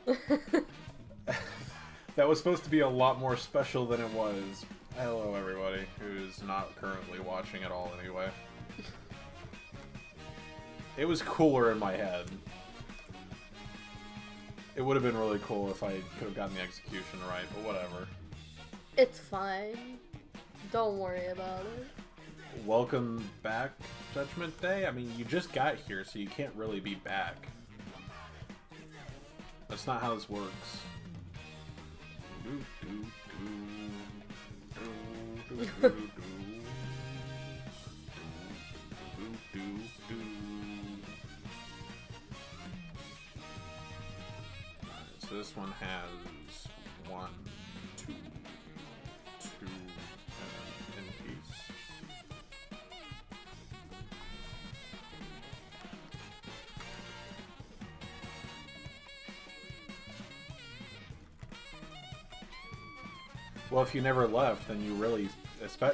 That was supposed to be a lot more special than it was. Hello, everybody who's not currently watching at all anyway. It was cooler in my head. It would have been really cool if I could have gotten the execution right, but whatever. It's fine. Don't worry about it. Welcome back, Judgment Day? I mean, you just got here, so you can't really be back. That's not how this works. So this one has 1, 2, 2, and in piece. Well, if you never left, then you really,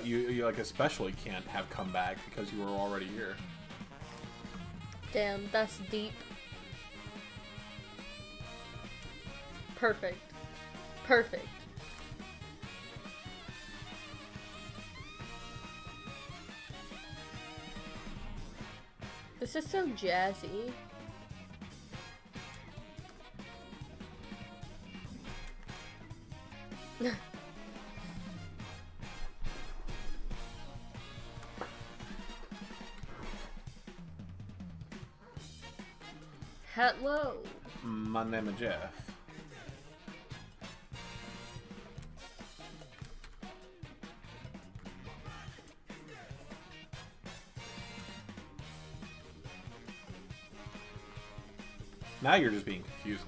you like especially can't have come back because you were already here. Damn, that's deep. Perfect. Perfect. This is so jazzy. Hello. My name is Jeff. Now you're just being confusing.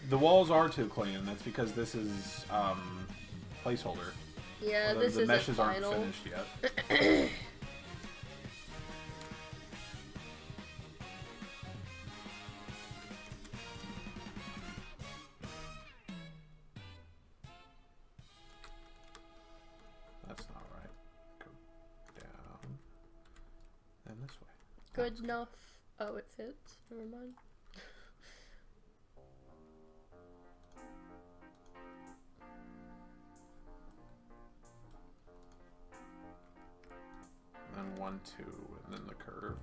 The walls are too clean. That's because this is placeholder. Yeah, Although this the is meshes aren't final. finished yet. That's not right. Go down and this way. Good enough. Oh, it fits. Never mind. And 1, 2, and then the curve.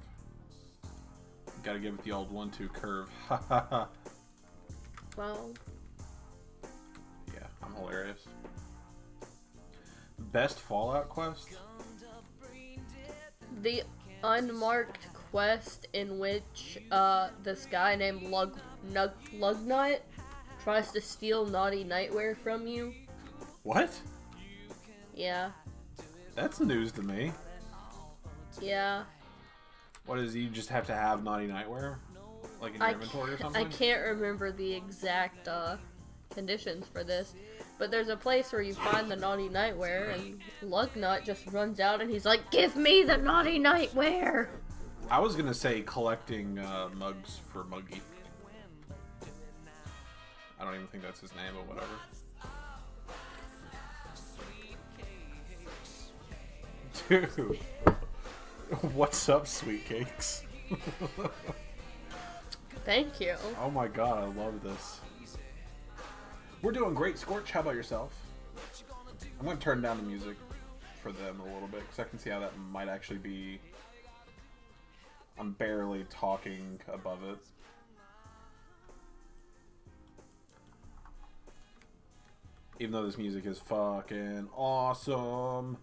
Gotta give it the old 1, 2 curve. Ha ha ha. Well. Yeah, I'm hilarious. Best Fallout quest? The unmarked quest in which this guy named Lugnut tries to steal Naughty Nightwear from you. What? Yeah. That's news to me. Yeah. What is, you just have to have Naughty Nightwear? Like in your inventory or something? I can't remember the exact conditions for this, but there's a place where you find the Naughty Nightwear, and Lugnut just runs out and he's like, "Give me the Naughty Nightwear!" I was gonna say collecting mugs for Muggy. I don't even think that's his name, but whatever. Dude. What's up, Sweet Cakes? Thank you. Oh my god, I love this. We're doing great, Scorch. How about yourself? I'm going to turn down the music for them a little bit, because I can see how that might actually be... I'm barely talking above it. Even though this music is fucking awesome.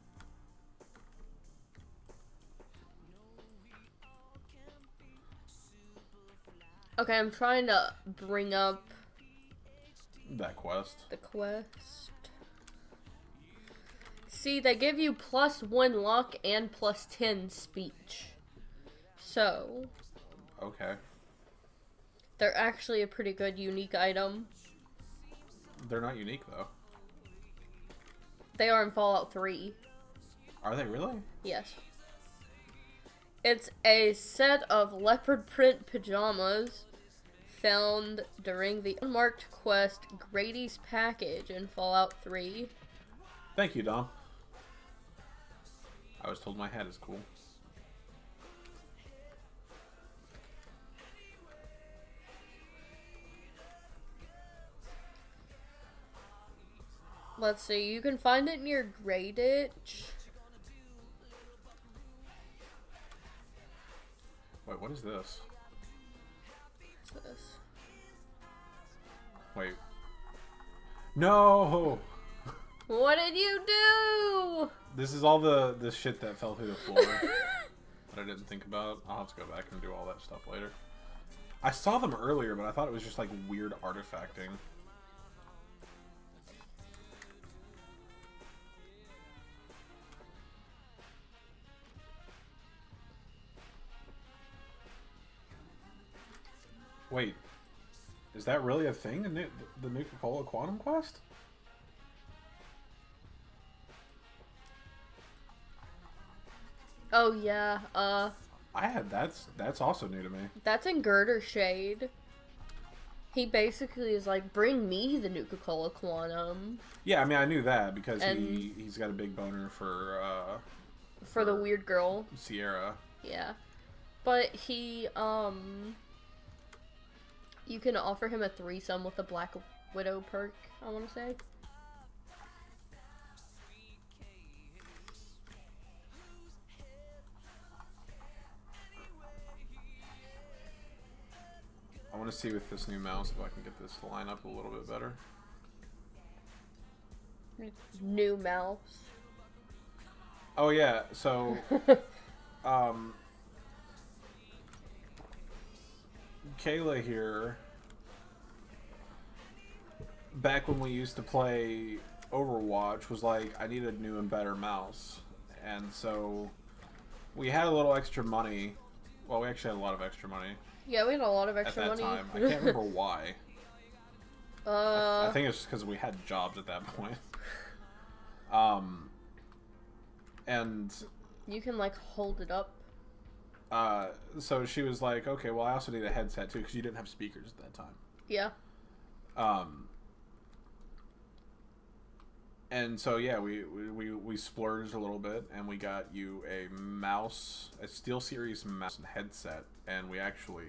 Okay, I'm trying to bring up That quest. the quest. See, they give you +1 luck and +10 speech. So, Okay. they're actually a pretty good unique item. They're not unique, though. They are in Fallout 3. Are they really? Yes. It's a set of leopard print pajamas found during the unmarked quest Grady's Package in Fallout 3. Thank you, Dom. I was told my hat is cool. Let's see. You can find it near Grey Ditch. Wait, what is this? What's this? Wait. No! What did you do? This is all the shit that fell through the floor that I didn't think about. I'll have to go back and do all that stuff later. I saw them earlier, but I thought it was just like weird artifacting. Wait, is that really a thing? The Nuka-Cola Quantum Quest? Oh yeah, that's also new to me. that's in Girder Shade. He basically is like, bring me the Nuka-Cola Quantum. Yeah, I mean, I knew that because And he's got a big boner for the weird girl. Sierra. Yeah. But he, you can offer him a threesome with the Black Widow perk, I want to say. I want to see with this new mouse if I can get this to line up a little bit better. New mouse. Oh yeah, so Kayla here, back when we used to play Overwatch, was like, I need a new and better mouse. And so we had a little extra money. Well, we actually had a lot of extra money. Yeah, we had a lot of extra at that money. time. I can't remember why. I think it's just because we had jobs at that point. And you can like hold it up. So she was like, okay, well, I also need a headset too because you didn't have speakers at that time. Yeah. And so yeah, we splurged a little bit and we got you a mouse, a SteelSeries mouse and headset, and we actually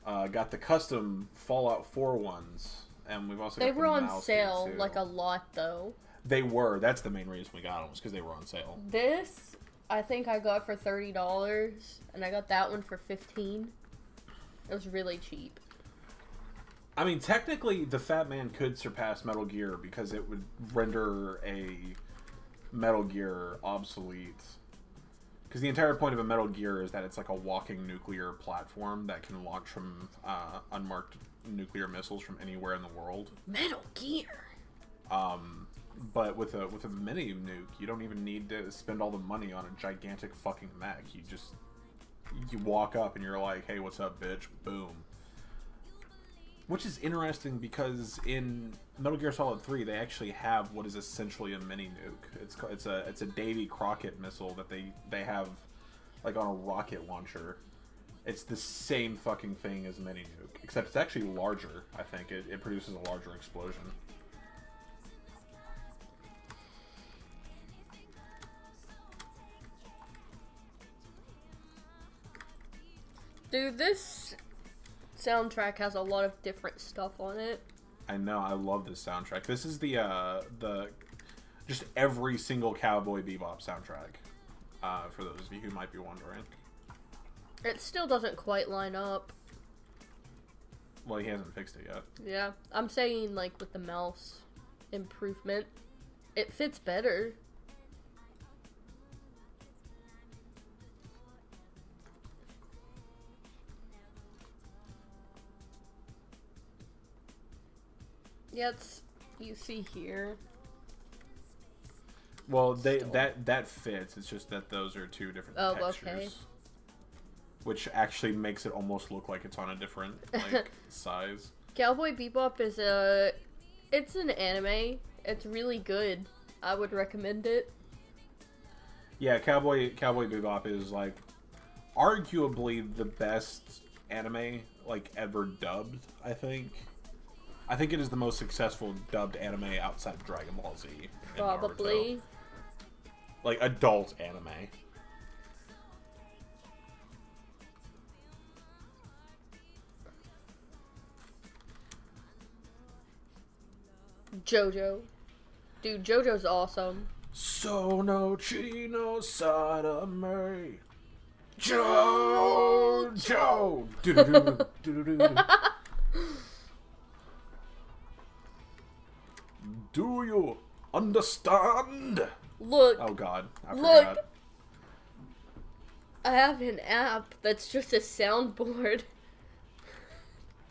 got the custom Fallout 4 ones, and we've also they got were the on mouse sale here, too. like a lot though. They were. That's the main reason we got them, was because they were on sale. This I think I got for $30, and I got that one for $15. It was really cheap. I mean, technically, the Fat Man could surpass Metal Gear because it would render a Metal Gear obsolete. Because the entire point of a Metal Gear is that it's like a walking nuclear platform that can launch from unmarked nuclear missiles from anywhere in the world. Metal Gear. But with a mini nuke, you don't even need to spend all the money on a gigantic fucking mech. You walk up and you're like, hey, what's up, bitch? Boom. Which is interesting because in Metal Gear Solid 3, they actually have what is essentially a mini nuke. It's a Davy Crockett missile that they have like on a rocket launcher. It's the same fucking thing as a mini nuke, except it's actually larger. I think it produces a larger explosion. Dude, this soundtrack has a lot of different stuff on it. I know, I love this soundtrack. This is the just every single Cowboy Bebop soundtrack. For those of you who might be wondering. It still doesn't quite line up. Well, he hasn't fixed it yet. Yeah, I'm saying like with the mouse improvement, it fits better. Yeah, you see here. Well, that fits. It's just that those are two different textures. Okay. Which actually makes it almost look like it's on a different like size. Cowboy Bebop is it's an anime. It's really good. I would recommend it. Yeah, Cowboy Bebop is like arguably the best anime like ever dubbed, I think. I think it is the most successful dubbed anime outside of Dragon Ball Z. Probably. Like adult anime. JoJo. Dude, JoJo's awesome. Sono Chino Sadame. JoJo. Do you understand? Look. Oh God, I Look. forgot. I have an app that's just a soundboard.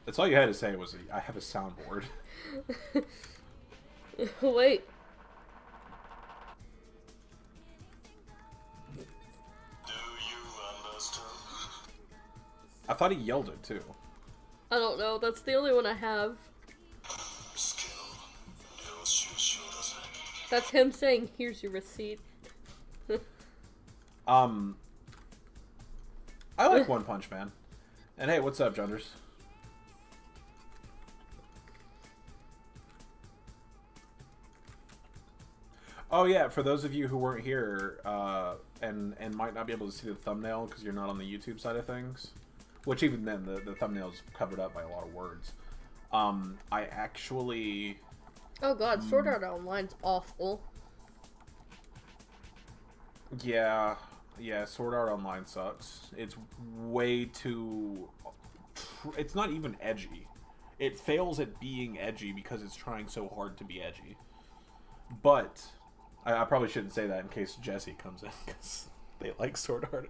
That's all you had to say was, I have a soundboard. Wait. Do you understand? I thought he yelled it too. I don't know. That's the only one I have. That's him saying, "Here's your receipt." I like One Punch Man. And hey, what's up, Junders? Oh yeah, for those of you who weren't here and might not be able to see the thumbnail because you're not on the YouTube side of things, which even then the thumbnail's covered up by a lot of words. I actually. Oh God, Sword Art Online's awful. Yeah, Sword Art Online sucks. It's way too. It's not even edgy. It fails at being edgy because it's trying so hard to be edgy. But I probably shouldn't say that in case Jesse comes in because they like Sword Art,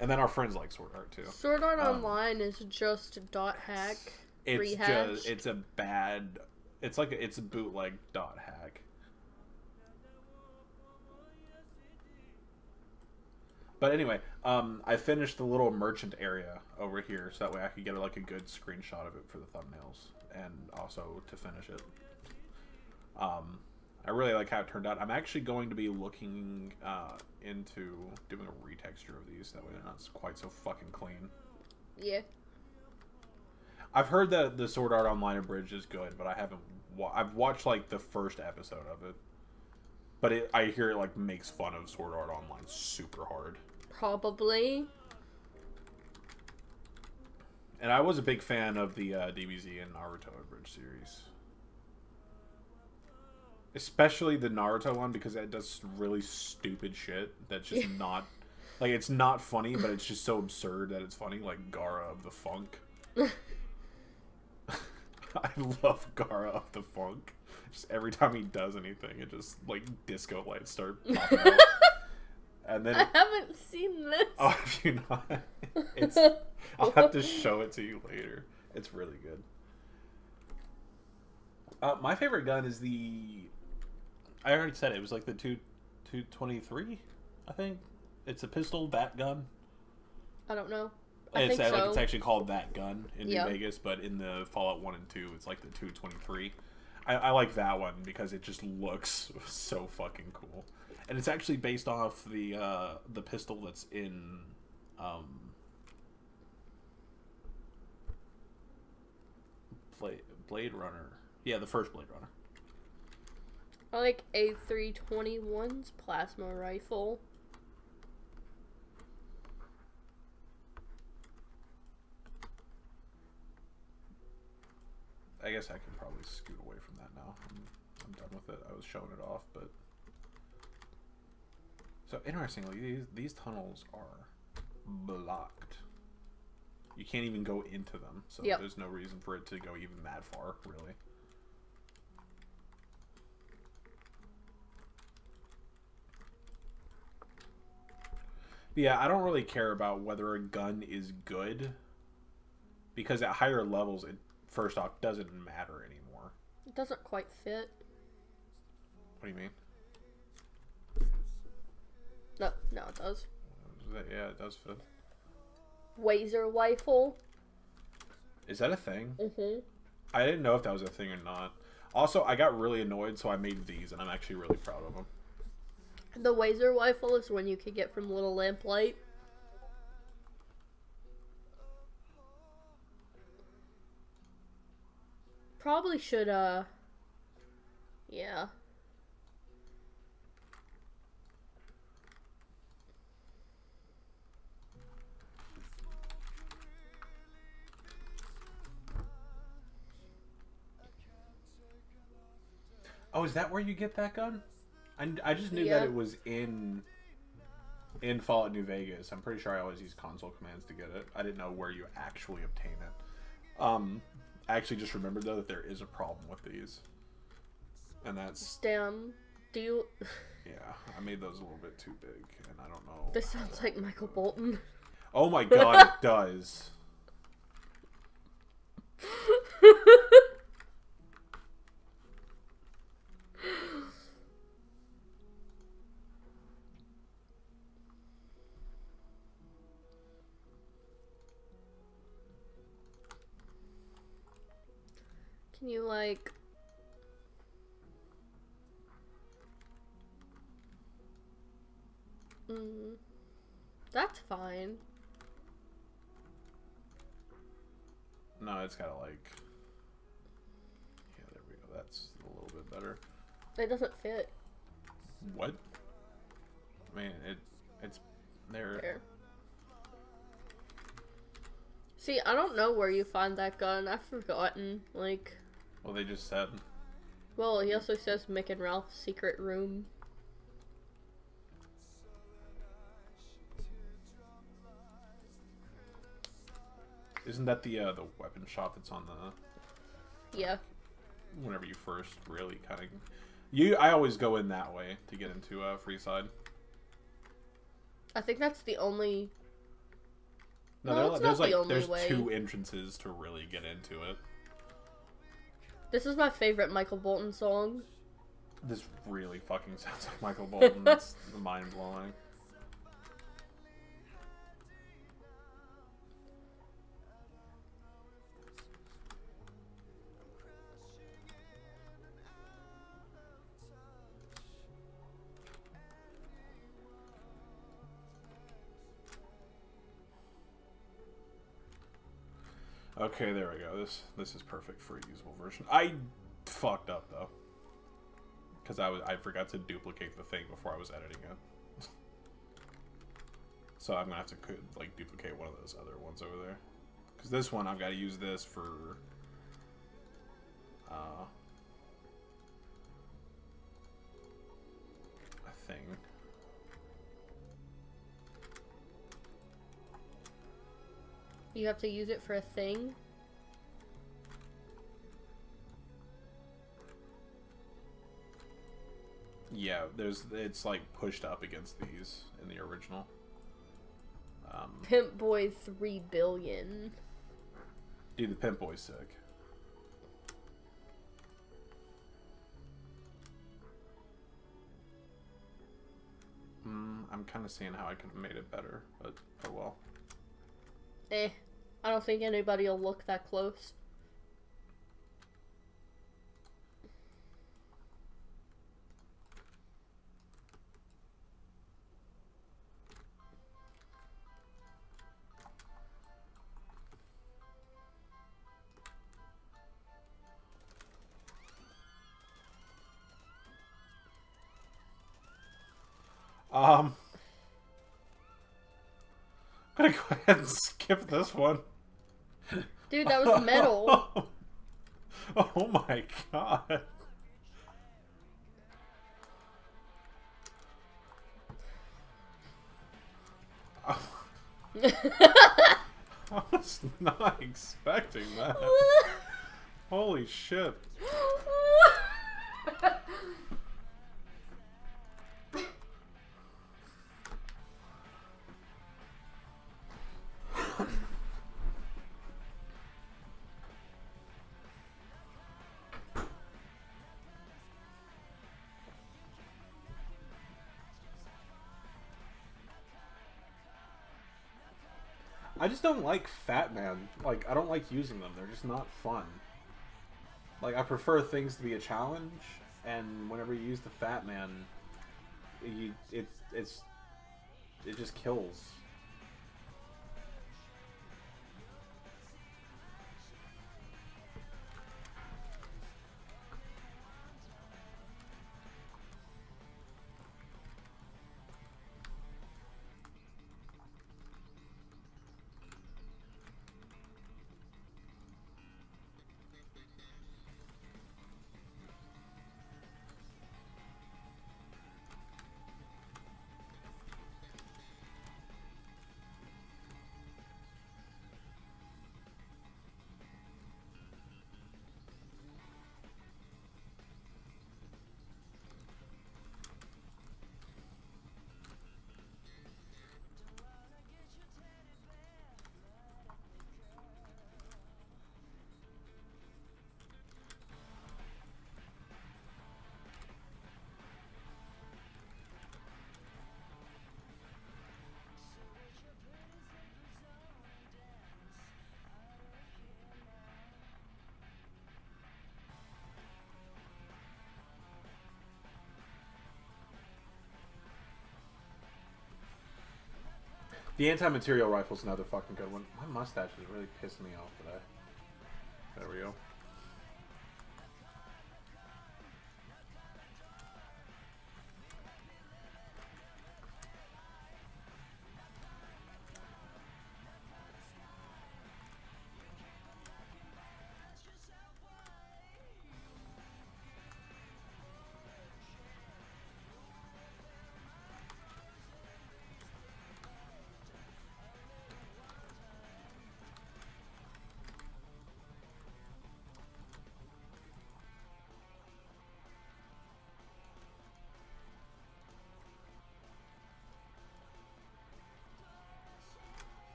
and then our friends like Sword Art too. Sword Art Online is just .hack. It's a bad. It's a bootleg .hack. But anyway, I finished the little merchant area over here, so that way I could get like a good screenshot of it for the thumbnails, and also to finish it. I really like how it turned out. I'm actually going to be looking into doing a retexture of these, that way they're not quite so fucking clean. Yeah. I've heard that the Sword Art Online abridged is good, but I haven't. I've watched like the first episode of it, but I hear it like makes fun of Sword Art Online super hard. Probably. And I was a big fan of the DBZ and Naruto abridged series, especially the Naruto one because it does really stupid shit that's just not like it's not funny, but it's just so absurd that it's funny. Like Gaara of the Funk. I love Gaara of the Funk. Just every time he does anything, it just like disco lights start popping out. And then I haven't seen this. Oh, have you not? I'll have to show it to you later. It's really good. My favorite gun is I already said it was like the 223, I think. It's a pistol bat gun. I don't know. It's actually called that gun in New Yeah. Vegas, but in the Fallout 1 and 2, it's like the 223. I like that one because it just looks so fucking cool. And it's actually based off the pistol that's in Blade Runner. Yeah, the first Blade Runner. I like A321's plasma rifle. I guess I can probably scoot away from that now. I'm done with it. I was showing it off, but so interestingly, these tunnels are blocked. You can't even go into them, so Yep. There's no reason for it to go even that far, really. Yeah, I don't really care about whether a gun is good because at higher levels, it first off doesn't matter anymore. It doesn't quite fit. What do you mean? No, it does. Yeah, it does fit. Wazer rifle. Is that a thing? Mm-hmm. I didn't know if that was a thing or not. Also, I got really annoyed, so I made these, and I'm actually really proud of them. The Wazer rifle is one you could get from Little Lamplight. Probably should, yeah. Oh, is that where you get that gun? I just knew that it was in Fallout New Vegas. I'm pretty sure I always use console commands to get it. I didn't know where you actually obtain it. I actually just remembered though that there is a problem with these, and that's damn. Do you? Yeah, I made those a little bit too big, and I don't know. This sounds like Michael Bolton. Oh my god, it does. Can you like? That's fine. No, it's gotta like. Yeah, there we go. That's a little bit better. It doesn't fit. What? I mean, it's there. See, I don't know where you find that gun. I've forgotten. Like. Well, they just said. Well, he also says Mick and Ralph's secret room. Isn't that the weapon shop that's on the? Yeah. Whenever you first really kind of, I always go in that way to get into Freeside. I think that's the only. No, there's there's two entrances to really get into it. This is my favorite Michael Bolton song. This really fucking sounds like Michael Bolton. That's mind blowing. Okay, there we go. This is perfect for a usable version. I fucked up though, because I forgot to duplicate the thing before I was editing it. So I'm gonna have to like duplicate one of those other ones over there, because this one I've got to use this for a thing. You have to use it for a thing? Yeah, it's like pushed up against these in the original. Pimp Boy 3 billion. Dude, the Pimp Boy's sick. I'm kind of seeing how I could have made it better, but oh well. I don't think anybody will look that close. I'm gonna go ahead and skip this one. Dude, that was metal. Oh my god. I was not expecting that. Holy shit. I just don't like Fat Man. Like, I don't like using them. They're just not fun. Like, I prefer things to be a challenge, and whenever you use the Fat Man, it just kills. The anti-material rifle's another fucking good one. My mustache is really pissing me off today. There we go.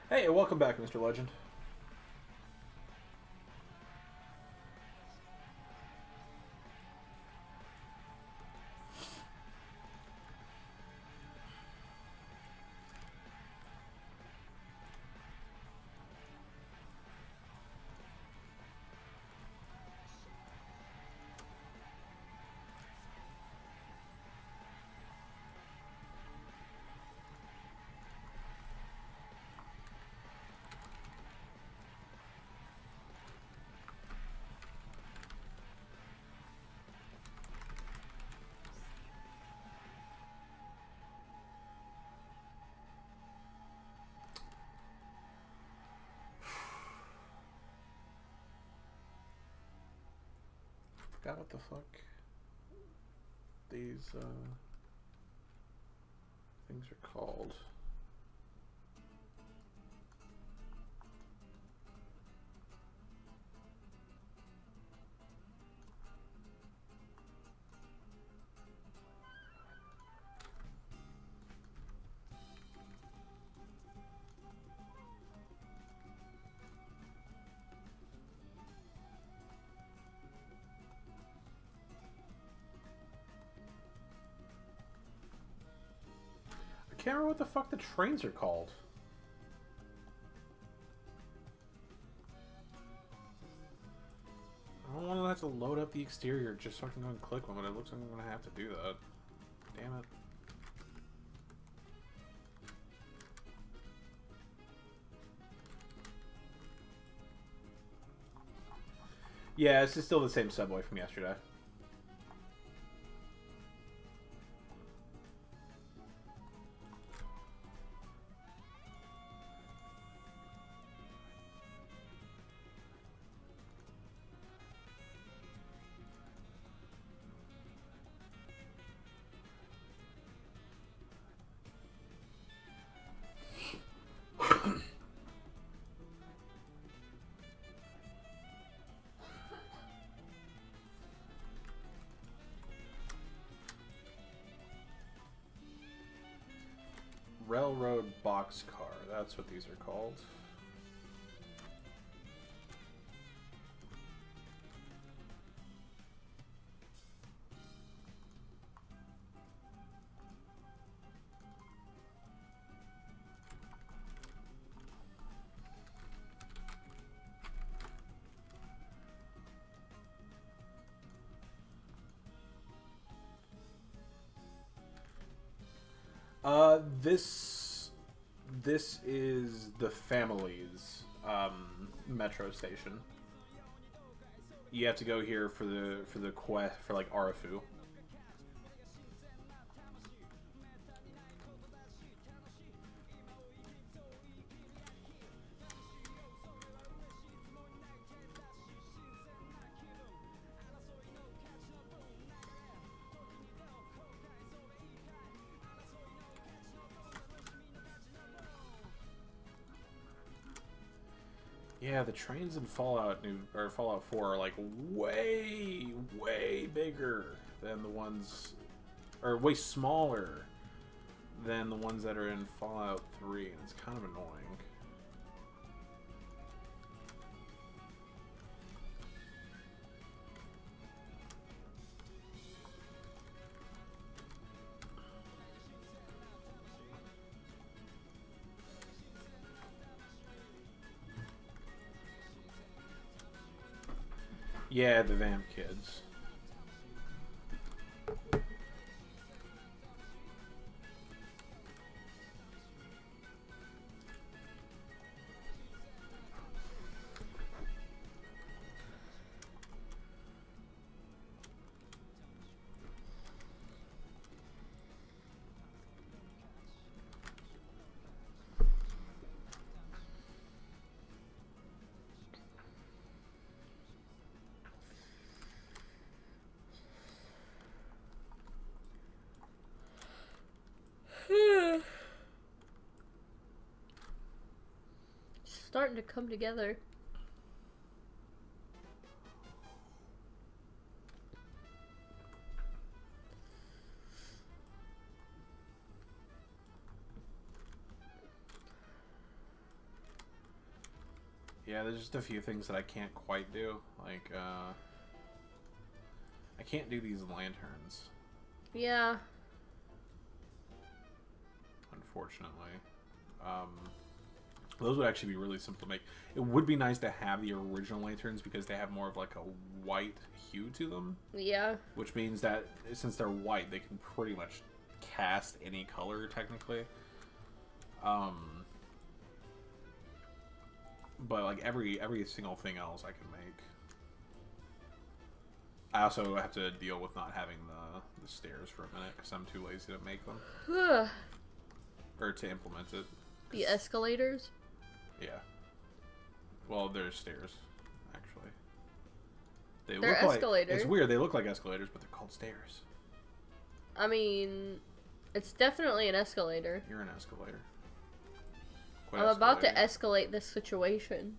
Hey, welcome back, Mr. Legend. Forgot what the fuck these things are called. I can't remember what the fuck the trains are called. I don't want to have to load up the exterior just so I can go and click one, but it looks like I'm going to have to do that. Damn it. Yeah, this is still the same subway from yesterday. Railroad boxcar, that's what these are called. This is the family's metro station. You have to go here for the quest for like Arafu. Yeah, the trains in Fallout 4 are like way bigger than the ones, or way smaller than the ones that are in Fallout 3, and it's kind of annoying. Yeah, the Vamp Kids. Starting to come together. Yeah, there's just a few things that I can't quite do. Like, I can't do these lanterns. Yeah. Unfortunately. Those would actually be really simple to make. It would be nice to have the original lanterns because they have more of like a white hue to them. Yeah. Which means that since they're white, they can pretty much cast any color technically. But like every single thing else I can make. I also have to deal with not having the stairs for a minute because I'm too lazy to make them. Or to implement it. The escalators? Yeah. Well, there's stairs, actually. They're look like escalators. It's weird. They look like escalators, but they're called stairs. I mean, it's definitely an escalator. You're an escalator. Quit I'm about to escalating. escalate this situation.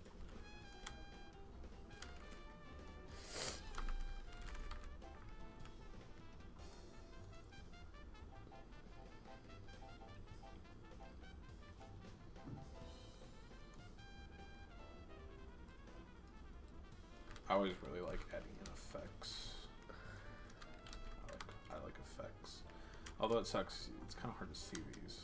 I always really like adding in effects. I like effects. Although it sucks, it's kind of hard to see these.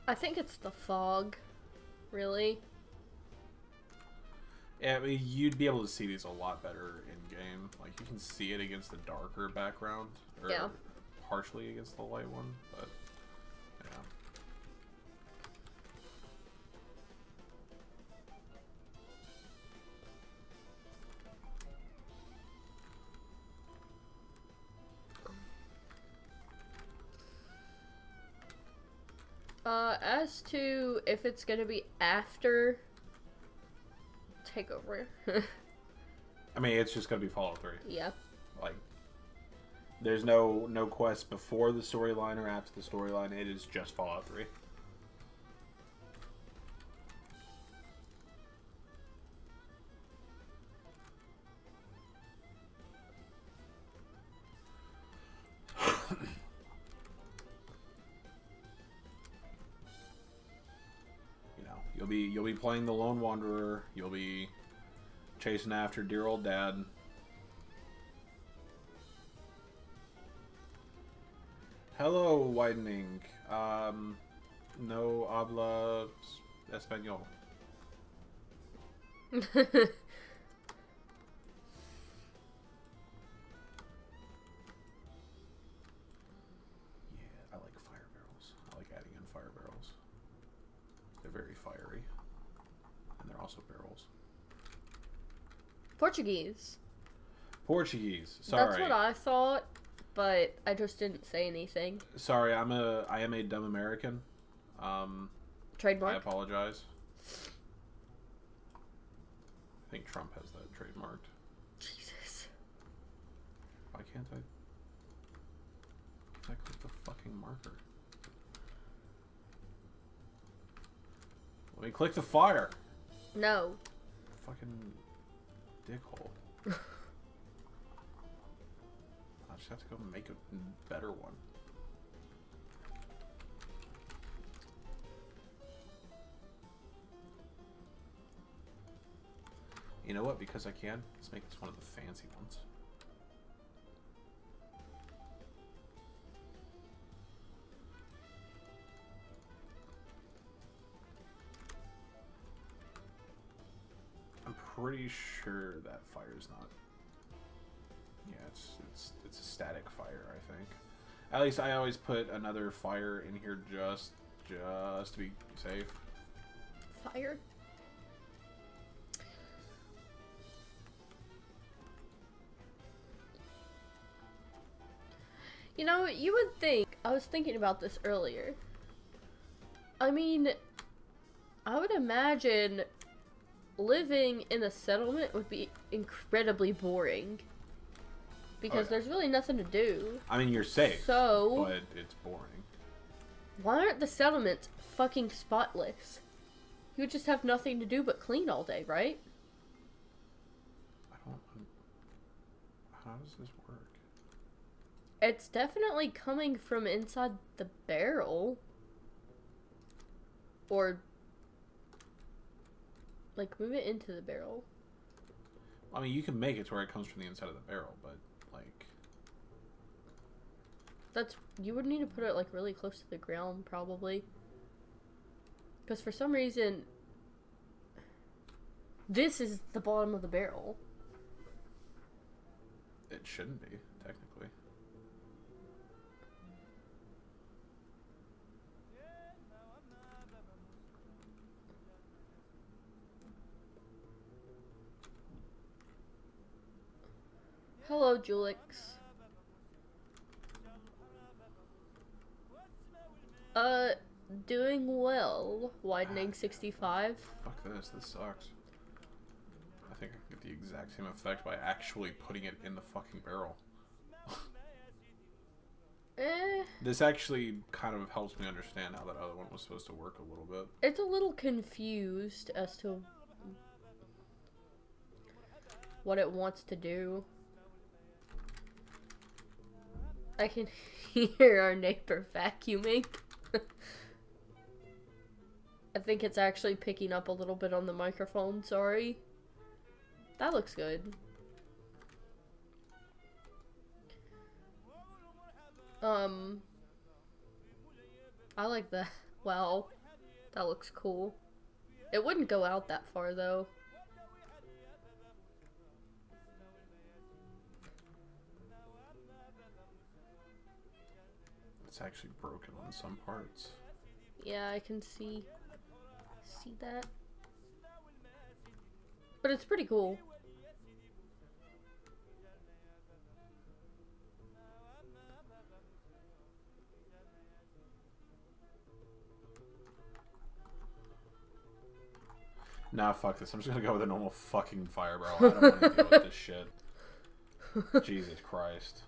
I think it's the fog, really. Yeah, I mean, you'd be able to see these a lot better in game. Like you can see it against the darker background, or Yeah. partially against the light one, but yeah. As to if it's gonna be after Takeover. I mean, it's just gonna be Fallout 3. Yeah. Like, there's no quest before the storyline or after the storyline. It is just Fallout 3. You'll be playing the Lone Wanderer. You'll be chasing after dear old dad. Hello, Widening. No habla español. I like fire barrels. I like adding in fire barrels. They're very fiery. And they're also barrels. Portuguese. Portuguese. Sorry. That's what I thought, but I just didn't say anything. Sorry, I am a dumb American. Trademark? I apologize. I think Trump has that trademarked. Jesus. Why can't I click the fucking marker? Let me click the fire. No. Fucking dickhole. I just have to go make a better one. You know what? Because I can, let's make this one of the fancy ones. pretty sure that fire's not. Yeah, it's a static fire, I think. At least I always put another fire in here just to be safe. Fire? You know, you would think, I was thinking about this earlier. I mean, I would imagine living in a settlement would be incredibly boring. Because there's really nothing to do. I mean, you're safe, so, but it's boring. Why aren't the settlements fucking spotless? You would just have nothing to do but clean all day, right? How does this work? It's definitely coming from inside the barrel. Or, like, move it into the barrel. I mean, you can make it to where it comes from the inside of the barrel, but, like... You would need to put it, like, really close to the ground, probably. Because for some reason, this is the bottom of the barrel. It shouldn't be, technically. Hello, Julix. Doing well. Widening 65. Fuck this sucks. I think I can get the exact same effect by actually putting it in the fucking barrel. This actually kind of helps me understand how that other one was supposed to work a little bit. It's a little confused as to what it wants to do. I can hear our neighbor vacuuming. I think it's actually picking up a little bit on the microphone, sorry. That looks good. I like that. Wow. That looks cool. It wouldn't go out that far, though. It's actually broken on some parts. Yeah, I can see that. But it's pretty cool. Nah, fuck this. I'm just gonna go with a normal fucking fire barrel. I don't want to deal with this shit. Jesus Christ.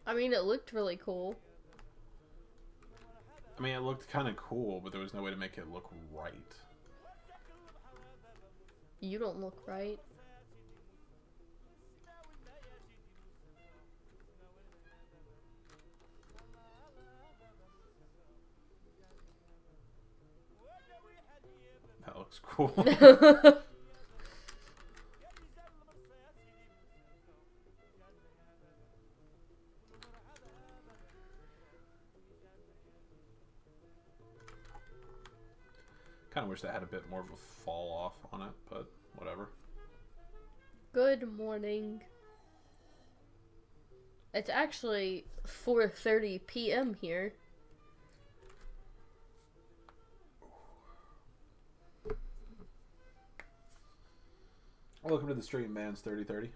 I mean, it looked really cool. I mean, it looked kind of cool, but there was no way to make it look right. You don't look right. That looks cool. Kind of wish that had a bit more of a fall off on it, but whatever. Good morning. It's actually 4:30 p.m. here. Welcome to the stream, Man's 3030.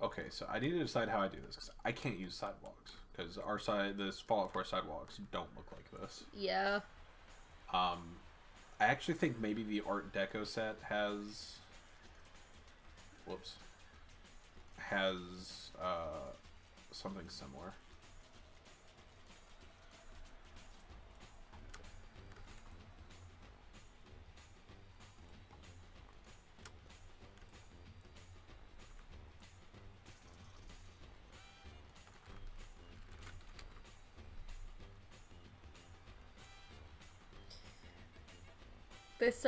Okay, so I need to decide how I do this, because I can't use sidewalks, because this Fallout 4 sidewalks don't look like this. Yeah. I actually think maybe the Art Deco set has... Whoops. Has, something similar. This,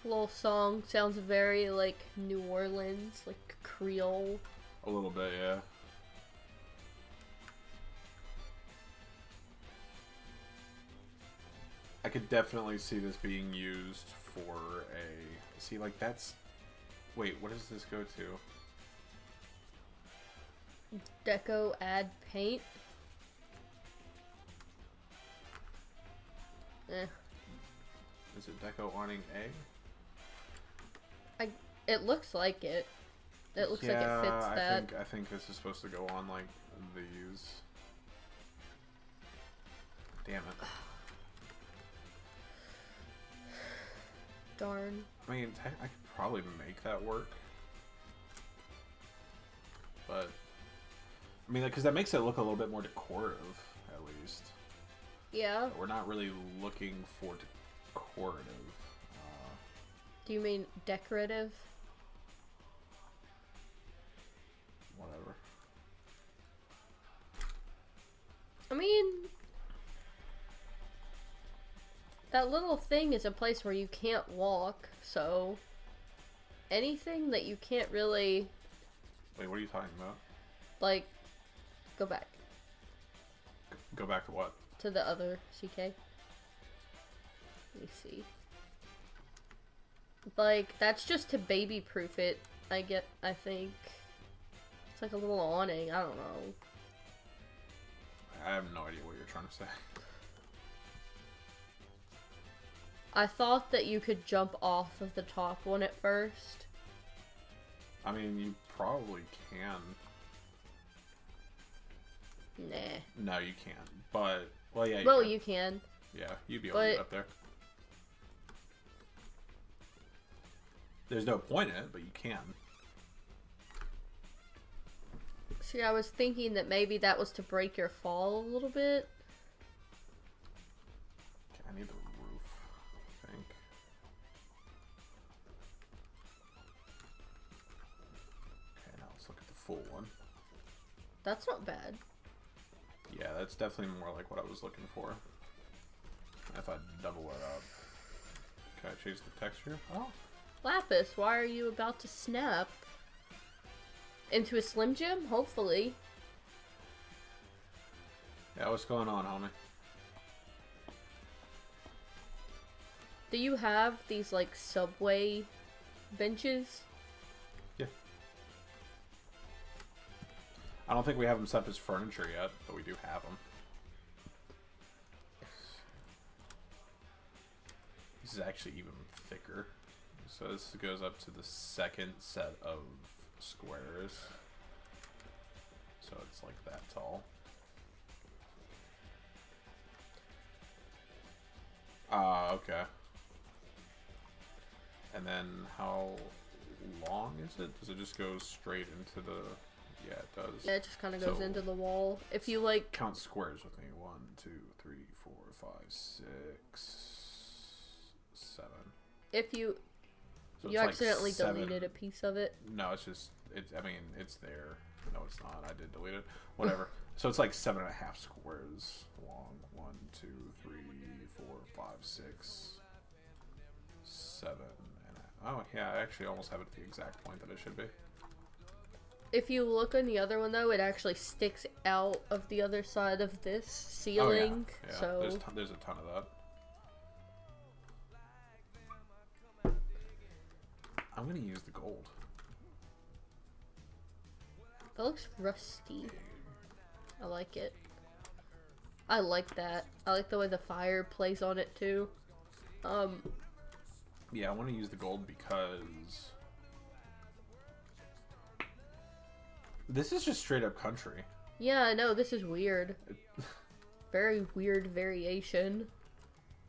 Little song sounds very like New Orleans, like Creole. A little bit, yeah. I could definitely see this being used for a... See, like, that's... Wait, what does this go to? Deco add paint. Eh. Is it deco awning A? It looks like it. It looks like it fits that. I think this is supposed to go on, like, these. Damn it. Darn. I mean, I could probably make that work. But, I mean, because that makes it look a little bit more decorative, at least. Yeah. We're not really looking for decorative. Do you mean decorative? Whatever. I mean, that little thing is a place where you can't walk, so anything that you can't really... Wait, what are you talking about? Like, go back. Go back to what? To the other CK. Let me see. Like, that's just to baby-proof it, I think. It's like a little awning, I don't know. I have no idea what you're trying to say. I thought that you could jump off of the top one at first. I mean, you probably can. Nah. No, you can't. But, well, yeah, You can. Yeah, you'd be able to get up there. There's no point in it, but you can. See, I was thinking that maybe that was to break your fall a little bit. Okay, I need the roof, I think. Okay, now let's look at the full one. That's not bad. Yeah, that's definitely more like what I was looking for. If I double it up. Can I change the texture? Oh. Lapis, why are you about to snap? Into a Slim Jim? Hopefully. Yeah, what's going on, homie? Do you have these, like, subway benches? Yeah. I don't think we have them set up as furniture yet, but we do have them. This is actually even thicker. So this goes up to the second set of squares. So it's like that tall. Okay. And then how long is it? Does it just go straight into the... Yeah, it does. Yeah, it just kind of goes into the wall. If you, like... Count squares with me. 1, 2, 3, 4, 5, 6, 7. If you... So you accidentally deleted a piece of it. No, it's just... I mean, it's there. No, it's not. I did delete it. Whatever. So it's like 7.5 squares long. 1, 2, 3, 4, 5, 6, 7. Oh, yeah, I actually almost have it at the exact point that it should be. If you look on the other one, though, it actually sticks out of the other side of this ceiling. Oh, yeah. So There's a ton of that. I'm going to use the gold. that looks rusty. I like it. I like that. I like the way the fire plays on it, too. Yeah, I want to use the gold because... This is just straight up country. Yeah, I know. This is weird. Very weird variation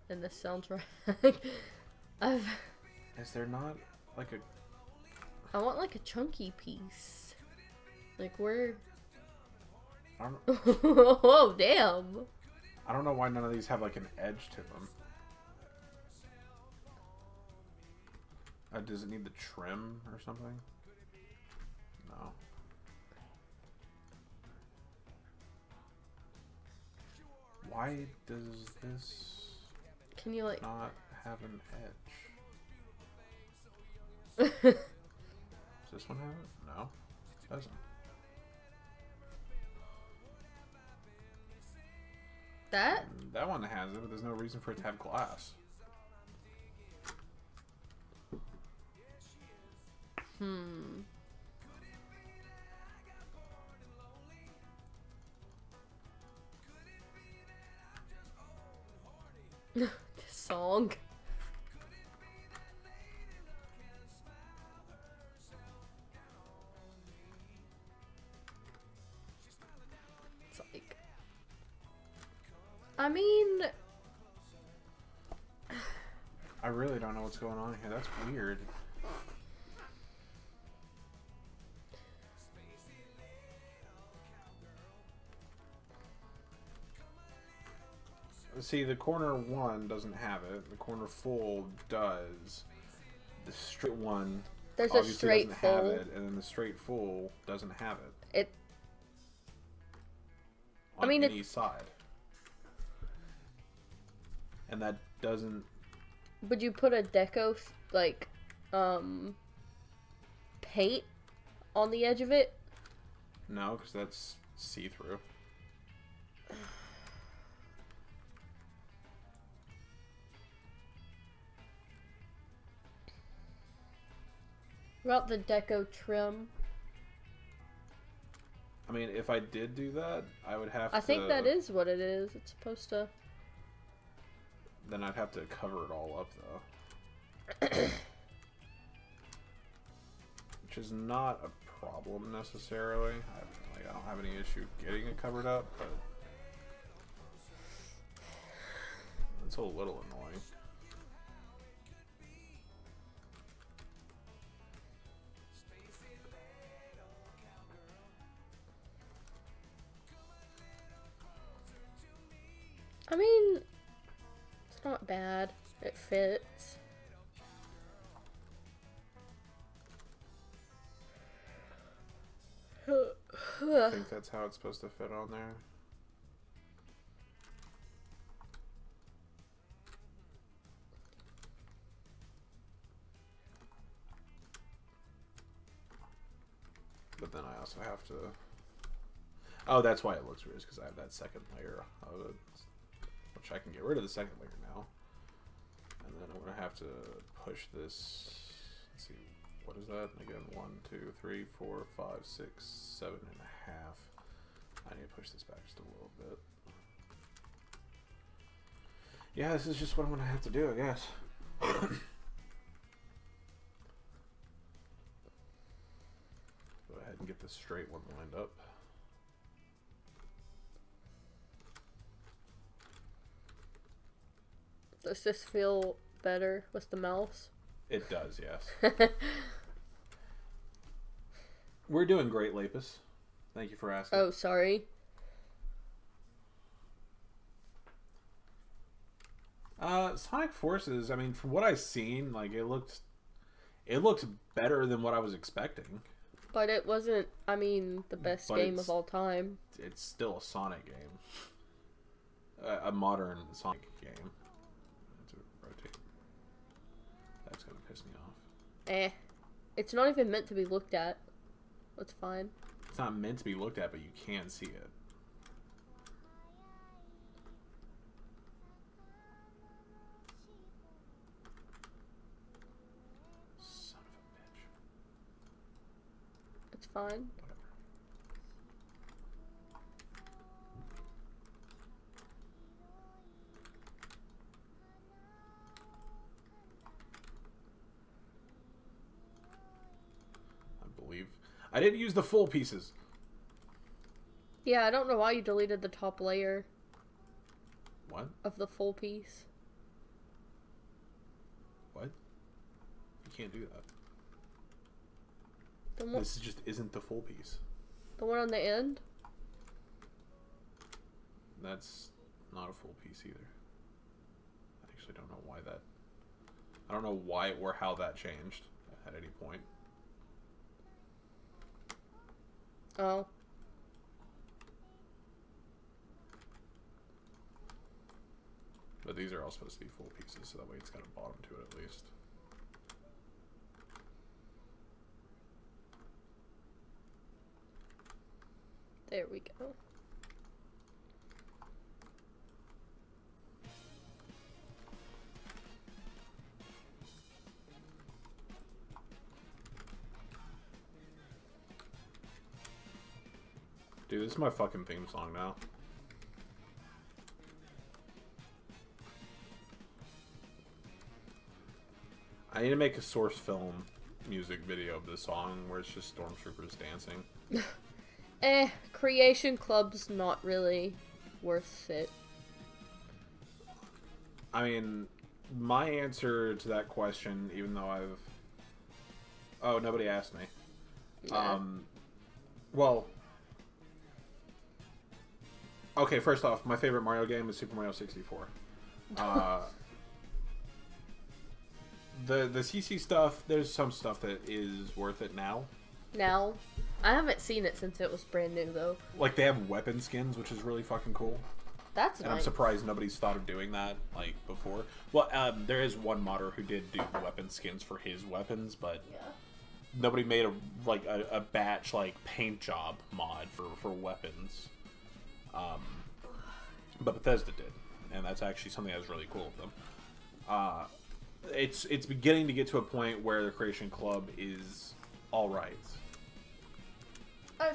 in the soundtrack. Is there not like a... I want like a chunky piece. Like where... I don't... Oh, damn. I don't know why none of these have like an edge to them. Does it need the trim or something? No. Why does this Can you like... not have an edge? Does this one have it? No, it doesn't. That one has it, but there's no reason for it to have glass. This song. It's like, I mean, I really don't know what's going on here. That's weird. See, the corner one doesn't have it. The corner full does. The straight one there's a obviously straight doesn't have full. it, and then the straight full doesn't have it. It. On I mean, any side. And that doesn't. Would you put a deco like, paint on the edge of it? No, because that's see-through. What about the deco trim? I mean, if I did do that, I would have to... I think that is what it is. It's supposed to... Then I'd have to cover it all up, though. Which is not a problem, necessarily. I don't have any issue getting it covered up, but... It's a little annoying. I mean, it's not bad. It fits. I think that's how it's supposed to fit on there. But then I also have to... Oh, that's why it looks weird, because I have that second layer of it, which I can get rid of the second layer now. And then I'm going to have to push this... Let's see, what is that? Again, 1, 2, 3, 4, 5, 6, 7 and a half. I need to push this back just a little bit. Yeah, this is just what I'm going to have to do, I guess. Go ahead and get the straight one lined up. Does this feel better with the mouse? It does, yes. We're doing great, Lapis. Thank you for asking. Oh, sorry. Sonic Forces, I mean, from what I've seen, like, it looked better than what I was expecting. But it wasn't, I mean, the best game of all time. It's still a Sonic game. A modern Sonic game. To rotate. That's gonna piss me off. Eh. It's not even meant to be looked at. That's fine. It's not meant to be looked at, but you can see it. Son of a bitch. It's fine. Whatever. I didn't use the full pieces. Yeah, I don't know why you deleted the top layer. What? Of the full piece. What? You can't do that. This just isn't the full piece. The one on the end? That's not a full piece either. I actually don't know why that... I don't know why or how that changed at any point. Oh. But these are all supposed to be full pieces, so that way it's got a bottom to it at least. go. Dude, this is my fucking theme song now. I need to make a source film music video of this song where it's just stormtroopers dancing. Creation Club's not really worth it. I mean, my answer to that question, even though I've... Oh, nobody asked me. Yeah. Well... Okay, first off, my favorite Mario game is Super Mario 64. The CC stuff, there's some stuff that is worth it now. Now, I haven't seen it since it was brand new, though. Like, they have weapon skins, which is really fucking cool. That's And nice. I'm surprised nobody's thought of doing that, like, before. Well, there is one modder who did do weapon skins for his weapons, but Yeah. nobody made a batch, like, paint job mod for weapons. But Bethesda did, and that's actually something that was really cool of them. It's beginning to get to a point where the Creation Club is alright. I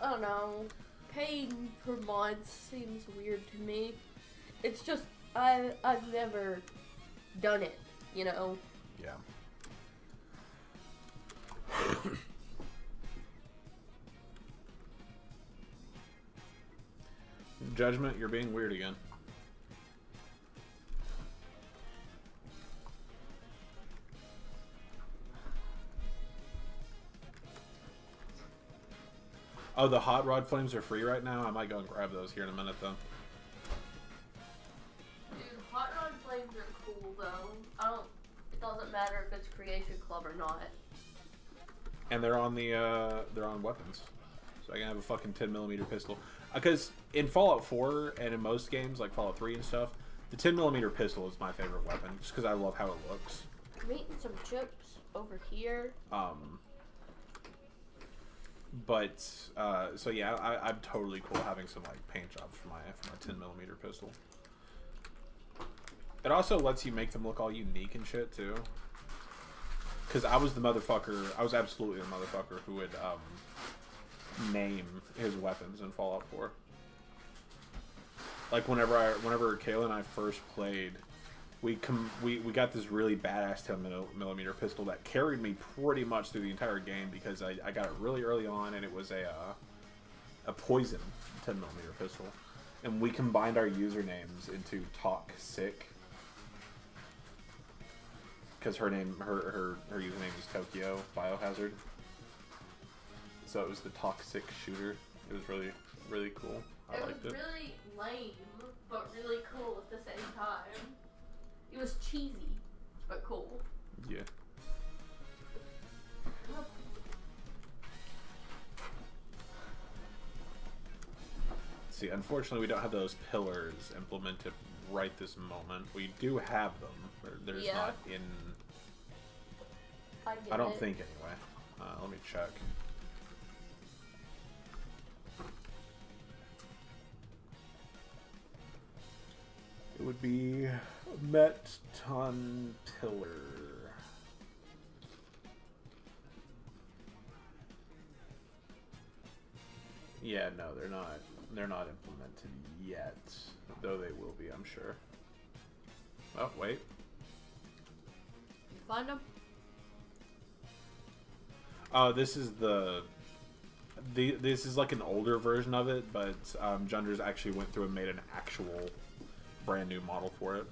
don't know, paying for mods seems weird to me. It's just, I've never done it, you know? Yeah. Judgment, you're being weird again. Oh, the hot rod flames are free right now? I might go and grab those here in a minute, though. Dude, hot rod flames are cool, though. It doesn't matter if it's Creation Club or not. And they're on they're on weapons. So I can have a fucking 10mm pistol. Because in Fallout 4 and in most games, like Fallout 3 and stuff, the 10mm pistol is my favorite weapon. Just because I love how it looks. I'm eating some chips over here. So yeah, I'm totally cool having some like paint jobs for my 10mm pistol. It also lets you make them look all unique and shit too. Because I was absolutely the motherfucker who would name his weapons in Fallout 4. Like whenever Kayla and I first played, we got this really badass 10mm pistol that carried me pretty much through the entire game because I got it really early on, and it was a poison 10mm pistol, and we combined our usernames into Talk Sick because her username is Tokyo Biohazard, so it was the Toxic Shooter. It was really, really cool. I liked it. Really lame, but really cool at the same time. It was cheesy, but cool. Yeah. See, unfortunately, we don't have those pillars implemented right this moment. We do have them. There's not in... I don't think, anyway. Let me check. It would be Meton Pillar. Yeah, no, they're not. They're not implemented yet, though they will be, I'm sure. Oh, wait. You find them? This is this is like an older version of it, but Junders actually went through and made an actual brand new model for it.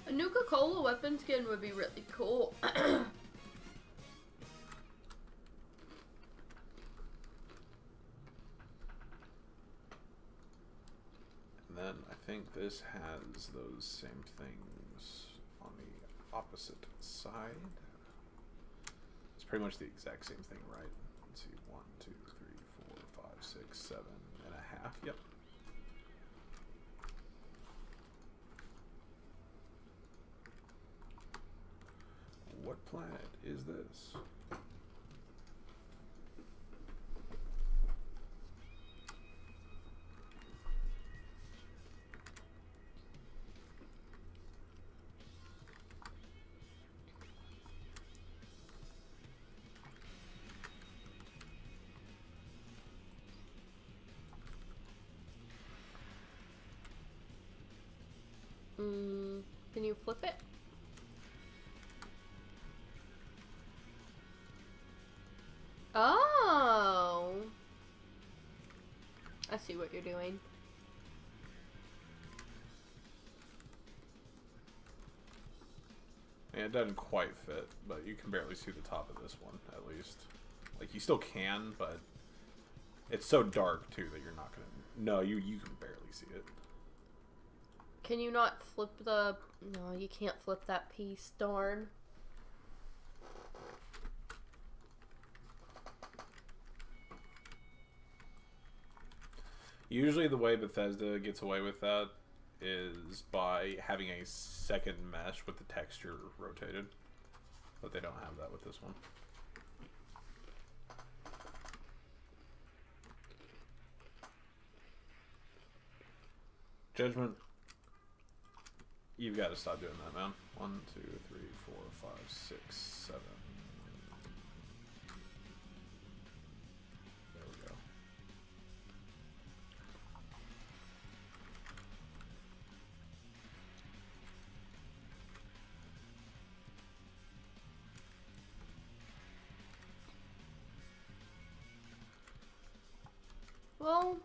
A Nuka-Cola weapon skin would be really cool. And then I think this has those same things on the opposite side. It's pretty much the exact same thing, right? Let's see, 1, 2, 3, 4, 5, 6, 7 and a half. Yep. What planet is this? Can you flip it? Oh! I see what you're doing. Yeah, it doesn't quite fit, but you can barely see the top of this one, at least. Like, you still can, but it's so dark, too, that you're not gonna... No, you can barely see it. Can you not flip the... No, you can't flip that piece. Darn. Usually the way Bethesda gets away with that is by having a second mesh with the texture rotated. But they don't have that with this one. Judgment, you've got to stop doing that, man. 1, 2, 3, 4, 5, 6, 7. There we go. Well...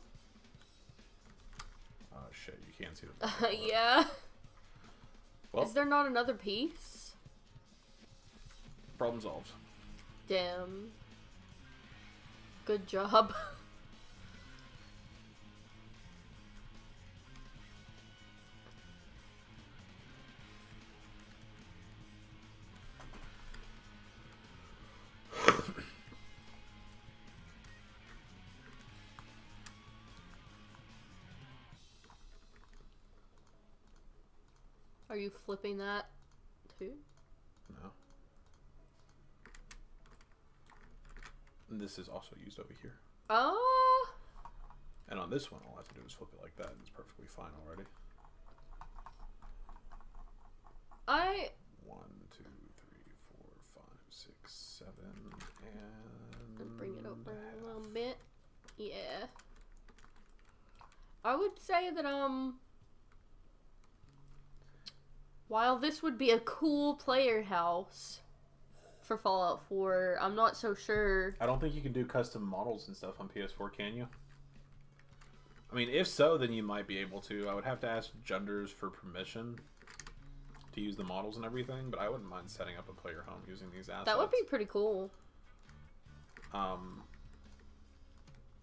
Oh shit, you can't see the yeah. Well, Is there not another piece? problem solved. Damn. Good job. Are you flipping that too? No. And this is also used over here. Oh. And on this one, all I have to do is flip it like that, and it's perfectly fine already. 1, 2, 3, 4, 5, 6, 7, and Bring it over a little bit. Yeah. I would say that while this would be a cool player house for Fallout 4, I'm not so sure. I don't think you can do custom models and stuff on PS4, can you? I mean, if so, then you might be able to. I would have to ask Junders for permission to use the models and everything, but I wouldn't mind setting up a player home using these assets. That would be pretty cool.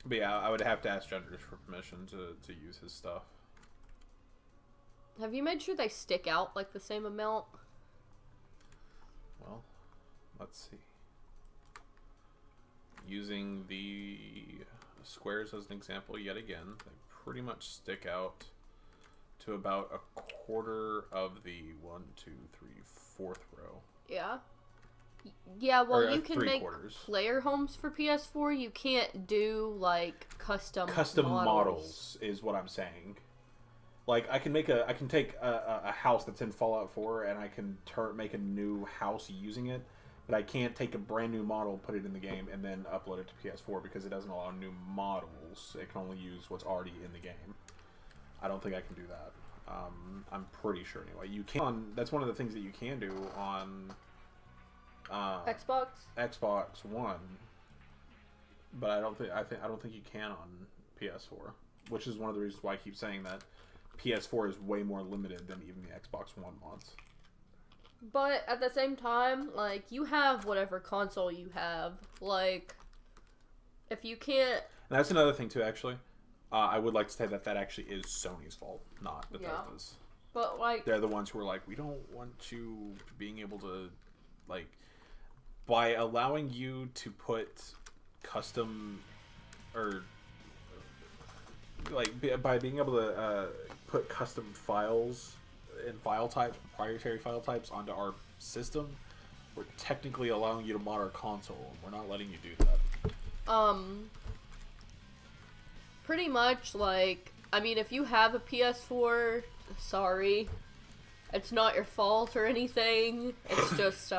But yeah, I would have to ask Junders for permission to use his stuff. Have you made sure they stick out like the same amount? Well, let's see. Using the squares as an example yet again, they pretty much stick out to about a quarter of the 1, 2, 3, 4th row. Yeah. Yeah, well, Or, you can make 3/4. player homes for PS4. You can't do, like, custom models is what I'm saying. Like, I can take a house that's in Fallout 4 and I can make a new house using it, but I can't take a brand new model, put it in the game, and then upload it to PS4 because it doesn't allow new models. It can only use what's already in the game. I don't think I can do that. I'm pretty sure anyway. You can. That's one of the things that you can do on Xbox One, but I don't think you can on PS4, which is one of the reasons why I keep saying that PS4 is way more limited than even the Xbox One mods. But at the same time, like, you have whatever console you have. Like, if you can't... And that's another thing, too, actually. I would like to say that actually is Sony's fault, not Bethesda's. Yeah. But, like... They're the ones who are like, we don't want you being able to, like... By allowing you to put custom... Or... Like, by being able to put custom files and file types, proprietary file types onto our system, We're technically allowing you to mod our console. We're not letting you do that. Pretty much, like, I mean, if you have a PS4, sorry. It's not your fault or anything. It's just,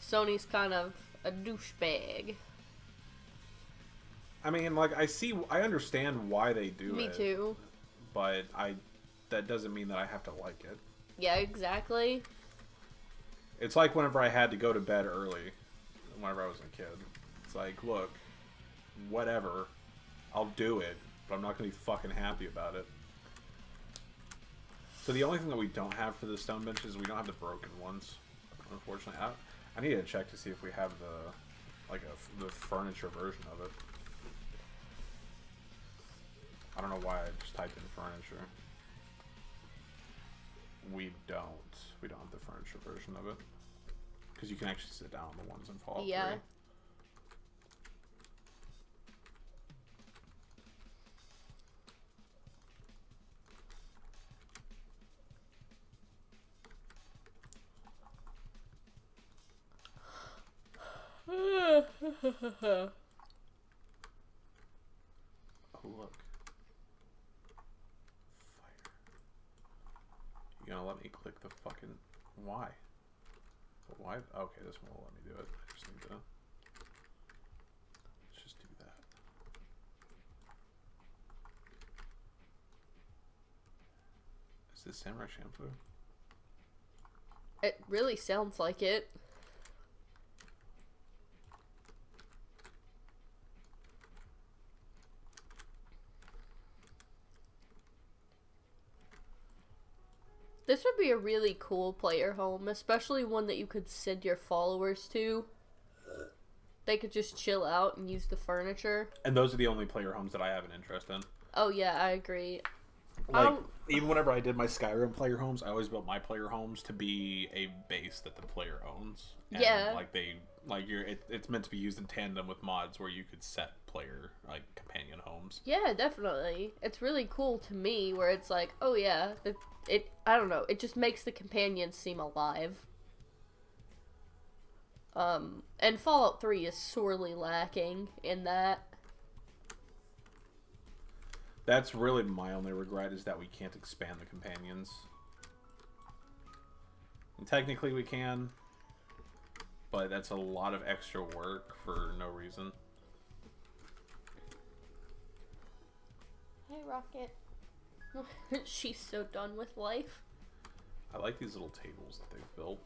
Sony's kind of a douchebag. I mean, like, I understand why they do it. Me too. But that doesn't mean that I have to like it. Yeah, exactly. It's like whenever I had to go to bed early, whenever I was a kid. It's like, look, whatever, I'll do it, but I'm not going to be fucking happy about it. So the only thing that we don't have for the stone bench is we don't have the broken ones, unfortunately. I need to check to see if we have the furniture version of it. I don't know why I just typed in furniture. We don't have the furniture version of it. Because you can actually sit down on the ones in Fallout 3. Yeah. Oh, look. Fire. You gonna let me click the fucking... Why? But why? Okay, this one will let me do it. I just need to... Let's just do that. Is this Samurai Shampoo? It really sounds like it. This would be a really cool player home, especially one that you could send your followers to. They could just chill out and use the furniture. And those are the only player homes that I have an interest in. Oh yeah, I agree. Like, even whenever I did my Skyrim player homes, I always built my player homes to be a base that the player owns. And yeah. It's meant to be used in tandem with mods where you could set player, like, companion homes. Yeah, definitely. It's really cool to me where it's like, oh yeah, I don't know, it just makes the companions seem alive. And Fallout 3 is sorely lacking in that. That's really my only regret, is that we can't expand the companions. And technically we can, but that's a lot of extra work for no reason. Hey, Rocket. She's so done with life. I like these little tables that they've built.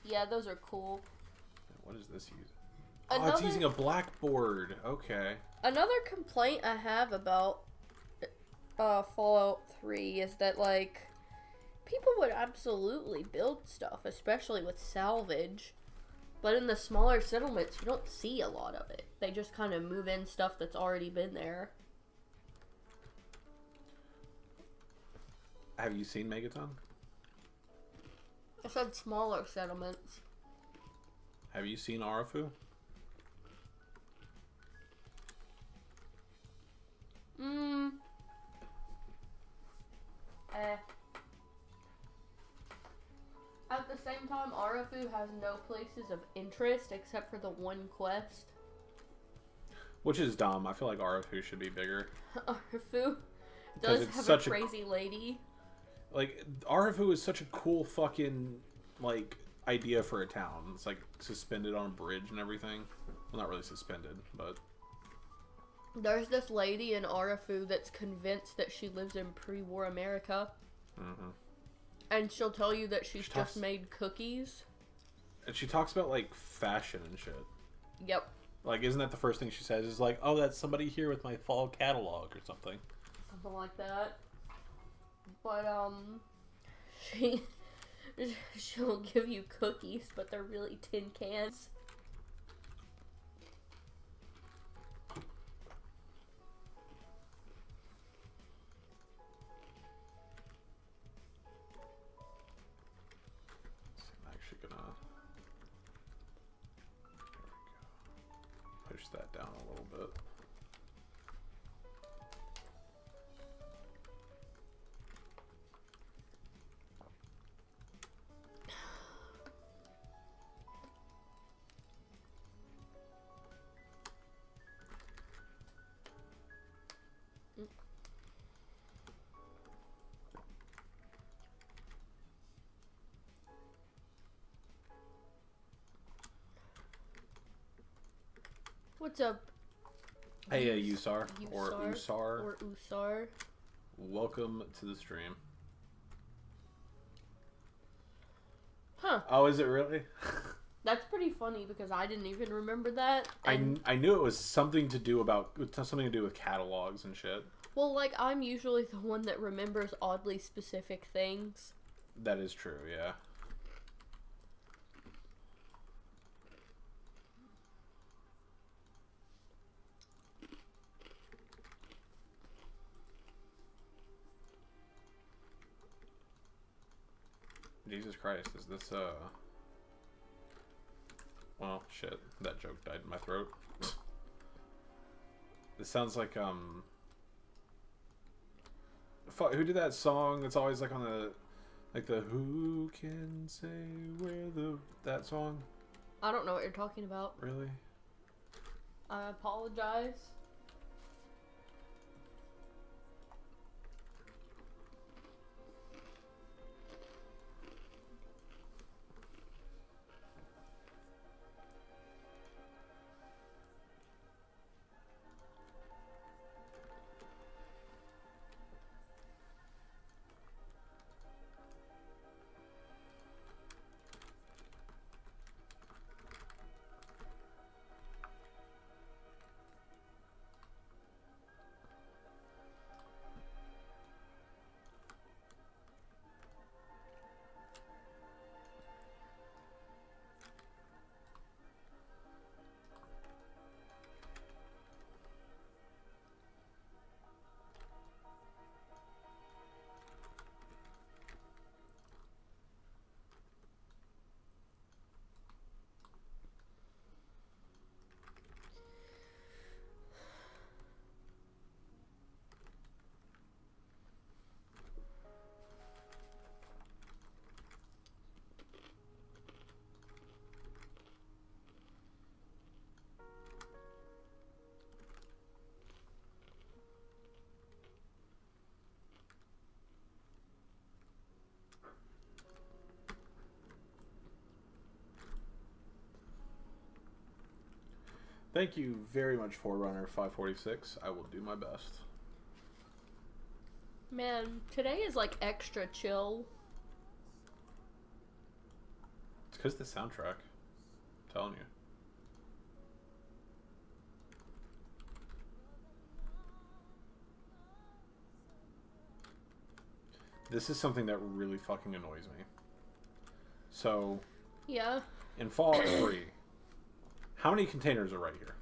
Yeah, those are cool. What is this using? Oh, it's using a blackboard. Okay. Another complaint I have about Fallout 3 is that, like, people would absolutely build stuff, especially with salvage. But in the smaller settlements, you don't see a lot of it. They just kind of move in stuff that's already been there. Have you seen Megaton? I said smaller settlements. Have you seen Arafu? At the same time, Arafu has no places of interest except for the one quest. Which is dumb. I feel like Arafu should be bigger. Arafu does have a crazy lady. Like, Arafu is such a cool fucking, like, idea for a town. It's, like, suspended on a bridge and everything. Well, not really suspended, but... There's this lady in Arafu that's convinced that she lives in pre-war America. Mm-hmm. And she'll tell you that she's just made cookies. And she talks about, like, fashion and shit. Yep. Like, isn't that the first thing she says? Is like, oh, that's somebody here with my fall catalog or something. Something like that. But, she'll give you cookies, but they're really tin cans. I'm actually gonna... There we go. Push that down a little bit. What's up? Hey, Usar or Usar. Or Usar. Welcome to the stream. Huh. Oh, is it really? That's pretty funny because I didn't even remember that. I knew it was something to do with catalogs and shit. Well, like, I'm usually the one that remembers oddly specific things. That is true, yeah. Jesus Christ, is this, well, shit, that joke died in my throat. This sounds like, who did that song that's always, like, on the, like, the Who Can Say Where the, that song? I don't know what you're talking about. Really? I apologize. Thank you very much, Forerunner 546. I will do my best. Man, today is like extra chill. It's because the soundtrack. I'm telling you. This is something that really fucking annoys me. So, Yeah. in Fallout 3, how many containers are right here?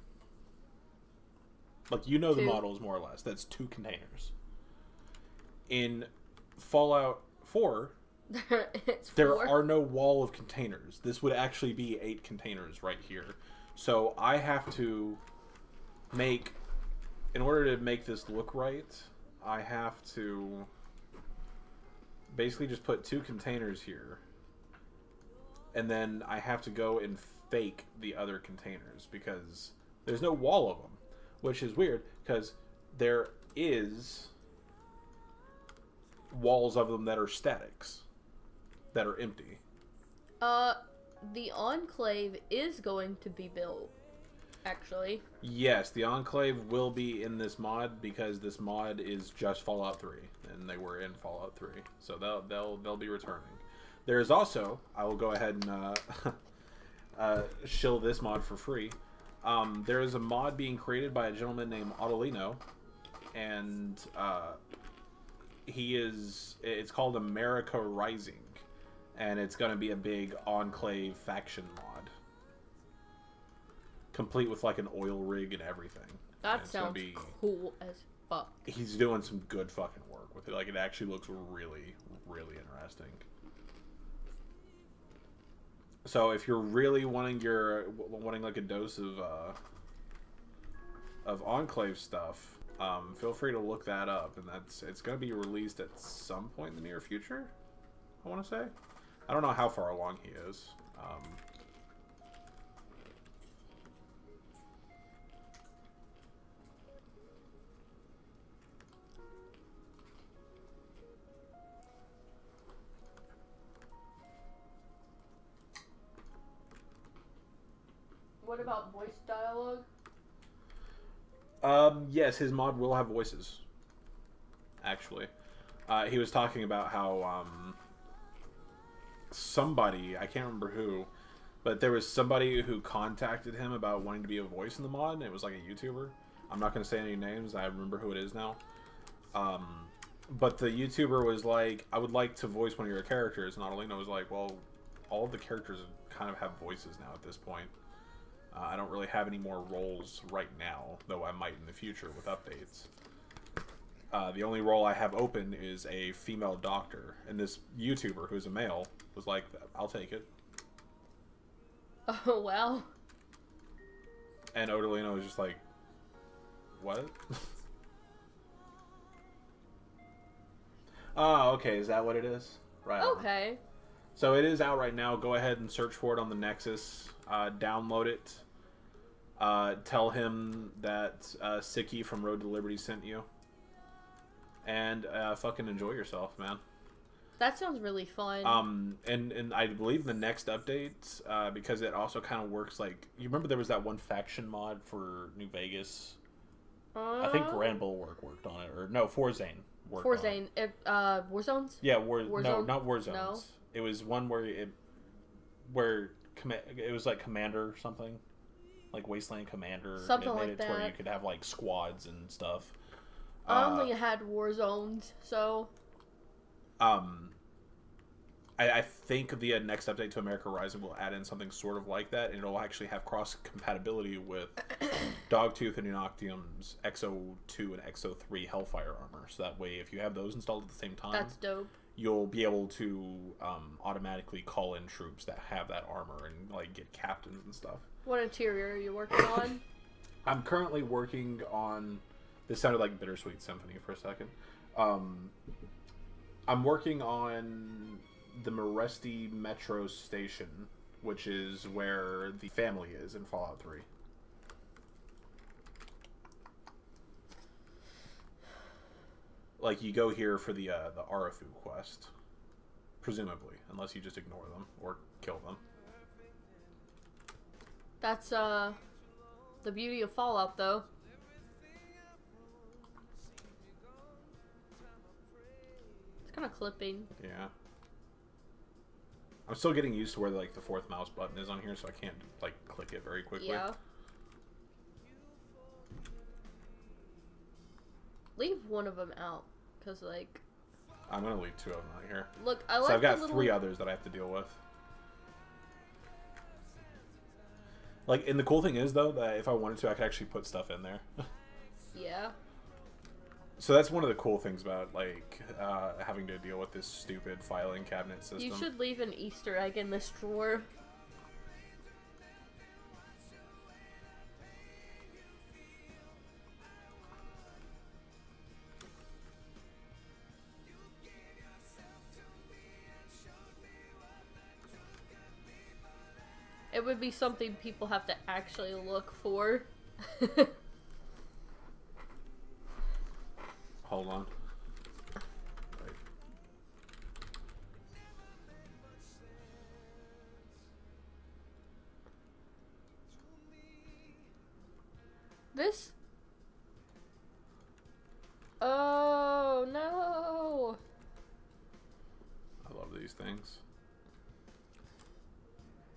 Like, you know the 2. models more or less. That's 2 containers. In Fallout 4, It's there 4. are no wall of containers. This would actually be 8 containers right here. So I have to make, in order to make this look right, I have to basically just put 2 containers here. And then I have to go and fake the other containers because there's no wall of them. Which is weird because there is walls of them that are statics. That are empty. The Enclave is going to be built, actually. Yes, the Enclave will be in this mod because this mod is just Fallout 3, and they were in Fallout 3, so they'll be returning. There is also, I will go ahead and shill this mod for free. There is a mod being created by a gentleman named Autolino, and it's called America Rising. And it's going to be a big Enclave faction mod. Complete with like an oil rig and everything. That sounds cool as fuck. He's doing some good fucking work with it. Like, it actually looks really, really interesting. So if you're really wanting like a dose of Enclave stuff, feel free to look that up. And it's going to be released at some point in the near future, I want to say. I don't know how far along he is. What about voice dialogue? Yes, his mod will have voices. Actually, he was talking about how somebody, I can't remember who, but there was somebody who contacted him about wanting to be a voice in the mod, and it was like a YouTuber. I'm not going to say any names. I remember who it is now. But the YouTuber was like, I would like to voice one of your characters. And Adelina was like, well, all of the characters kind of have voices now at this point. I don't really have any more roles right now, though I might in the future with updates. The only role I have open is a female doctor. And this YouTuber, who's a male, was like, I'll take it. Oh, wow. And Odalina was just like, what? Oh, okay. Is that what it is? Right. Okay. So it is out right now. Go ahead and search for it on the Nexus. Download it. Tell him that Sicky from Road to Liberty sent you. And fucking enjoy yourself, man. That sounds really fun. And I believe the next update, because it also kind of works like... You remember there was that one faction mod for New Vegas? I think Grand Bulwark worked on it. Or no, Forzane worked on it. Warzones? Yeah, Warzone? No, not Warzones. No? It was one where it was like Commander or something. Like Wasteland Commander. Something it made like it that. To where you could have like squads and stuff. I only had Warzones, so... I think the next update to America Rising will add in something sort of like that, and it'll actually have cross-compatibility with Dogtooth and Unoctium's XO2 and XO3 Hellfire armor. So that way, if you have those installed at the same time... That's dope. You'll be able to automatically call in troops that have that armor and like get captains and stuff. What interior are you working on? I'm currently working on... This sounded like Bittersweet Symphony for a second. I'm working on the Meresti Metro Station, which is where the family is in Fallout 3. Like, you go here for the Arafu quest. Presumably. Unless you just ignore them or kill them. That's, the beauty of Fallout, though. It's kind of clipping. Yeah. I'm still getting used to where, like, the fourth mouse button is on here, so I can't, like, click it very quickly. Yeah. Leave one of them out, because, like... I'm going to leave two of them out here. Look, I like So I've got the little... 3 others that I have to deal with. Like, and the cool thing is, though, that if I wanted to, I could actually put stuff in there. Yeah. So that's one of the cool things about, like, having to deal with this stupid filing cabinet system. You should leave an Easter egg in this drawer. It would be something people have to actually look for. Hold on. Right. This... Oh, no! I love these things.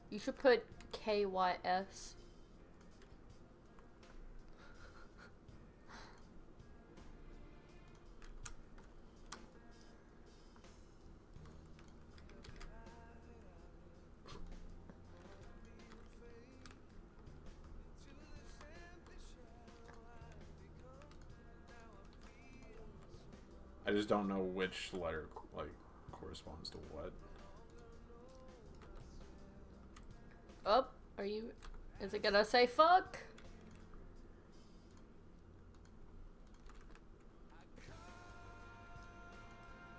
You should put KYS. I just don't know which letter, like, corresponds to what. Oh, are you... Is it gonna say fuck?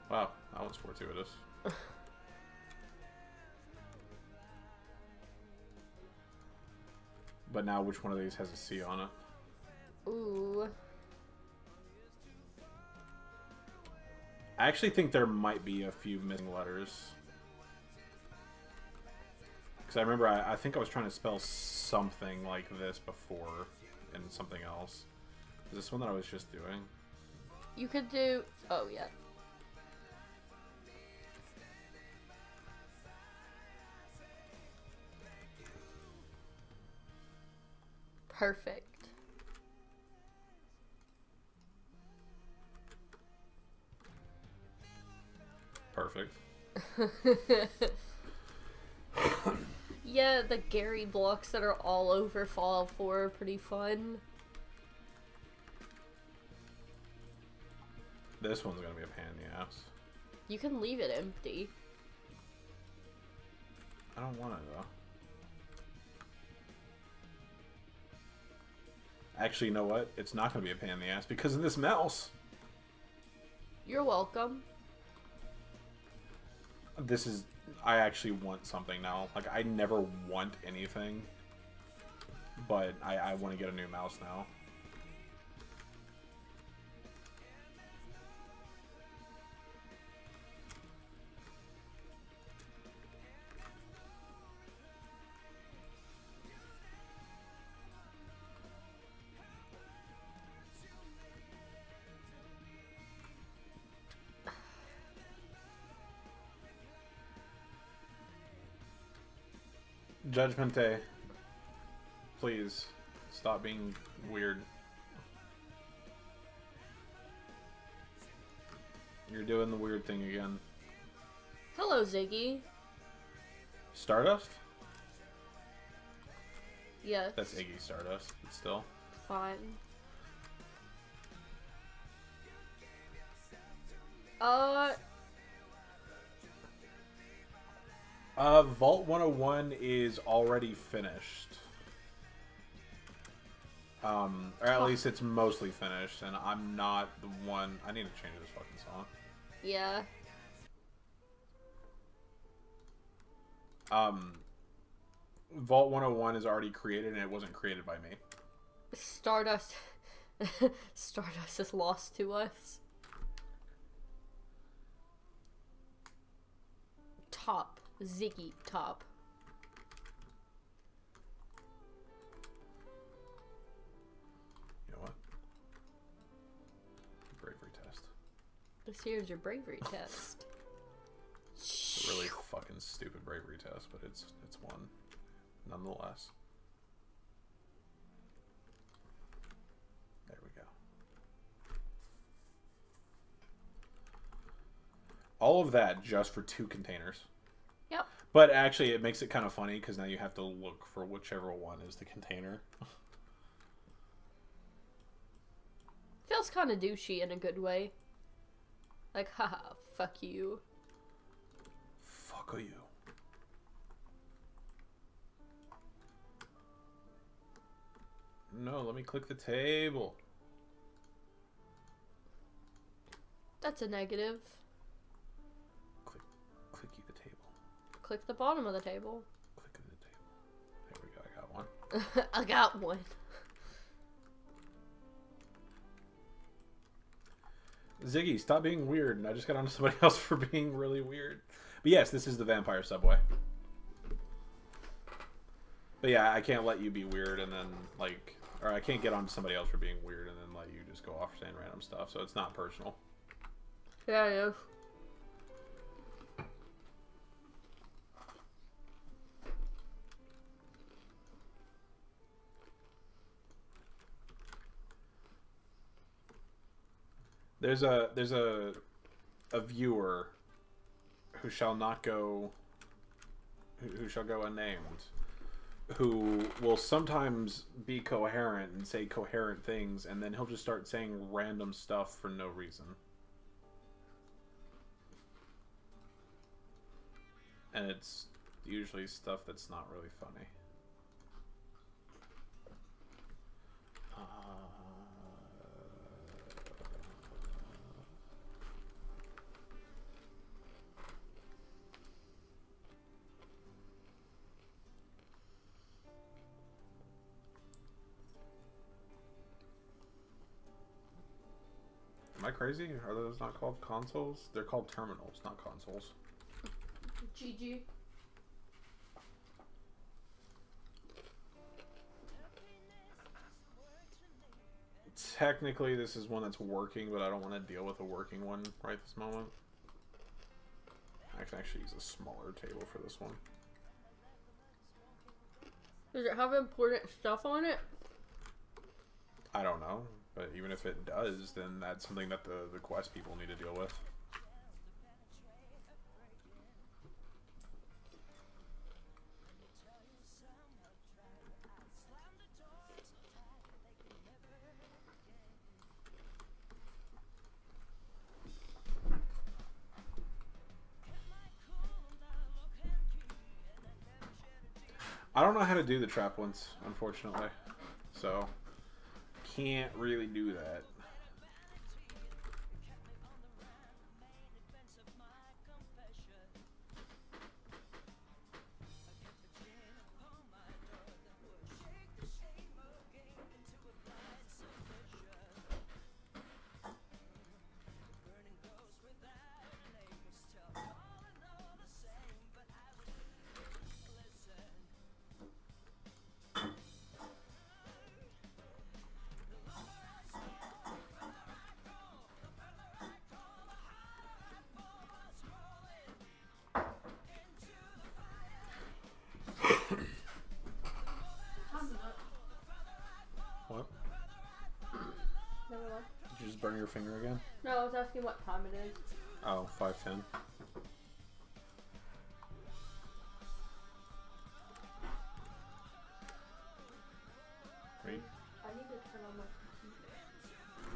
Wow, that one's fortuitous. But now which one of these has a C on it? Ooh. I actually think there might be a few missing letters. Because I remember I think I was trying to spell something like this before in something else. Is this one that I was just doing? You could do... Oh, yeah. Perfect. Perfect. Yeah, the Gary blocks that are all over Fallout 4 are pretty fun. This one's gonna be a pain in the ass. You can leave it empty. I don't want it though. Actually, you know what? It's not gonna be a pain in the ass because of this mouse. You're welcome. This is... I actually want something now. Like, I never want anything. But I want to get a new mouse now. Judgment Day. Please, stop being weird. You're doing the weird thing again. Hello, Ziggy. Stardust? Yes. That's Iggy Stardust, but still. Fine. Vault 101 is already finished. Or at least it's mostly finished, and I'm not the one... I need to change this fucking song. Yeah. Vault 101 is already created, and it wasn't created by me. Stardust. Stardust is lost to us. Top. Ziggy top. You know what? Bravery test. This here's your bravery test. It's a really fucking stupid bravery test, but it's one nonetheless. There we go. All of that just for 2 containers. Yep. But actually, it makes it kind of funny because now you have to look for whichever one is the container. Feels kind of douchey in a good way. Like, haha, fuck you. Fuck you. No, let me click the table. That's a negative. Clicky the table. Click the bottom of the table. Click the table. There we go, I got one. I got one. Ziggy, stop being weird. And I just got onto somebody else for being really weird. But yes, this is the vampire subway. But yeah, I can't let you be weird and then, like... Or I can't get onto somebody else for being weird and then let you just go off saying random stuff. So it's not personal. Yeah, yeah. There's a viewer who shall not go who shall go unnamed, who will sometimes be coherent and say coherent things, and then he'll just start saying random stuff for no reason. And it's usually stuff that's not really funny. Am I crazy? Are those not called consoles? They're called terminals, not consoles. GG. technically this is one that's working, but I don't want to deal with a working one right this moment. I can actually use a smaller table for this one. Does it have important stuff on it? I don't know, but even if it does, then that's something that the Quest people need to deal with. I don't know how to do the trap ones, unfortunately, so can't really do that. What? Never mind. Did you just burn your finger again? No, I was asking what time it is. Oh, 5:10. Wait. I need to turn on my computer.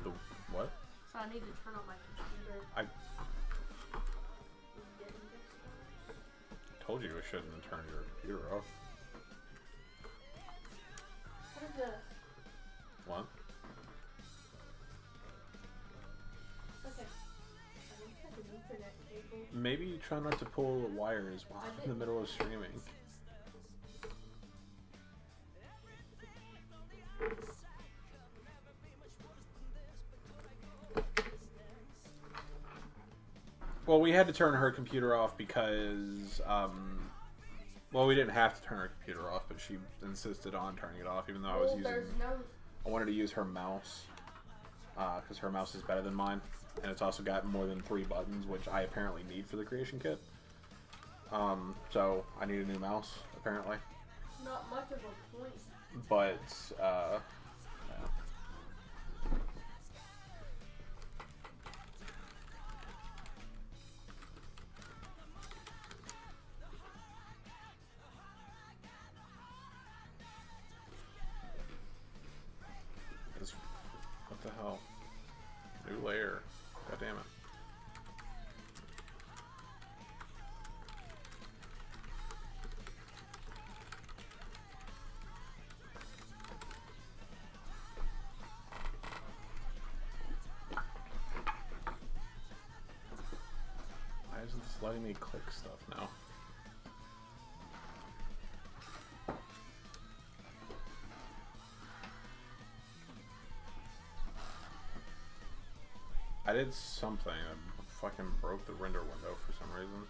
The what? So I need to turn on my computer. I told you I shouldn't have turned your computer off. What is this? What? Okay. I think it's like an internet cable. Maybe try not to pull wires while I'm in the middle of streaming. Well, we had to turn her computer off because, well, we didn't have to turn her computer off, but she insisted on turning it off, even though I was using, I wanted to use her mouse, because her mouse is better than mine, and it's also got more than 3 buttons, which I apparently need for the creation kit. So I need a new mouse, apparently. Not much of a point. But, yeah. What the hell? New layer. God damn it. Why isn't this letting me click stuff now? I did something that fucking broke the render window for some reason.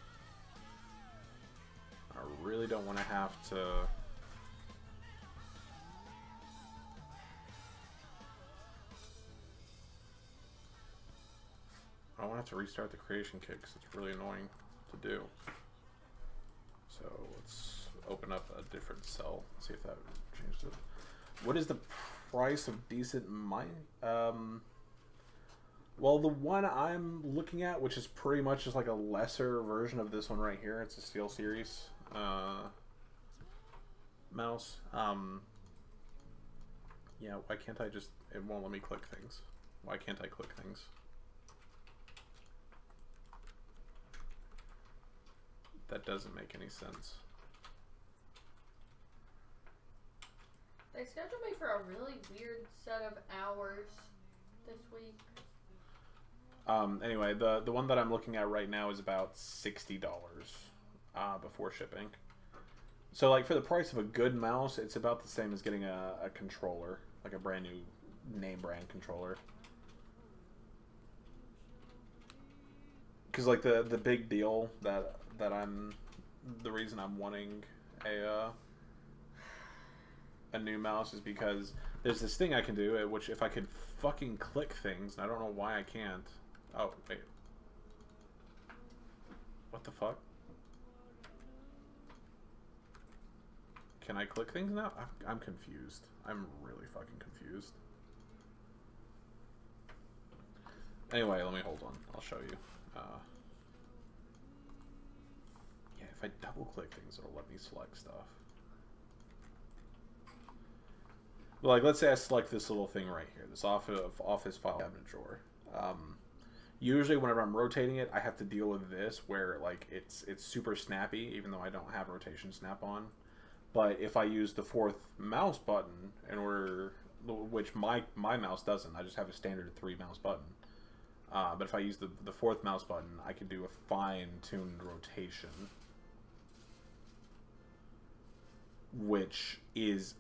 I really don't want to have to... I don't want to have to restart the creation kit because it's really annoying to do. So let's open up a different cell, see if that changed it. What is the price of decent mine? Well, the one I'm looking at, which is pretty much just like a lesser version of this one right here, it's a Steel Series mouse. Yeah, why can't I just, it won't let me click things. Why can't I click things? That doesn't make any sense. They scheduled me for a really weird set of hours this week. Anyway, the one that I'm looking at right now is about $60 before shipping. So, like, for the price of a good mouse, it's about the same as getting a controller, like a brand new name brand controller. Because, like, the big deal that the reason I'm wanting a a new mouse is because there's this thing I can do, which if I could fucking click things, and I don't know why I can't. Oh, wait. What the fuck? Can I click things now? I'm confused. I'm really fucking confused. Anyway, let me hold on. I'll show you. Yeah, if I double click things, it'll let me select stuff. But like, let's say I select this little thing right here, this office file cabinet drawer. Usually, whenever I'm rotating it, I have to deal with this, where like it's super snappy, even though I don't have rotation snap on. But if I use the fourth mouse button, in order, which my mouse doesn't, I just have a standard 3 mouse button. But if I use the fourth mouse button, I can do a fine-tuned rotation, which is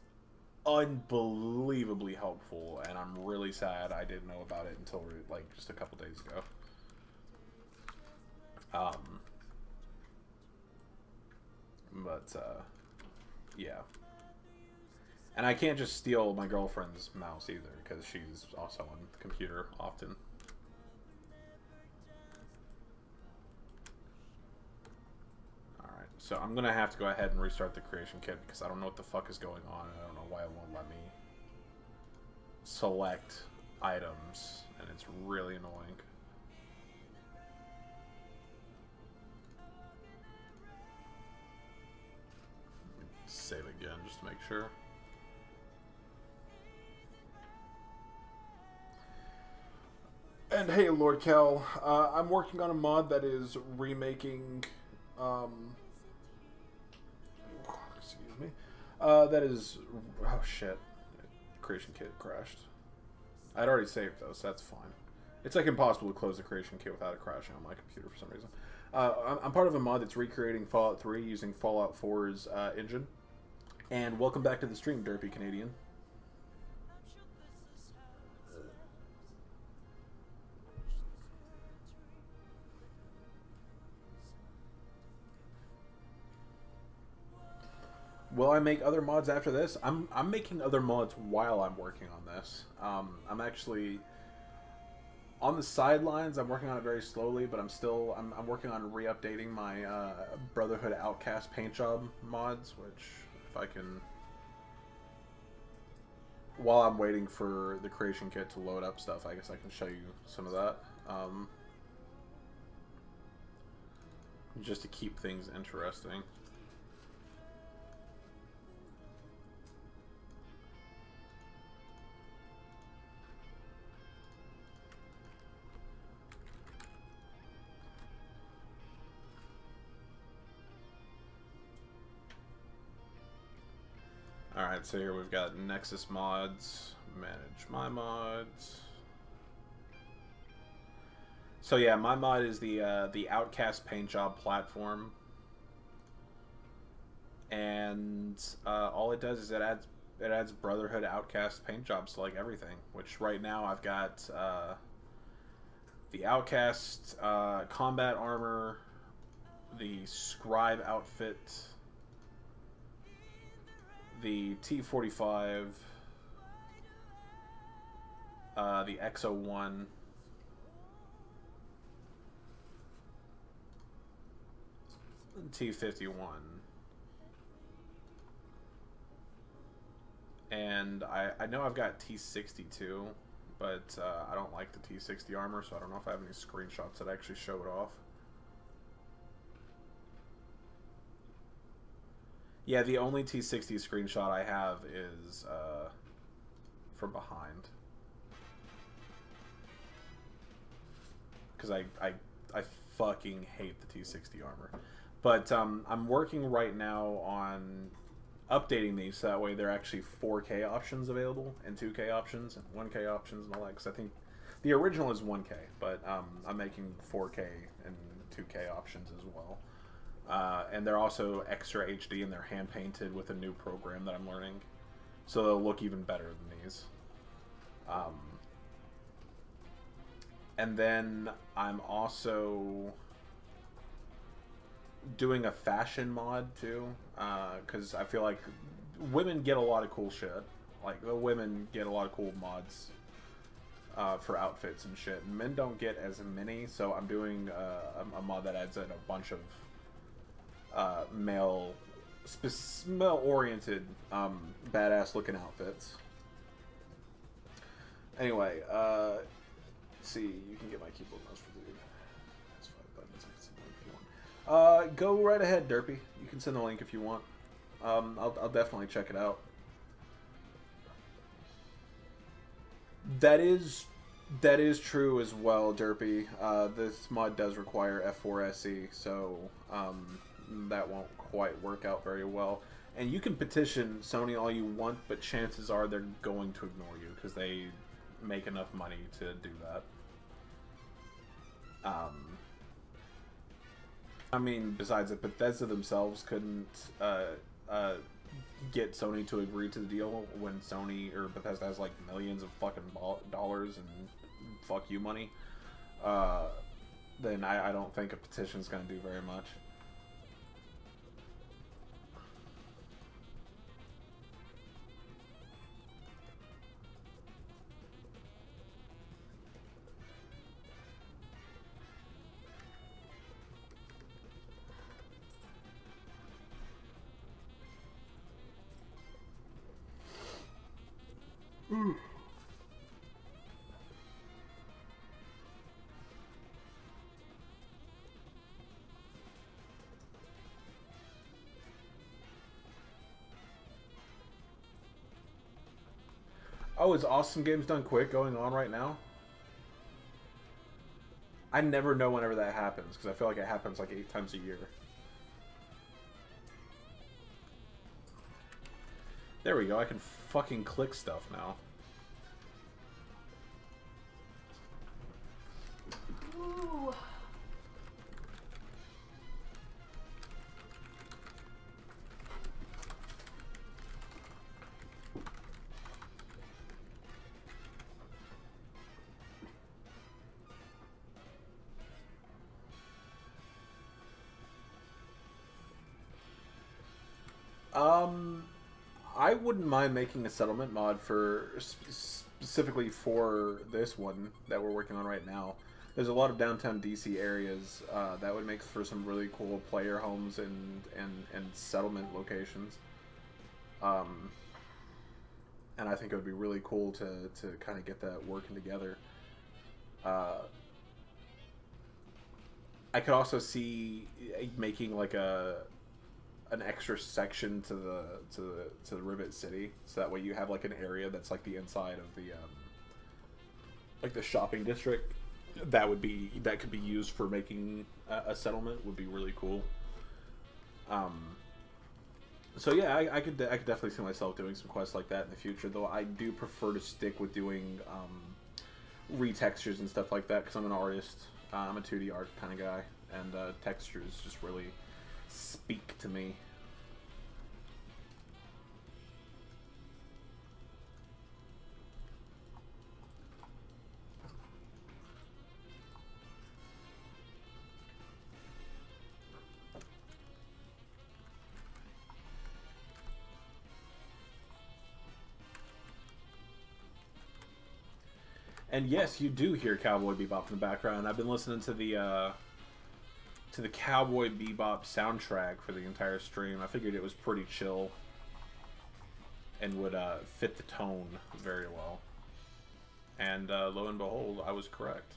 unbelievably helpful, and I'm really sad I didn't know about it until like just a couple days ago. Yeah. And I can't just steal my girlfriend's mouse either, because she's also on the computer often. Alright, so I'm gonna have to go ahead and restart the creation kit, because I don't know what the fuck is going on, and I don't know why it won't let me select items, and it's really annoying. Save again just to make sure. And hey, Lord Kel, I'm working on a mod that is remaking, excuse me, that is, oh shit, creation kit crashed. I'd already saved though, so that's fine. It's like impossible to close the creation kit without it crashing on my computer for some reason. I'm part of a mod that's recreating Fallout 3 using Fallout 4's engine. And welcome back to the stream, Derpy Canadian. Will I make other mods after this? I'm making other mods while I'm working on this. I'm actually on the sidelines. I'm working on it very slowly, but I'm working on re-updating my Brotherhood Outcast paint job mods, which if I can, while I'm waiting for the creation kit to load up stuff, I guess I can show you some of that. Just to keep things interesting. Alright, so here we've got Nexus mods, manage my mods. So yeah, my mod is the Outcast paint job platform. And all it does is it adds Brotherhood Outcast paint jobs to like everything, which right now I've got the Outcast combat armor, the Scribe outfit, the T-45, the X-01, T-51, and I know I've got T-62, but I don't like the T-60 armor, so I don't know if I have any screenshots that actually show it off. Yeah, the only T-60 screenshot I have is from behind. Because I fucking hate the T-60 armor. But I'm working right now on updating these so that way they're actually 4K options available, and 2K options, and 1K options, and all that. Because I think the original is 1K, but I'm making 4K and 2K options as well. And they're also extra HD, and they're hand painted with a new program that I'm learning, so they'll look even better than these. And then I'm also doing a fashion mod too, because I feel like women get a lot of cool shit. Like, the women get a lot of cool mods for outfits and shit. Men don't get as many, so I'm doing a mod that adds in a bunch of male-oriented, badass-looking outfits. Anyway, let's see. You can get my keyboard mouse for the that's 5 buttons. I can send the link if you want. Go right ahead, Derpy. You can send the link if you want. I'll definitely check it out. That is true as well, Derpy. This mod does require F4SE, so that won't quite work out very well. And you can petition Sony all you want, but chances are they're going to ignore you because they make enough money to do that. I mean, besides it, Bethesda themselves couldn't get Sony to agree to the deal when Sony or Bethesda has like millions of fucking dollars and fuck you money. Then I don't think a petition's going to do very much. Oh, is Awesome Games Done Quick going on right now? I never know whenever that happens, because I feel like it happens like 8 times a year. There we go, I can fucking click stuff now. Ooh. I wouldn't mind making a settlement mod for specifically for this one that we're working on right now. There's a lot of downtown DC areas that would make for some really cool player homes and settlement locations. And I think it would be really cool to kind of get that working together. I could also see making like an extra section to the Rivet City, so that way you have like an area that's like the inside of the like the shopping district. That could be used for making a settlement. Would be really cool. So yeah, I could definitely see myself doing some quests like that in the future. Though I do prefer to stick with doing retextures and stuff like that because I'm an artist. I'm a 2D art kind of guy, and textures just really speak to me. And yes, you do hear Cowboy Bebop in the background. I've been listening to the Cowboy Bebop soundtrack for the entire stream. I figured it was pretty chill and would fit the tone very well. And lo and behold, I was correct.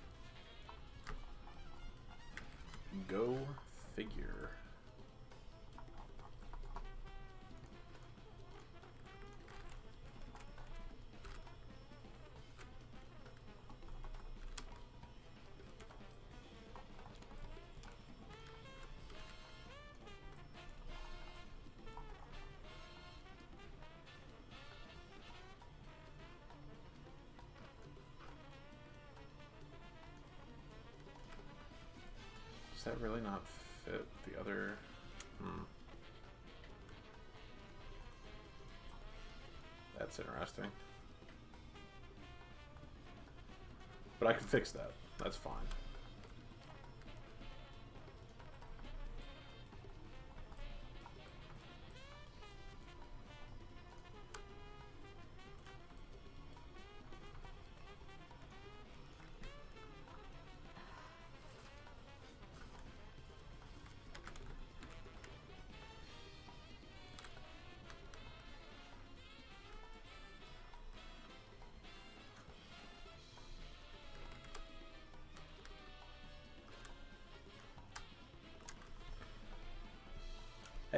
Go figure. Does that really not fit the other? That's interesting. But I can fix that. That's fine.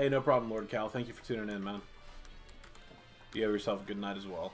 Hey, no problem, Lord Cal. Thank you for tuning in, man. You have yourself a good night as well.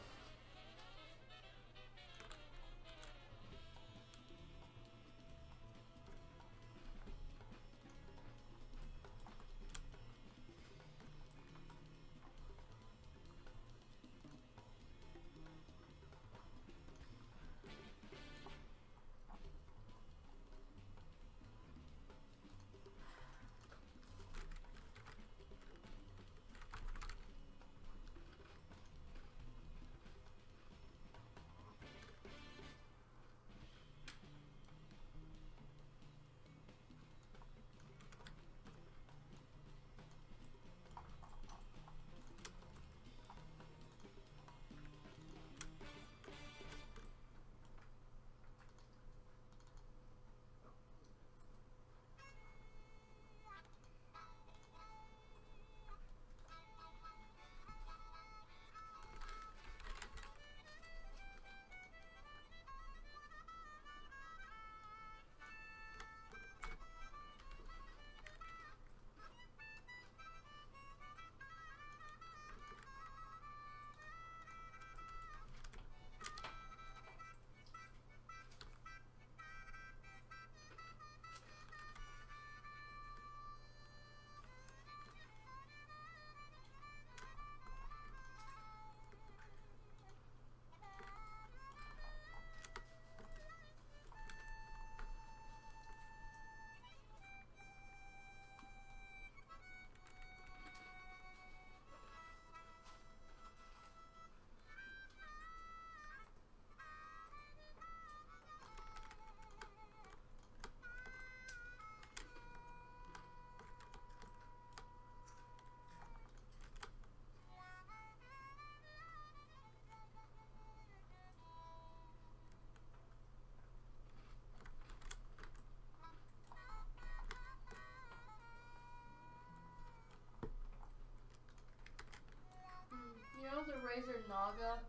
You know the Razer Naga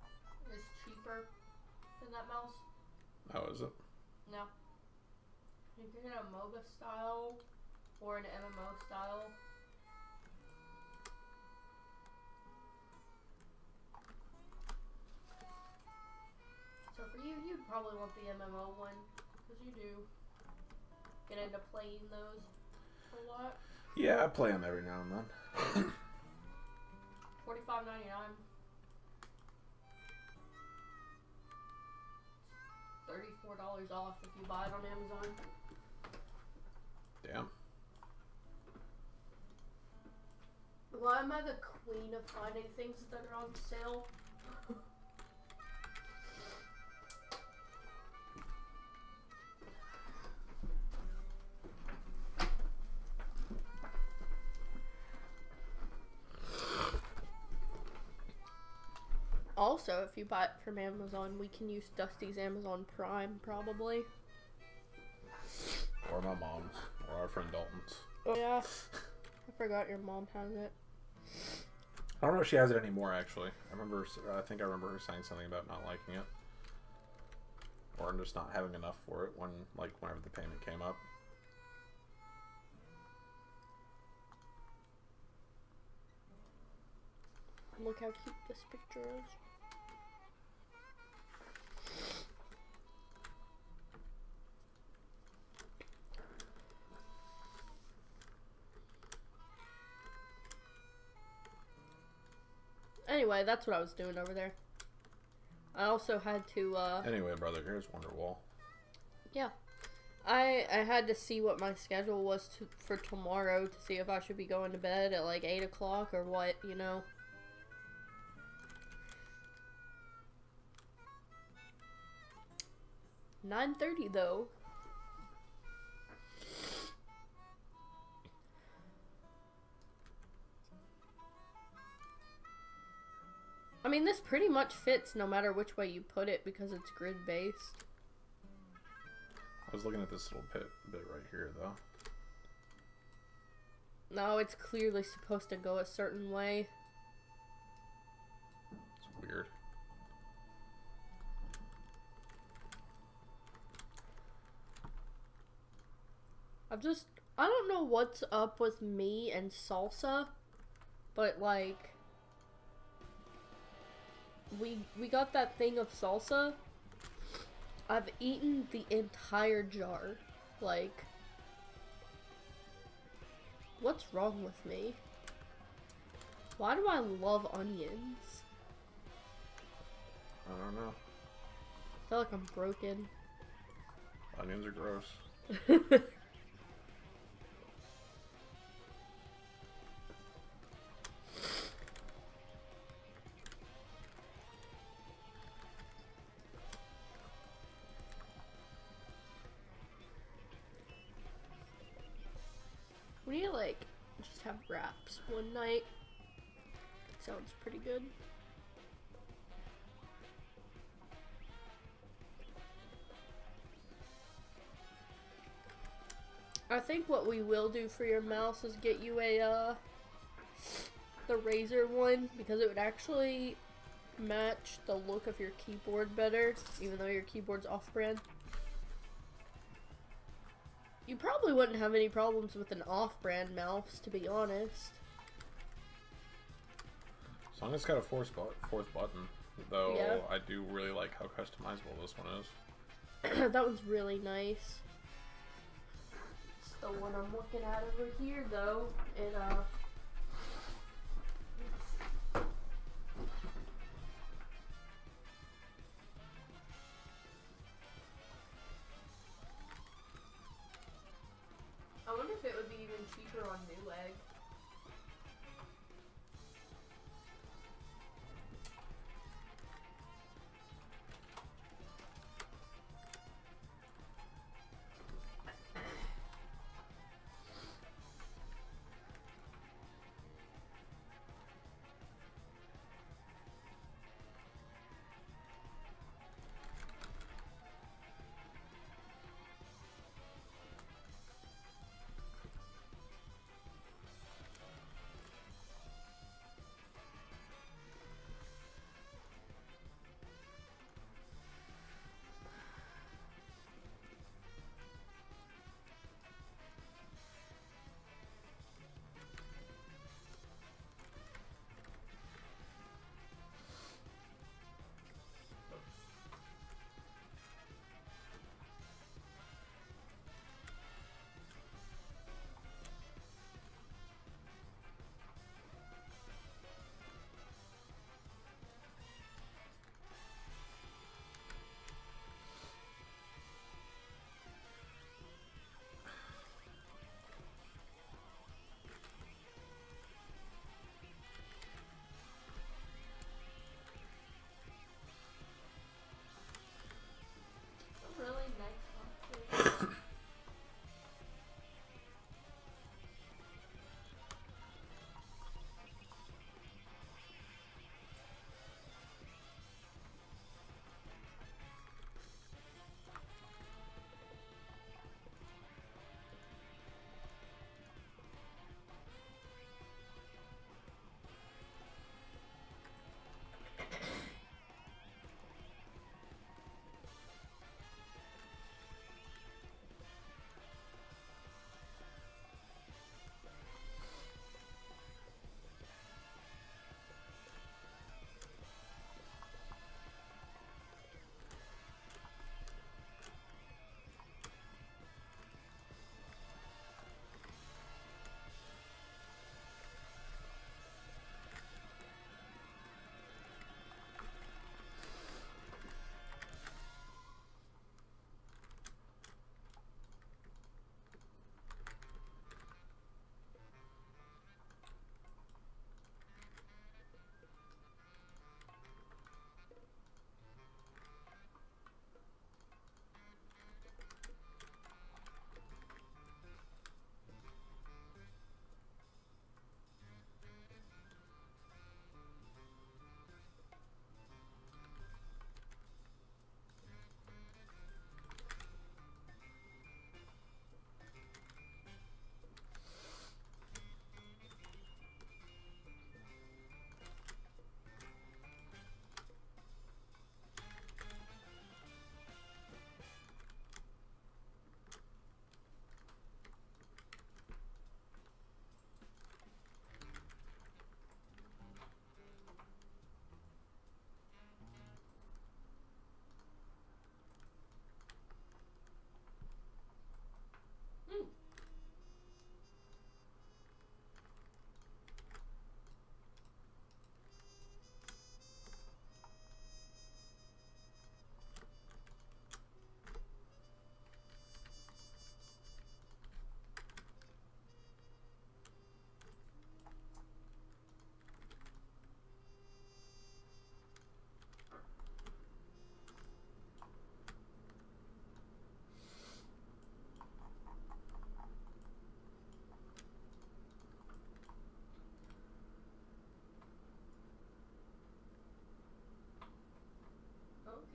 is cheaper than that mouse? How is it? No. You can get a MOBA style or an MMO style. So for you, you'd probably want the MMO one, because you do get into playing those a lot. Yeah, I play them every now and then. $45.99. $34 off if you buy it on Amazon. Damn. Why am I the queen of finding things that are on sale? Also, if you buy it from Amazon, we can use Dusty's Amazon Prime, probably. Or my mom's. Or our friend Dalton's. Oh, yeah. I forgot your mom has it. I don't know if she has it anymore, actually. I think I remember her saying something about not liking it. Or just not having enough for it whenever the payment came up. Look how cute this picture is. Anyway, that's what I was doing over there. I also had to, Anyway, brother, here's Wonderwall. Yeah. I had to see what my schedule was for tomorrow to see if I should be going to bed at like 8 o'clock or what, you know. $9:30 though. I mean, this pretty much fits no matter which way you put it because it's grid-based. I was looking at this little bit right here, though. No, it's clearly supposed to go a certain way. It's weird. I don't know what's up with me and salsa, but like we got that thing of salsa. I've eaten the entire jar. Like, what's wrong with me? Why do I love onions? I don't know. I feel like I'm broken. Onions are gross. We need to like just have wraps one night. Sounds pretty good. I think what we will do for your mouse is get you a the Razer one, because it would actually match the look of your keyboard better, even though your keyboard's off-brand. You probably wouldn't have any problems with an off-brand mouse, to be honest. As long as it's got a fourth button, though. Yeah. I do really like how customizable this one is. That one's really nice. It's the one I'm looking at over here, though. It I wonder if it would be even cheaper on Newegg.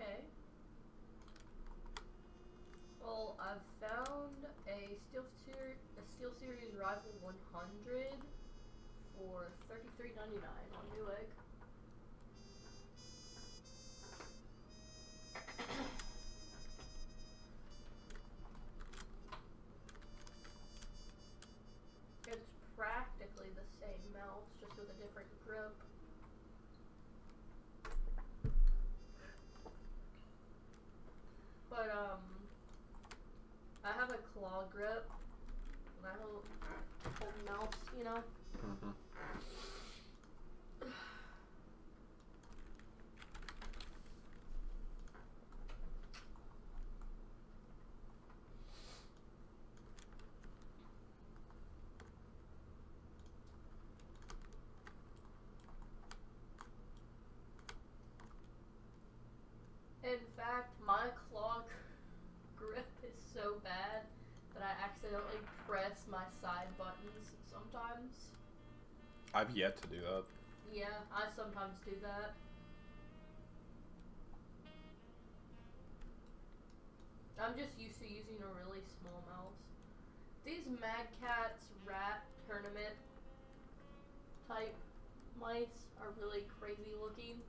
Okay. Well, I've found a Steel Series Rival 100 for $33.99 on Newegg. It's practically the same mouse, just with a different grip. But I have a claw grip, and I hold the mouse, you know. Mm-hmm. In fact, my claw grip is so bad that I accidentally press my side buttons sometimes. I've yet to do that. Yeah, I sometimes do that. I'm just used to using a really small mouse. These Mad Catz Rat Tournament type mice are really crazy looking.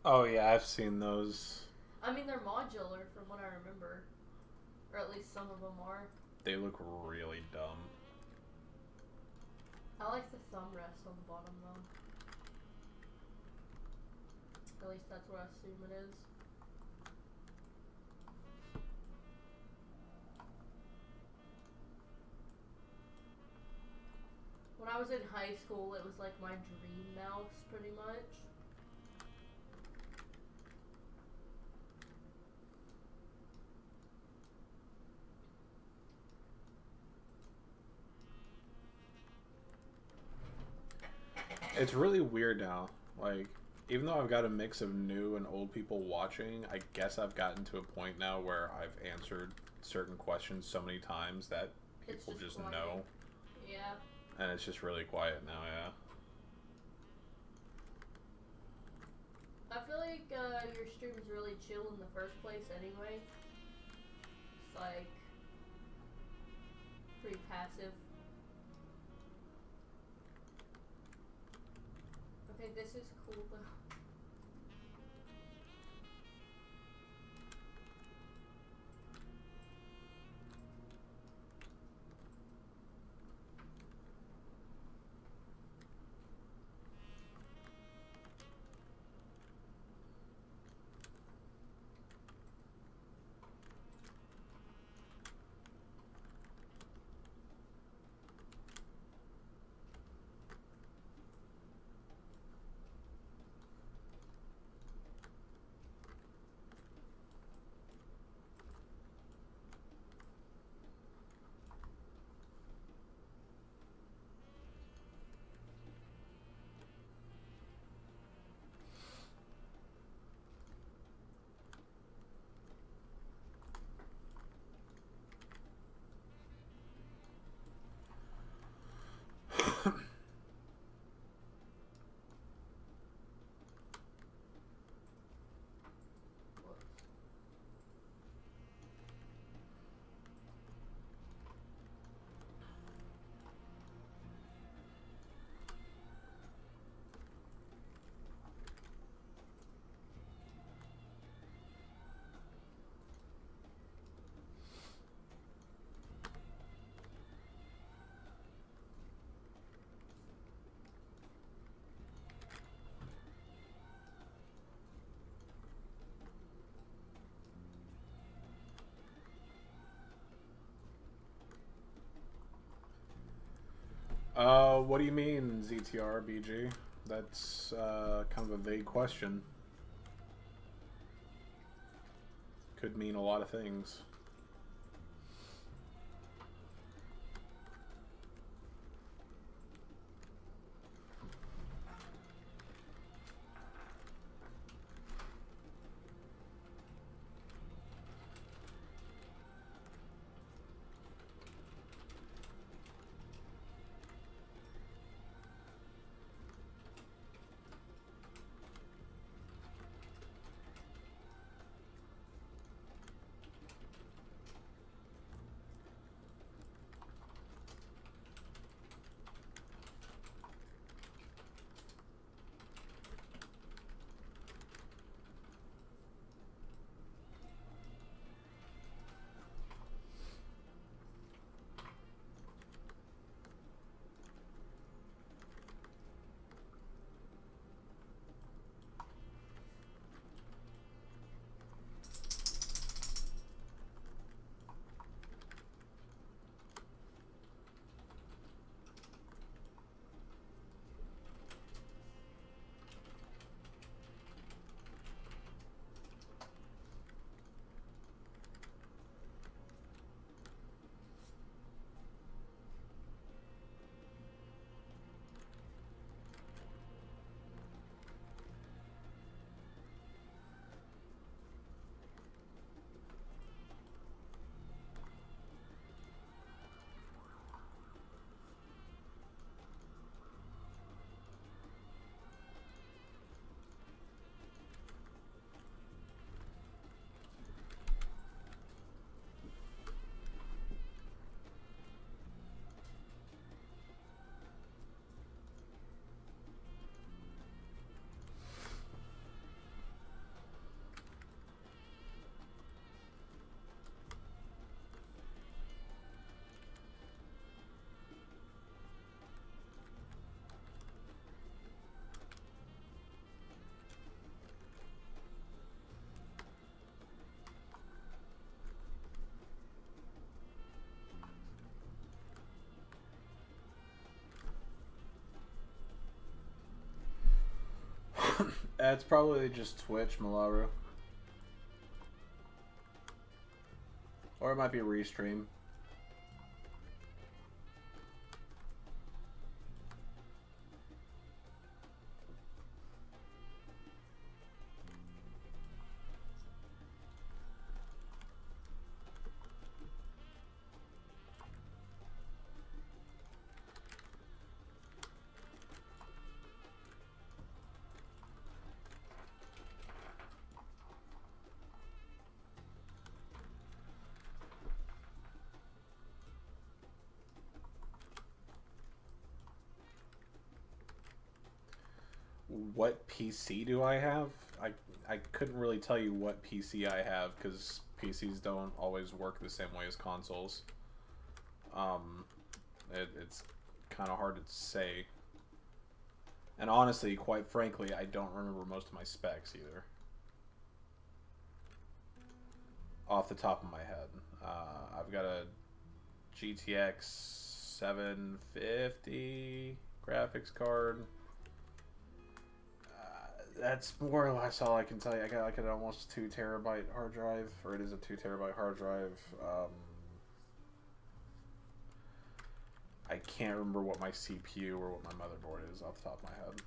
Oh yeah, I've seen those. I mean, they're modular from what I remember. Or at least some of them are. They look really dumb. I like the thumb rest on the bottom though. At least that's what I assume it is. When I was in high school, it was like my dream mouse, pretty much. It's really weird now. Like, even though I've got a mix of new and old people watching, I guess I've gotten to a point now where I've answered certain questions so many times that people just know. Yeah. And it's just really quiet now, yeah. I feel like your stream is really chill in the first place anyway. It's like pretty passive. Okay, this is cool though. What do you mean, ZTR BG? That's kind of a vague question. Could mean a lot of things. It's probably just Twitch, Malaru. Or it might be a restream. What PC do I have? I couldn't really tell you what PC I have because PCs don't always work the same way as consoles. It's kind of hard to say. And honestly, quite frankly, I don't remember most of my specs either. Off the top of my head. I've got a GTX 750 graphics card. That's more or less all I can tell you. I got like an almost 2 terabyte hard drive, or it is a 2 terabyte hard drive. I can't remember what my CPU or what my motherboard is off the top of my head.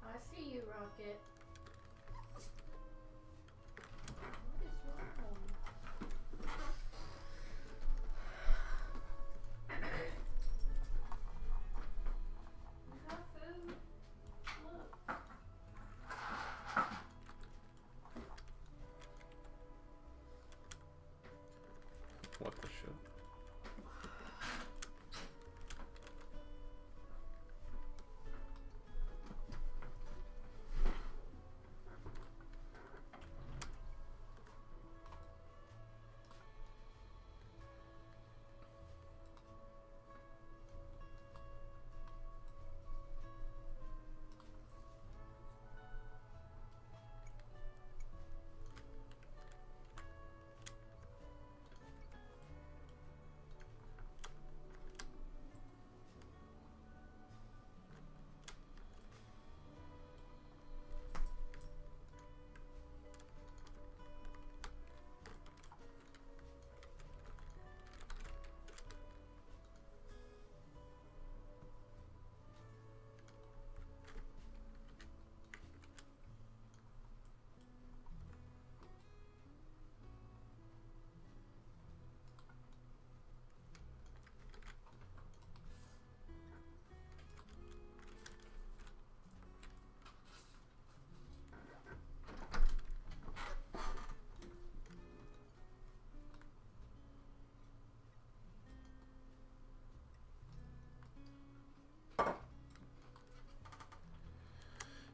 I see you, Rocket. What the shit?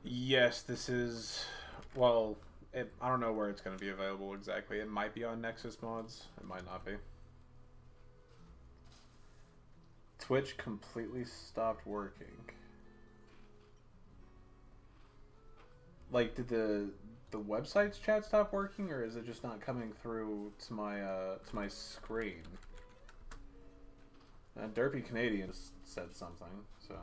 Yes, this is, well, I don't know where it's going to be available exactly. It might be on Nexus Mods. It might not be. Twitch completely stopped working. Like, did the website's chat stop working, or is it just not coming through to my screen? Derpy Canadian said something, so...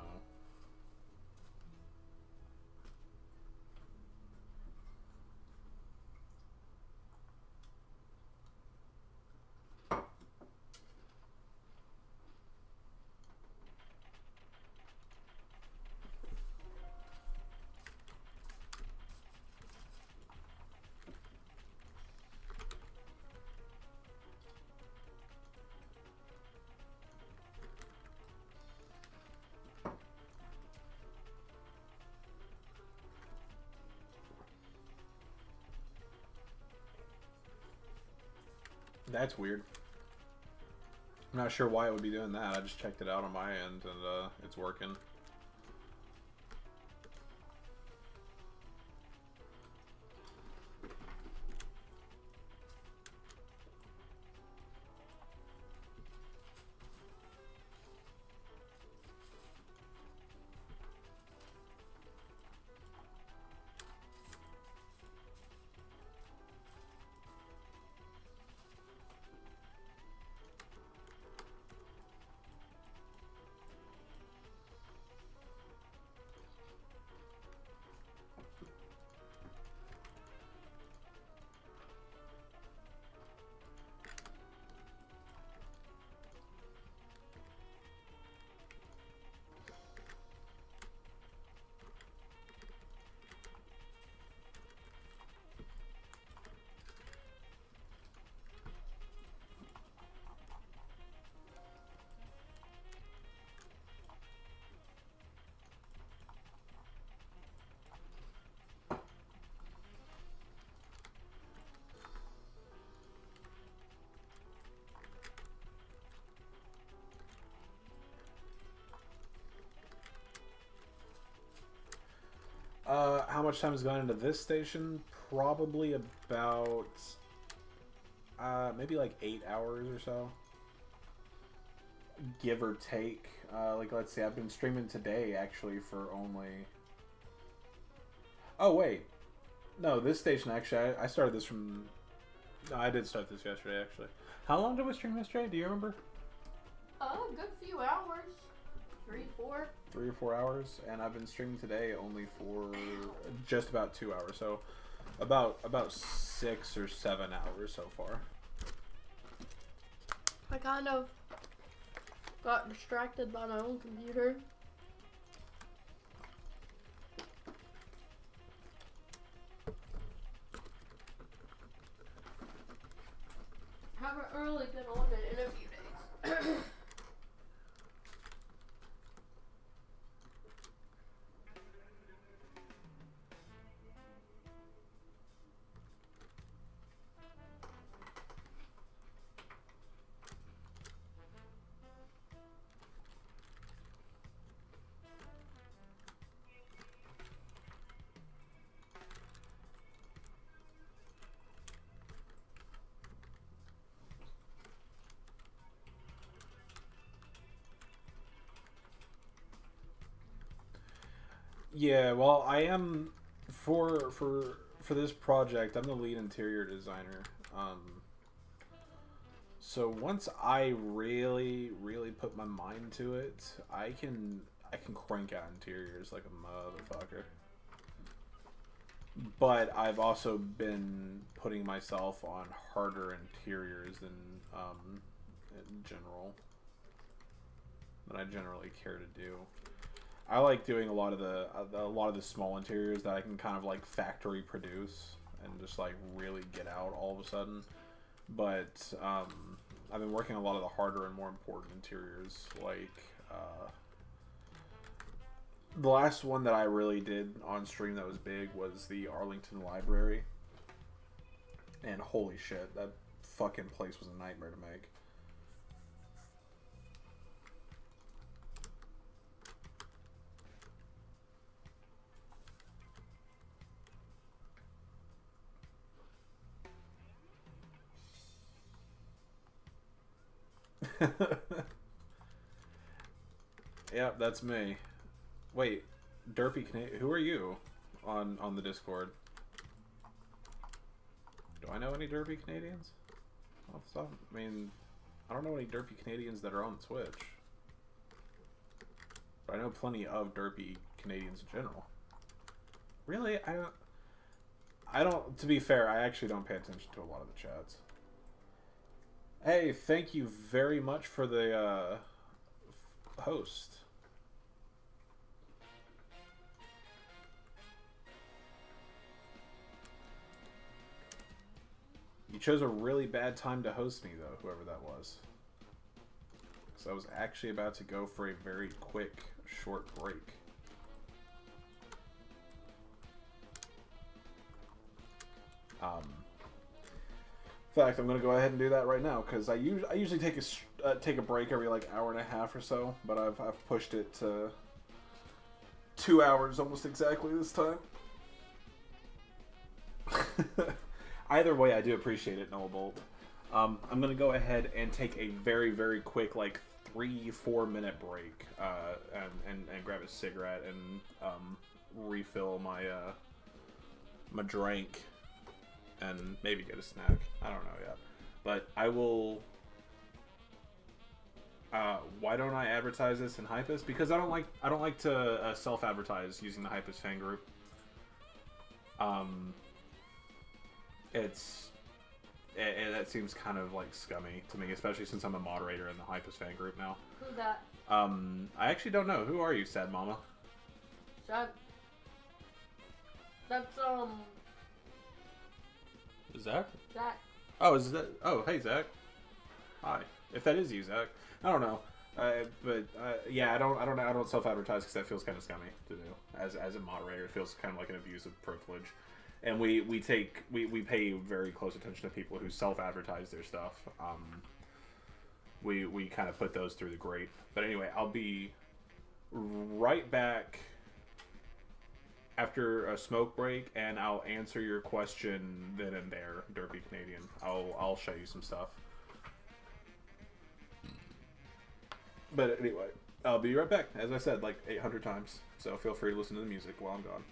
That's weird. I'm not sure why it would be doing that. I just checked it out on my end, and it's working. How much time has gone into this station? Probably about maybe like 8 hours or so, give or take. Like, let's see, I've been streaming today actually for only. Oh wait, no, this station actually I started this from. No, I did start this yesterday actually. How long did we stream yesterday? Do you remember? A good few hours. 3, 4. 3 or 4 hours, and I've been streaming today only for just about 2 hours, so about 6 or 7 hours so far. I kind of got distracted by my own computer. Haven't really been on it in a few days. Yeah, well, I am for this project. I'm the lead interior designer. So once I really put my mind to it, I can crank out interiors like a motherfucker. But I've also been putting myself on harder interiors than in general than I generally care to do. I like doing a lot of the small interiors that I can kind of like factory produce and just like really get out all of a sudden. But I've been working a lot of the harder and more important interiors. Like the last one that I really did on stream that was big was the Arlington Library. And holy shit, that fucking place was a nightmare to make. Yep, that's me. Wait, Derpy Canadian, who are you on the Discord? Do I know any Derpy Canadians? I mean, I don't know any Derpy Canadians that are on Twitch. But I know plenty of Derpy Canadians in general. Really? I don't, to be fair, I actually don't pay attention to a lot of the chats. Hey, thank you very much for the host. You chose a really bad time to host me, though, whoever that was. Because I was actually about to go for a very quick, short break. In fact, I'm gonna go ahead and do that right now because I usually take a break every like hour and a half or so, but I've pushed it to 2 hours almost exactly this time. Either way, I do appreciate it, Noah Bolt. I'm gonna go ahead and take a very, very quick, like 3-4 minute break, and grab a cigarette and refill my my drink, and maybe get a snack. I don't know yet, but I will. Why don't I advertise this in Hypus? Because I don't like to self-advertise using the Hypus fan group. That seems kind of like scummy to me, especially since I'm a moderator in the Hypus fan group now. Who's that? I actually don't know. Who are you, Sad Mama? That's Zach? Zach. Oh, is that? Oh, hey, Zach. Hi. If that is you, Zach. I don't know. But yeah, I don't self-advertise because that feels kind of scummy to do. As a moderator, it feels kind of like an abuse of privilege. And we pay very close attention to people who self-advertise their stuff. We kind of put those through the grate. But anyway, I'll be right back after a smoke break, and I'll answer your question then and there, Derpy Canadian. I'll show you some stuff. But anyway, I'll be right back. As I said, like 800 times. So feel free to listen to the music while I'm gone.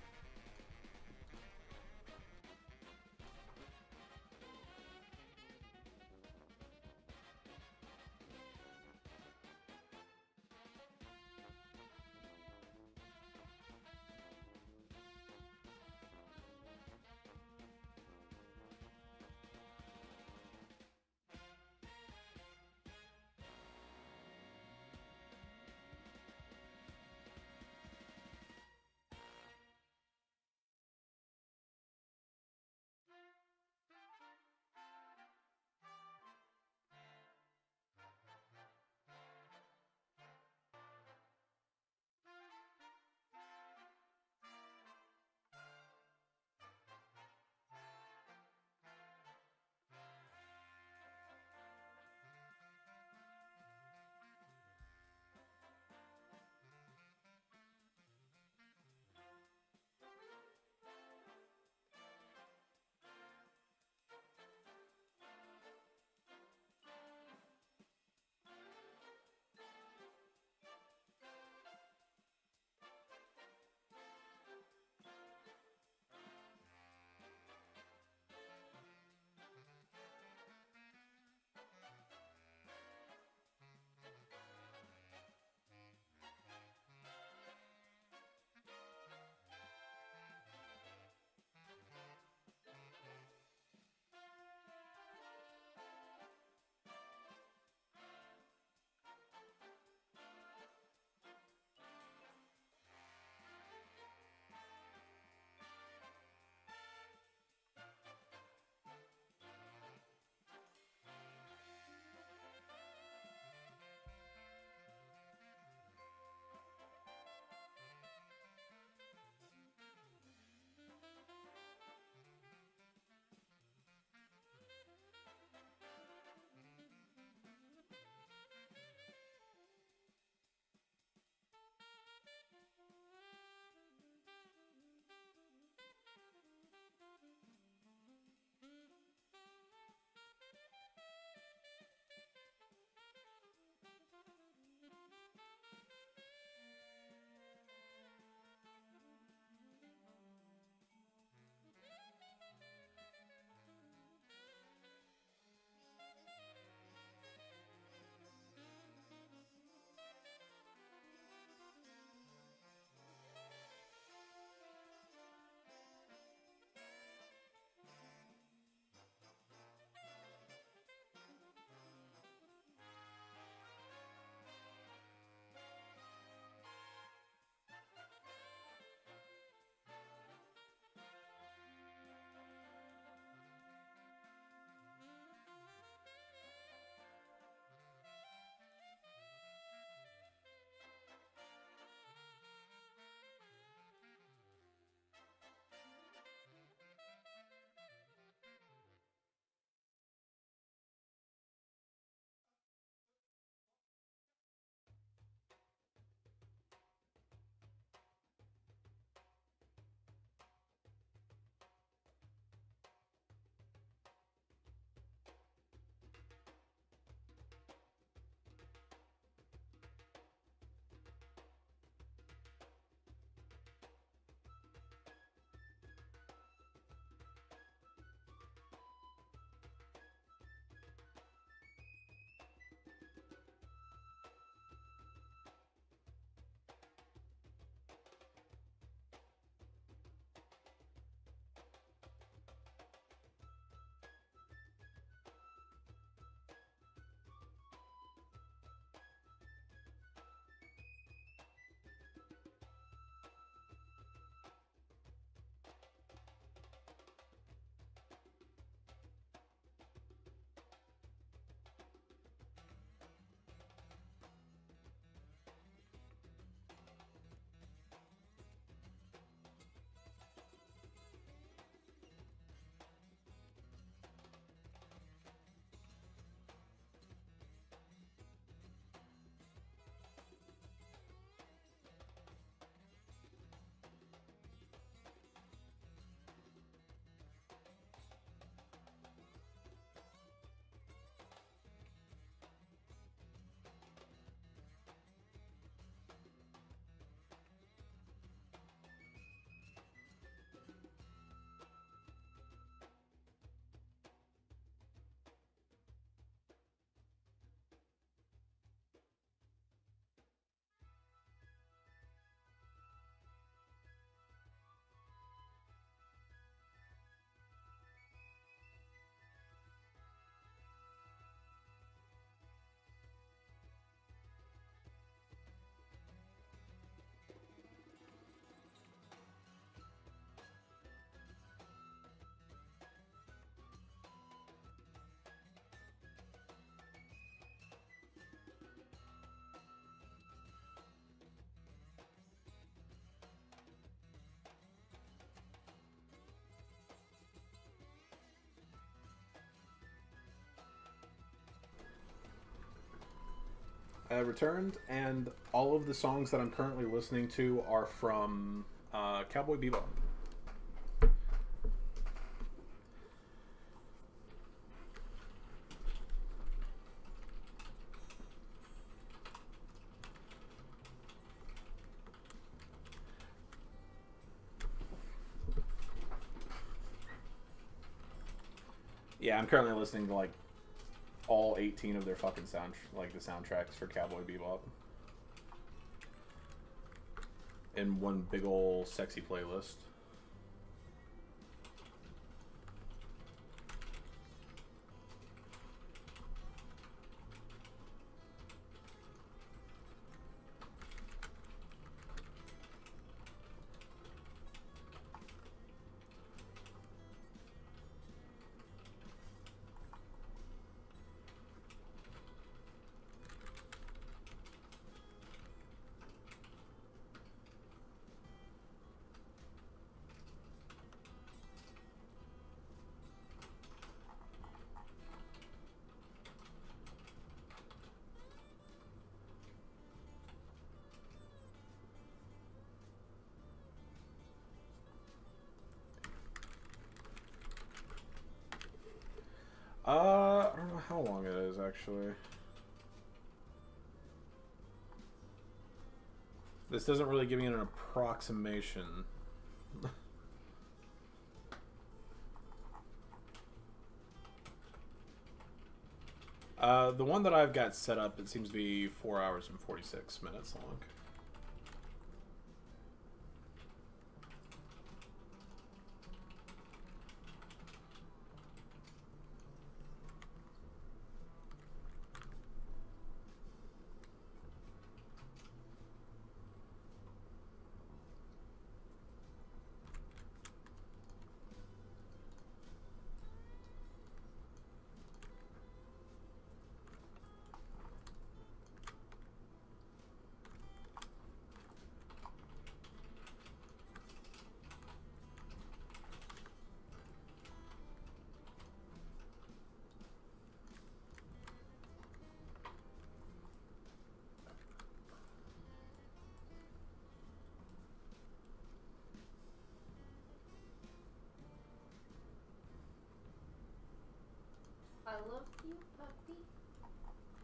returned, and all of the songs that I'm currently listening to are from Cowboy Bebop. Yeah, I'm currently listening to like all 18 of their fucking the soundtracks for Cowboy Bebop in one big ol' sexy playlist. I don't know how long it is, actually. This doesn't really give me an approximation. The one that I've got set up, it seems to be 4 hours and 46 minutes long. I love you, puppy.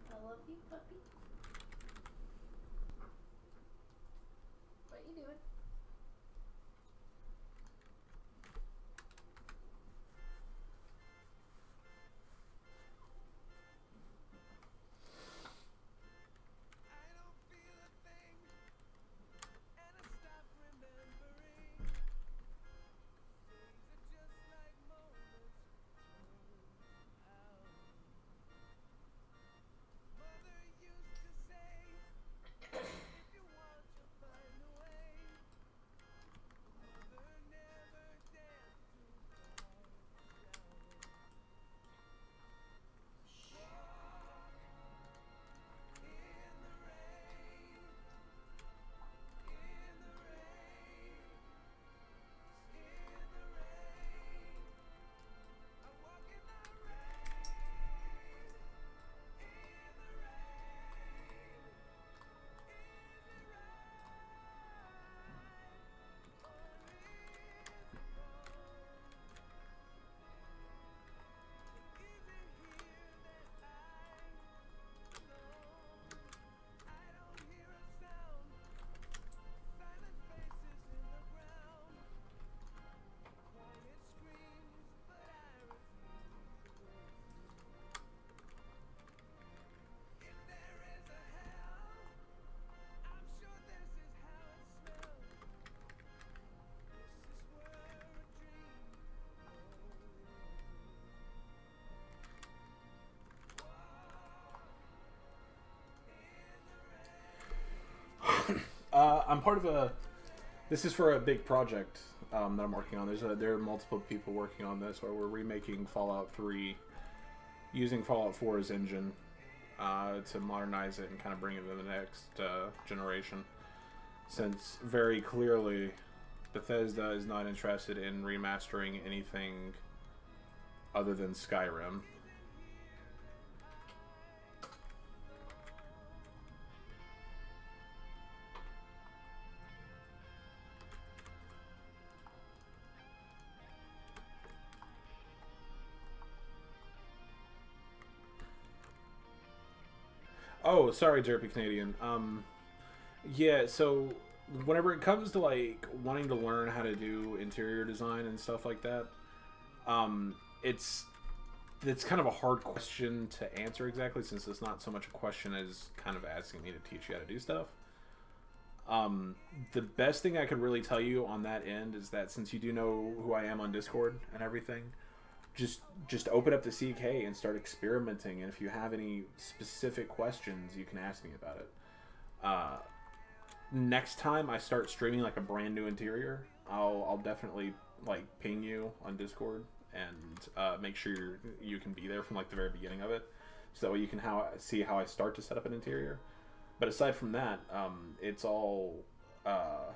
I love you, puppy. What you doing? I'm part of a... This is for a big project that I'm working on. There are multiple people working on this, where we're remaking Fallout 3 using Fallout 4's engine to modernize it and kind of bring it to the next generation. Since very clearly Bethesda is not interested in remastering anything other than Skyrim. Oh, sorry, Derpy Canadian. Yeah, so whenever it comes to like wanting to learn how to do interior design and stuff like that, um, it's it's kind of a hard question to answer exactly since it's not so much a question as kind of asking me to teach you how to do stuff. Um, the best thing I could really tell you on that end is that since you do know who I am on Discord and everything, just open up the CK and start experimenting. And if you have any specific questions, you can ask me about it. Uh, Next time I start streaming like a brand new interior, I'll definitely like ping you on Discord and make sure you can be there from like the very beginning of it, so that way you can see how I start to set up an interior. But aside from that, it's all uh,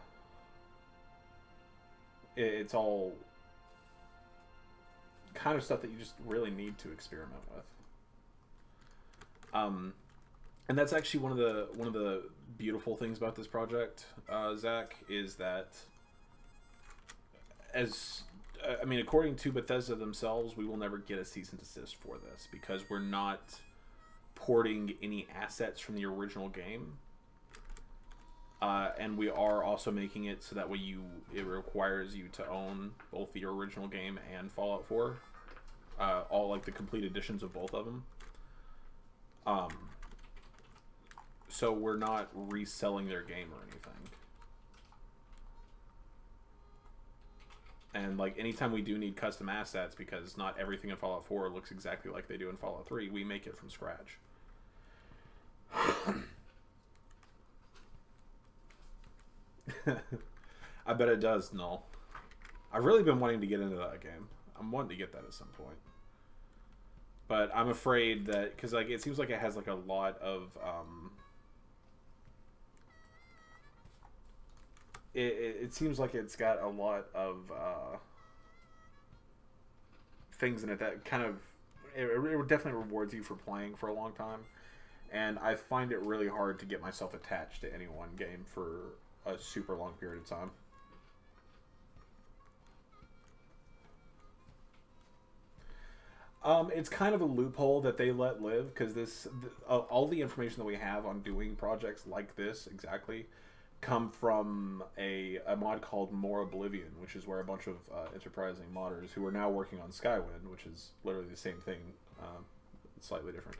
it's all kind of stuff that you just really need to experiment with. And that's actually one of the beautiful things about this project, Zach, is that as I mean, according to Bethesda themselves, we will never get a cease and desist for this because we're not porting any assets from the original game. And we are also making it so that way it requires you to own both the original game and Fallout 4, all like the complete editions of both of them. So we're not reselling their game or anything. And like anytime we do need custom assets, because not everything in Fallout 4 looks exactly like they do in Fallout 3, we make it from scratch. I bet it does, Null. I've really been wanting to get into that game. I'm wanting to get that at some point. But I'm afraid that, because like it seems like it has like a lot of it seems like it's got a lot of things in it that kind of it definitely rewards you for playing for a long time, and I find it really hard to get myself attached to any one game for a super long period of time. It's kind of a loophole that they let live, because all the information that we have on doing projects like this exactly come from a mod called More Oblivion, which is where a bunch of enterprising modders who are now working on Skywind, which is literally the same thing, slightly different,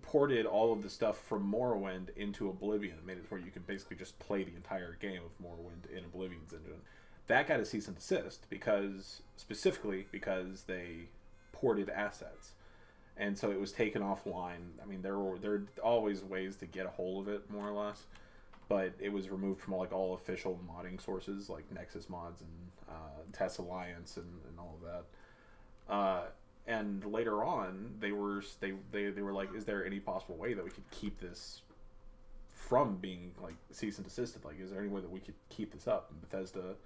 ported all of the stuff from Morrowind into Oblivion and made it where you could basically just play the entire game of Morrowind in Oblivion's engine. That got a cease and desist specifically because they ported assets. And so it was taken offline. I mean, there are always ways to get a hold of it, more or less, but it was removed from like all official modding sources like Nexus Mods and Test Alliance and all of that. And later on, they were like, is there any possible way that we could keep this from being like cease and desisted? Like, is there any way that we could keep this up? And Bethesda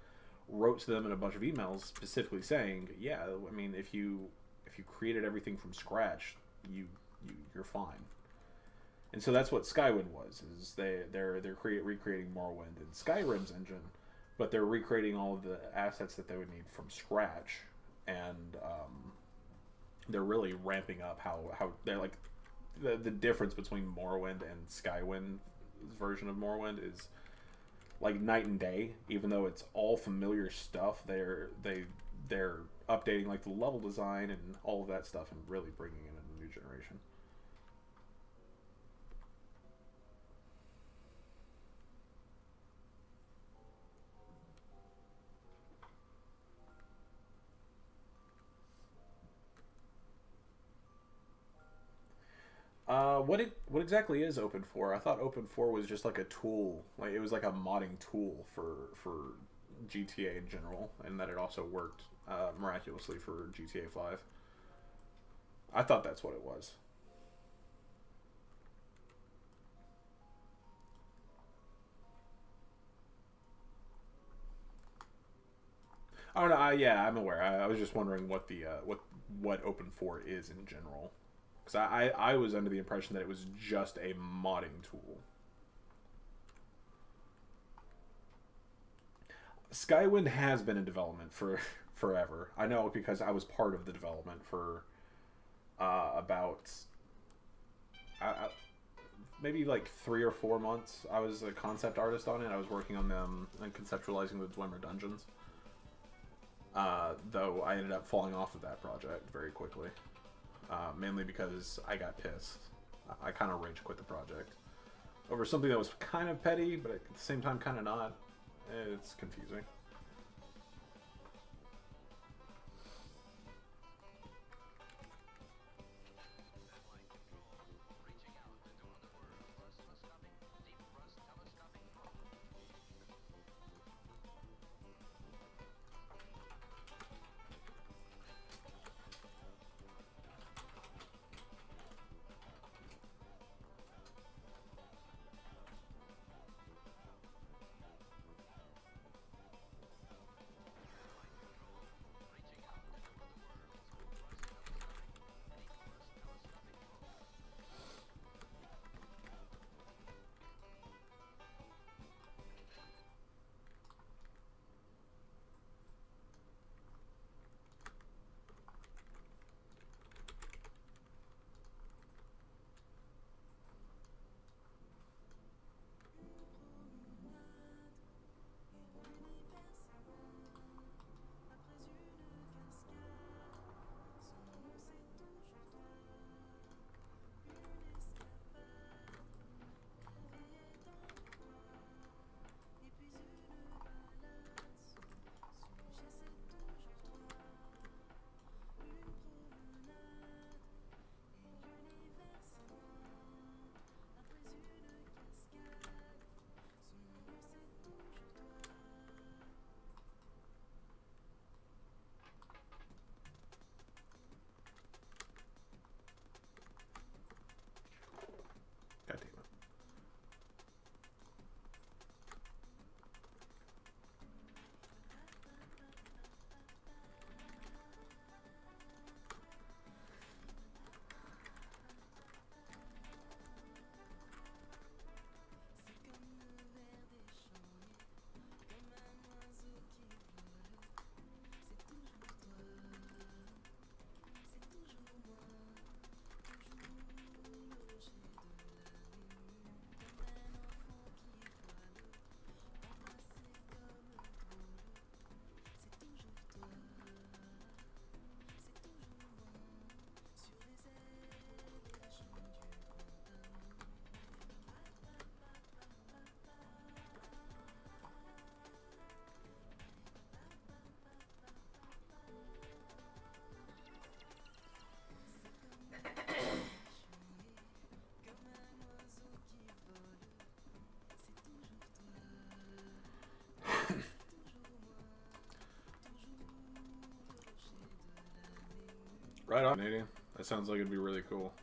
wrote to them in a bunch of emails specifically saying, yeah, I mean, if you created everything from scratch, you're fine. And so that's what Skywind was. Is they're recreating Morrowind in Skyrim's engine, but they're recreating all of the assets that they would need from scratch, and they're really ramping up how they're like the difference between Morrowind and Skywind's version of Morrowind is like night and day. Even though it's all familiar stuff, they're updating like the level design and all of that stuff and really bringing in a new generation. What exactly is Open4? I thought Open4 was just like a tool, like it was like a modding tool for GTA in general, and that it also worked miraculously for GTA 5. I thought that's what it was. Oh no, yeah, I'm aware. I was just wondering what the what Open4 is in general, because I was under the impression that it was just a modding tool. Skywind has been in development for forever. I know because I was part of the development for about maybe like 3 or 4 months. I was a concept artist on it. I was working on them and conceptualizing the Dwemer dungeons. Though I ended up falling off of that project very quickly, mainly because I got pissed. I kind of rage quit the project over something that was kind of petty, but at the same time kind of not. It's confusing. God damn it. Right on, Canadian. That sounds like it'd be really cool.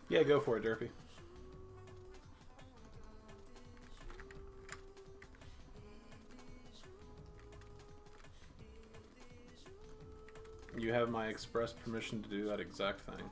Yeah, go for it, Derpy. You have my express permission to do that exact thing.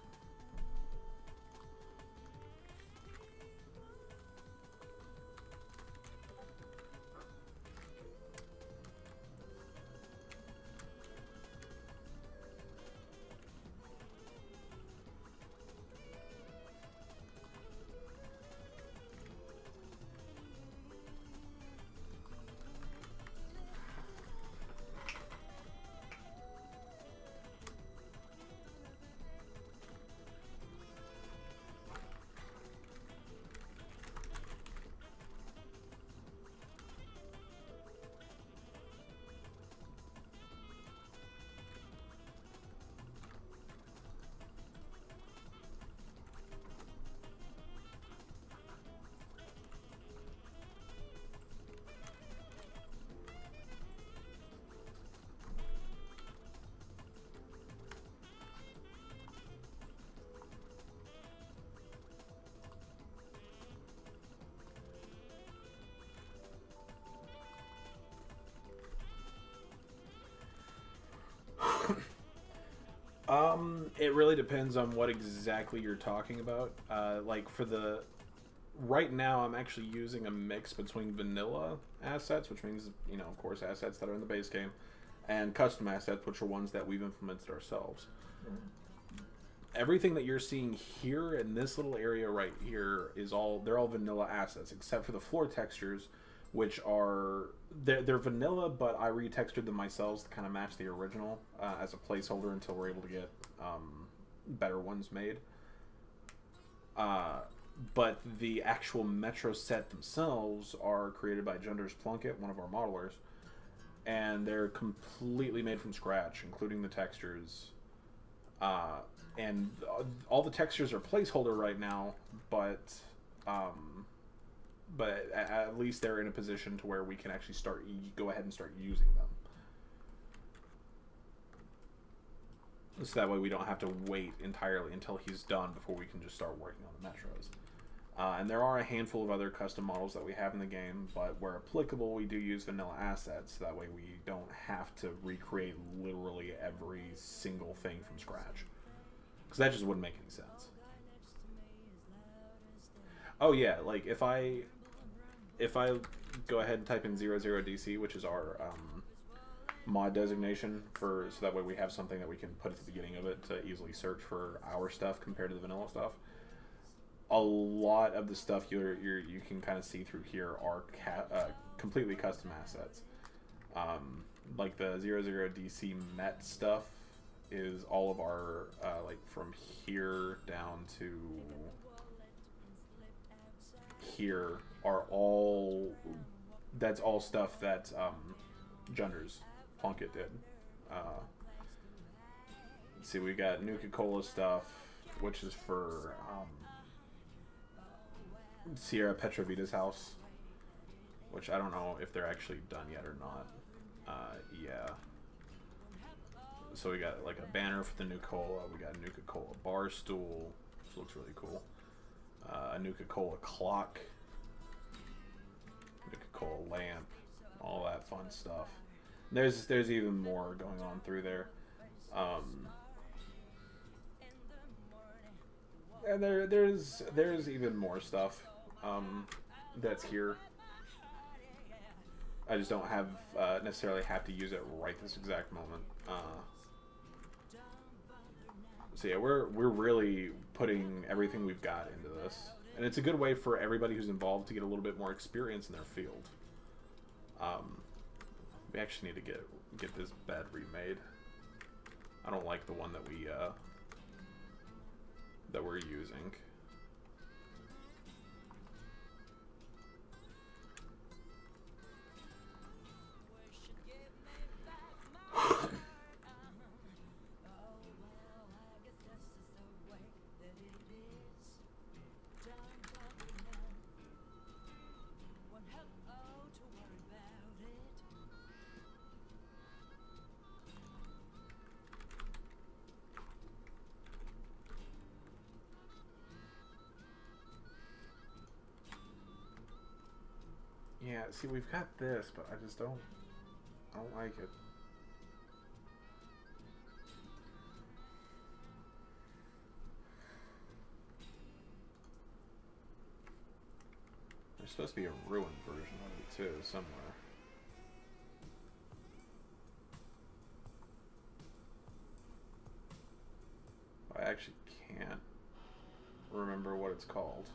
It really depends on what exactly you're talking about. Like for the right now, I'm actually using a mix between vanilla assets, which means, you know, of course, assets that are in the base game, and custom assets, which are ones that we've implemented ourselves. Everything that you're seeing here in this little area right here is they're all vanilla assets, except for the floor textures, which are they're vanilla, but I retextured them myself to kind of match the original as a placeholder until we're able to get better ones made. But the actual Metro set themselves are created by Genders Plunkett, one of our modelers, and they're completely made from scratch, including the textures. And all the textures are placeholder right now, but at least they're in a position to where we can actually go ahead and start using them. So that way we don't have to wait entirely until he's done before we can just start working on the Metros. And there are a handful of other custom models that we have in the game, but where applicable, we do use vanilla assets. That way we don't have to recreate literally every single thing from scratch. Because that just wouldn't make any sense. Oh yeah, like if I go ahead and type in 00DC, which is our mod designation so that way we have something that we can put at the beginning of it to easily search for our stuff compared to the vanilla stuff. A lot of the stuff you can kind of see through here are completely custom assets. Like the 00DC Met stuff is all of our like from here down to here are all that's all stuff that Genders Plunkett did. Let's see, we got Nuka-Cola stuff, which is for Sierra Petrovita's house, which I don't know if they're actually done yet or not. Yeah. So we got like a banner for the Nuka-Cola. We got a Nuka-Cola bar stool, which looks really cool. A Nuka-Cola clock, Nuka-Cola lamp, all that fun stuff. There's even more going on through there. And there's even more stuff that's here. I just don't have necessarily have to use it right this exact moment. So yeah, we're really putting everything we've got into this, and it's a good way for everybody who's involved to get a little bit more experience in their field. We actually need to get this bed remade. I don't like the one that we're using. Yeah, see, we've got this, but I don't like it. There's supposed to be a ruined version of it too, somewhere. I actually can't remember what it's called.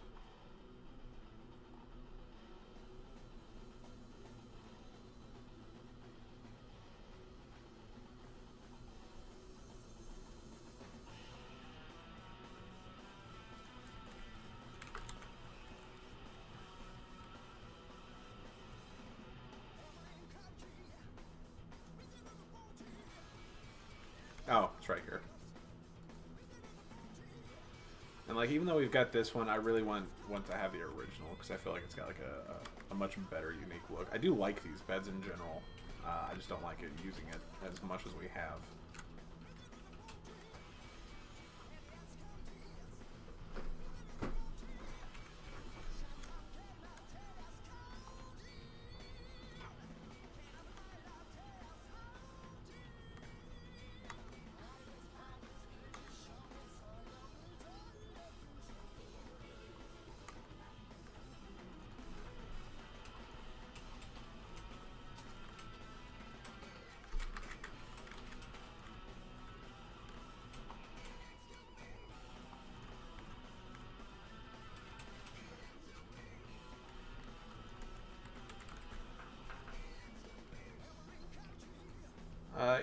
Oh, it's right here. And like, even though we've got this one, I really want to have the original because I feel like it's got like a much better, unique look. I do like these beds in general. I just don't like it using it as much as we have.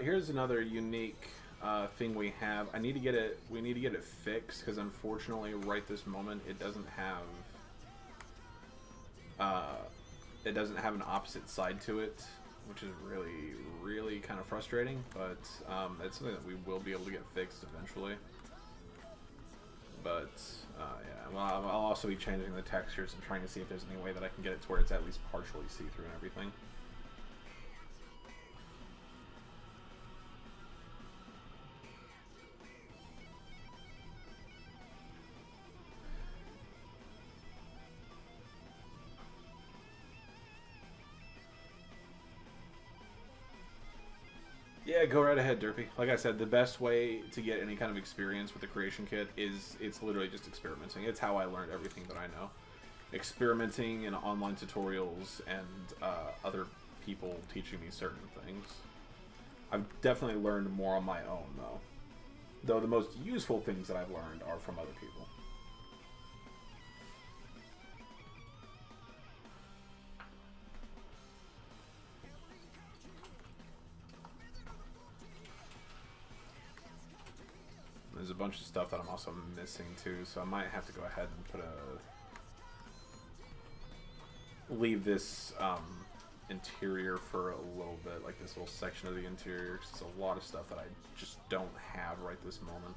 Here's another unique thing we have. I need to get it. We need to get it fixed because unfortunately, right this moment, it doesn't have. It doesn't have an opposite side to it, which is really kind of frustrating. But it's something that we will be able to get fixed eventually. But yeah, well, I'll also be changing the textures and trying to see if there's any way that I can get it to where it's at least partially see-through and everything. Yeah, go right ahead, Derpy. Like I said, the best way to get any kind of experience with the creation kit is it's literally just experimenting. It's how I learned everything that I know. Experimenting in online tutorials and other people teaching me certain things. I've definitely learned more on my own, though. Though the most useful things that I've learned are from other people. There's a bunch of stuff that I'm also missing too, so I might have to go ahead and put leave this interior for a little bit, like this little section of the interior, because it's a lot of stuff that I just don't have right this moment.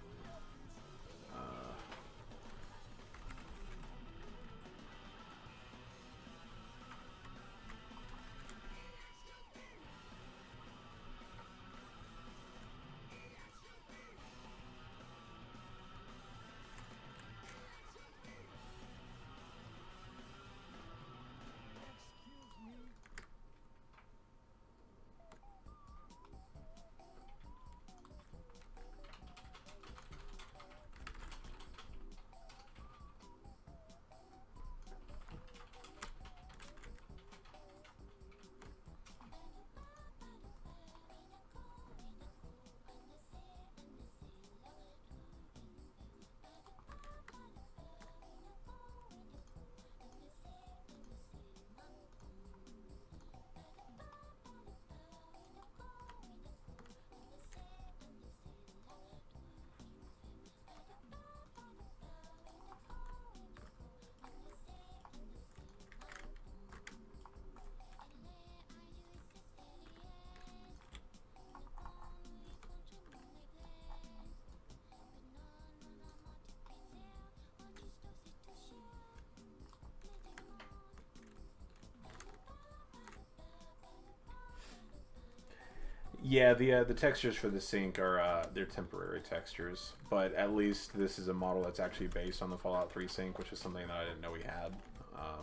Yeah, the textures for the sink are they're temporary textures, but at least this is a model that's actually based on the Fallout 3 sink, which is something that I didn't know we had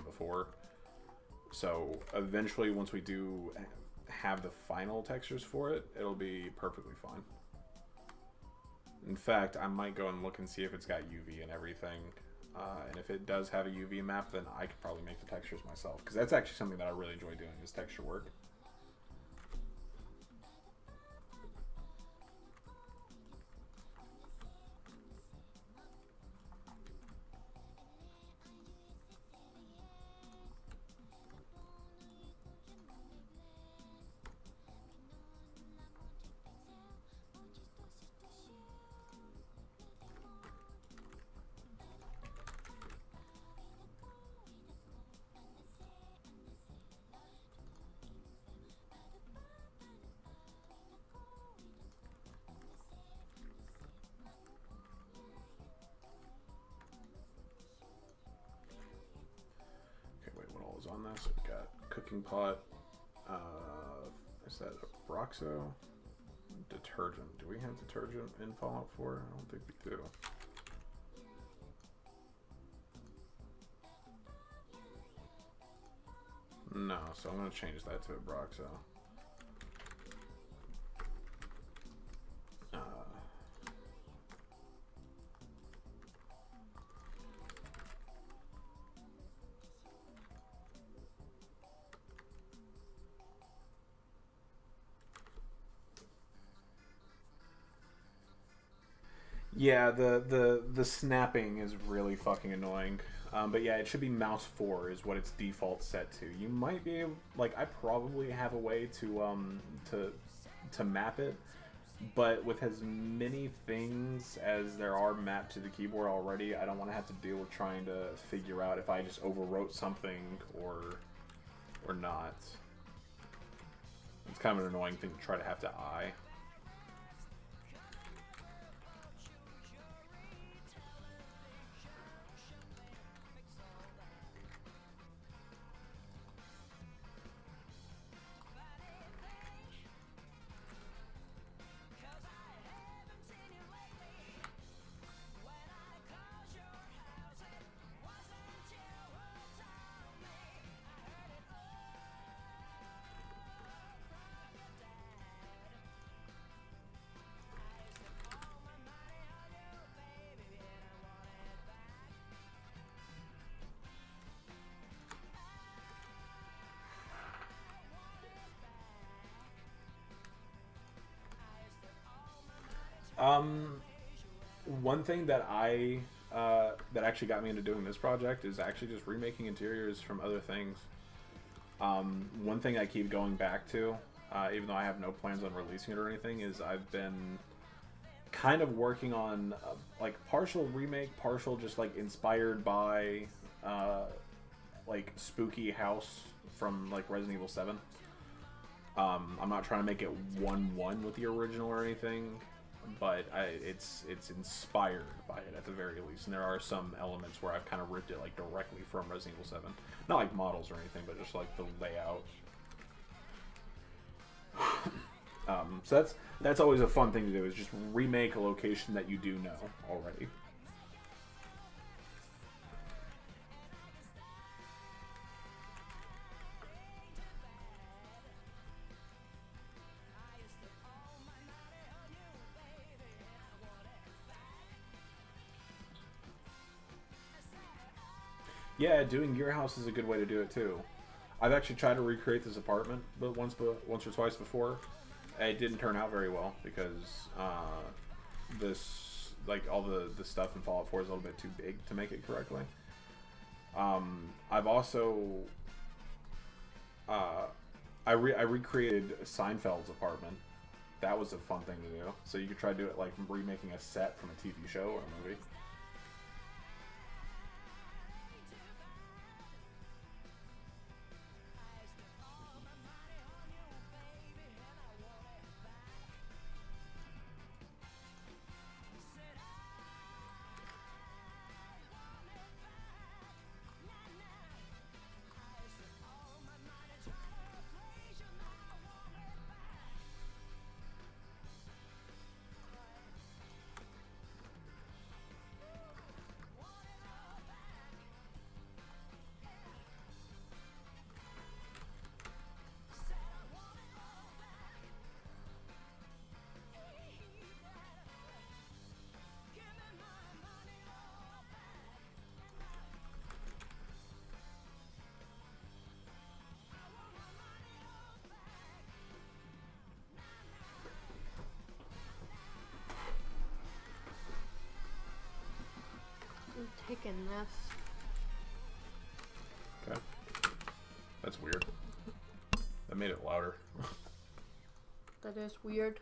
before. So eventually, once we do have the final textures for it, it'll be perfectly fine. In fact, I might go and look and see if it's got UV and everything And if it does have a UV map, then I could probably make the textures myself, because that's actually something that I really enjoy doing, is texture work. On this, we've got cooking pot. Is that a Broxo? Detergent. Do we have detergent in Fallout 4? I don't think we do. No, so I'm going to change that to a Broxo. Yeah, the snapping is really fucking annoying. But yeah, it should be mouse 4 is what its default set to. You might be able, like, I probably have a way to map it, but with as many things as there are mapped to the keyboard already, I don't want to have to deal with trying to figure out if I just overwrote something or not. It's kind of an annoying thing to try to have to eye. One thing that that actually got me into doing this project is actually just remaking interiors from other things. One thing I keep going back to, even though I have no plans on releasing it or anything, is I've been kind of working on like partial remake, partial just like inspired by like spooky house from like Resident Evil 7. I'm not trying to make it 1-1 with the original or anything, but it's inspired by it at the very least, and there are some elements where I've kind of ripped it like directly from Resident Evil 7. Not like models or anything, but just like the layout. So that's always a fun thing to do, is just remake a location that you do know already. Yeah, doing your house is a good way to do it too. I've actually tried to recreate this apartment, but once or twice before. It didn't turn out very well because this, like, all the stuff in Fallout 4 is a little bit too big to make it correctly. I've also I recreated Seinfeld's apartment. That was a fun thing to do. So you could try to do it like remaking a set from a TV show or a movie. junk in this. Okay. That's weird. That made it louder. That is weird.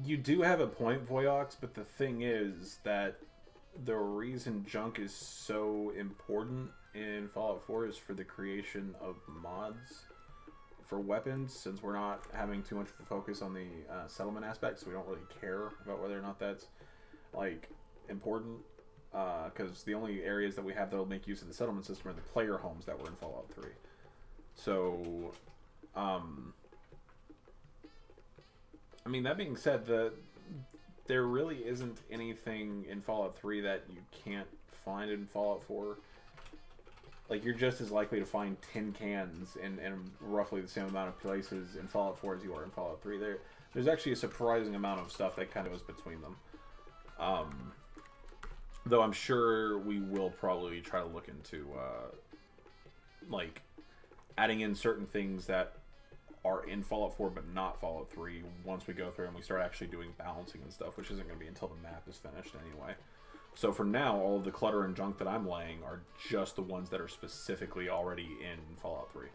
You do have a point, Voyox, but the thing is that the reason junk is so important in Fallout 4 is for the creation of mods for weapons, since we're not having too much of a focus on the settlement aspect, so we don't really care about whether or not that's, like, important, because the only areas that we have that will make use of the settlement system are the player homes that were in Fallout 3. So, I mean, that being said, there really isn't anything in Fallout 3 that you can't find in Fallout 4. Like, you're just as likely to find tin cans in roughly the same amount of places in Fallout 4 as you are in Fallout 3. There's actually a surprising amount of stuff that kind of goes between them. Though I'm sure we will probably try to look into, like, adding in certain things that are in Fallout 4 but not Fallout 3 once we go through and we start actually doing balancing and stuff, which isn't going to be until the map is finished anyway. So for now, all of the clutter and junk that I'm laying are just the ones that are specifically already in Fallout 3.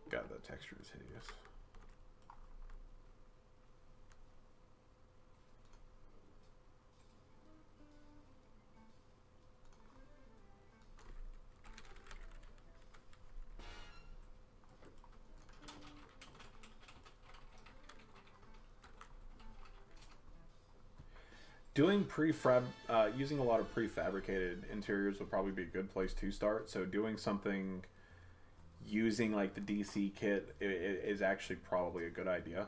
God, that texture is hideous. Doing using a lot of prefabricated interiors would probably be a good place to start. So doing something using like the DC kit is actually probably a good idea,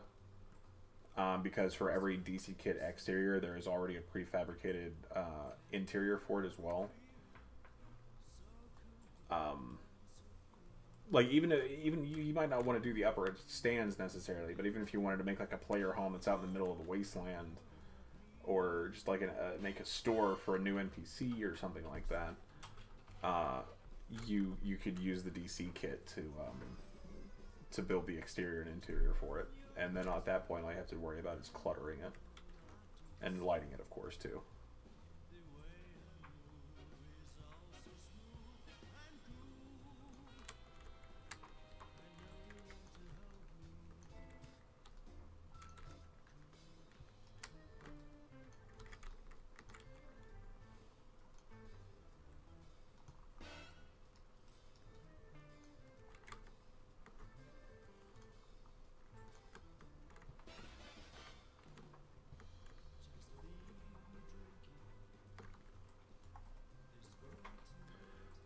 because for every DC kit exterior there is already a prefabricated interior for it as well. Like even you might not want to do the upper stands necessarily, but even if you wanted to make like a player home that's out in the middle of the wasteland, or just like make a store for a new NPC or something like that, you could use the DC kit to build the exterior and interior for it, and then at that point all you have to worry about is cluttering it and lighting it, of course, too.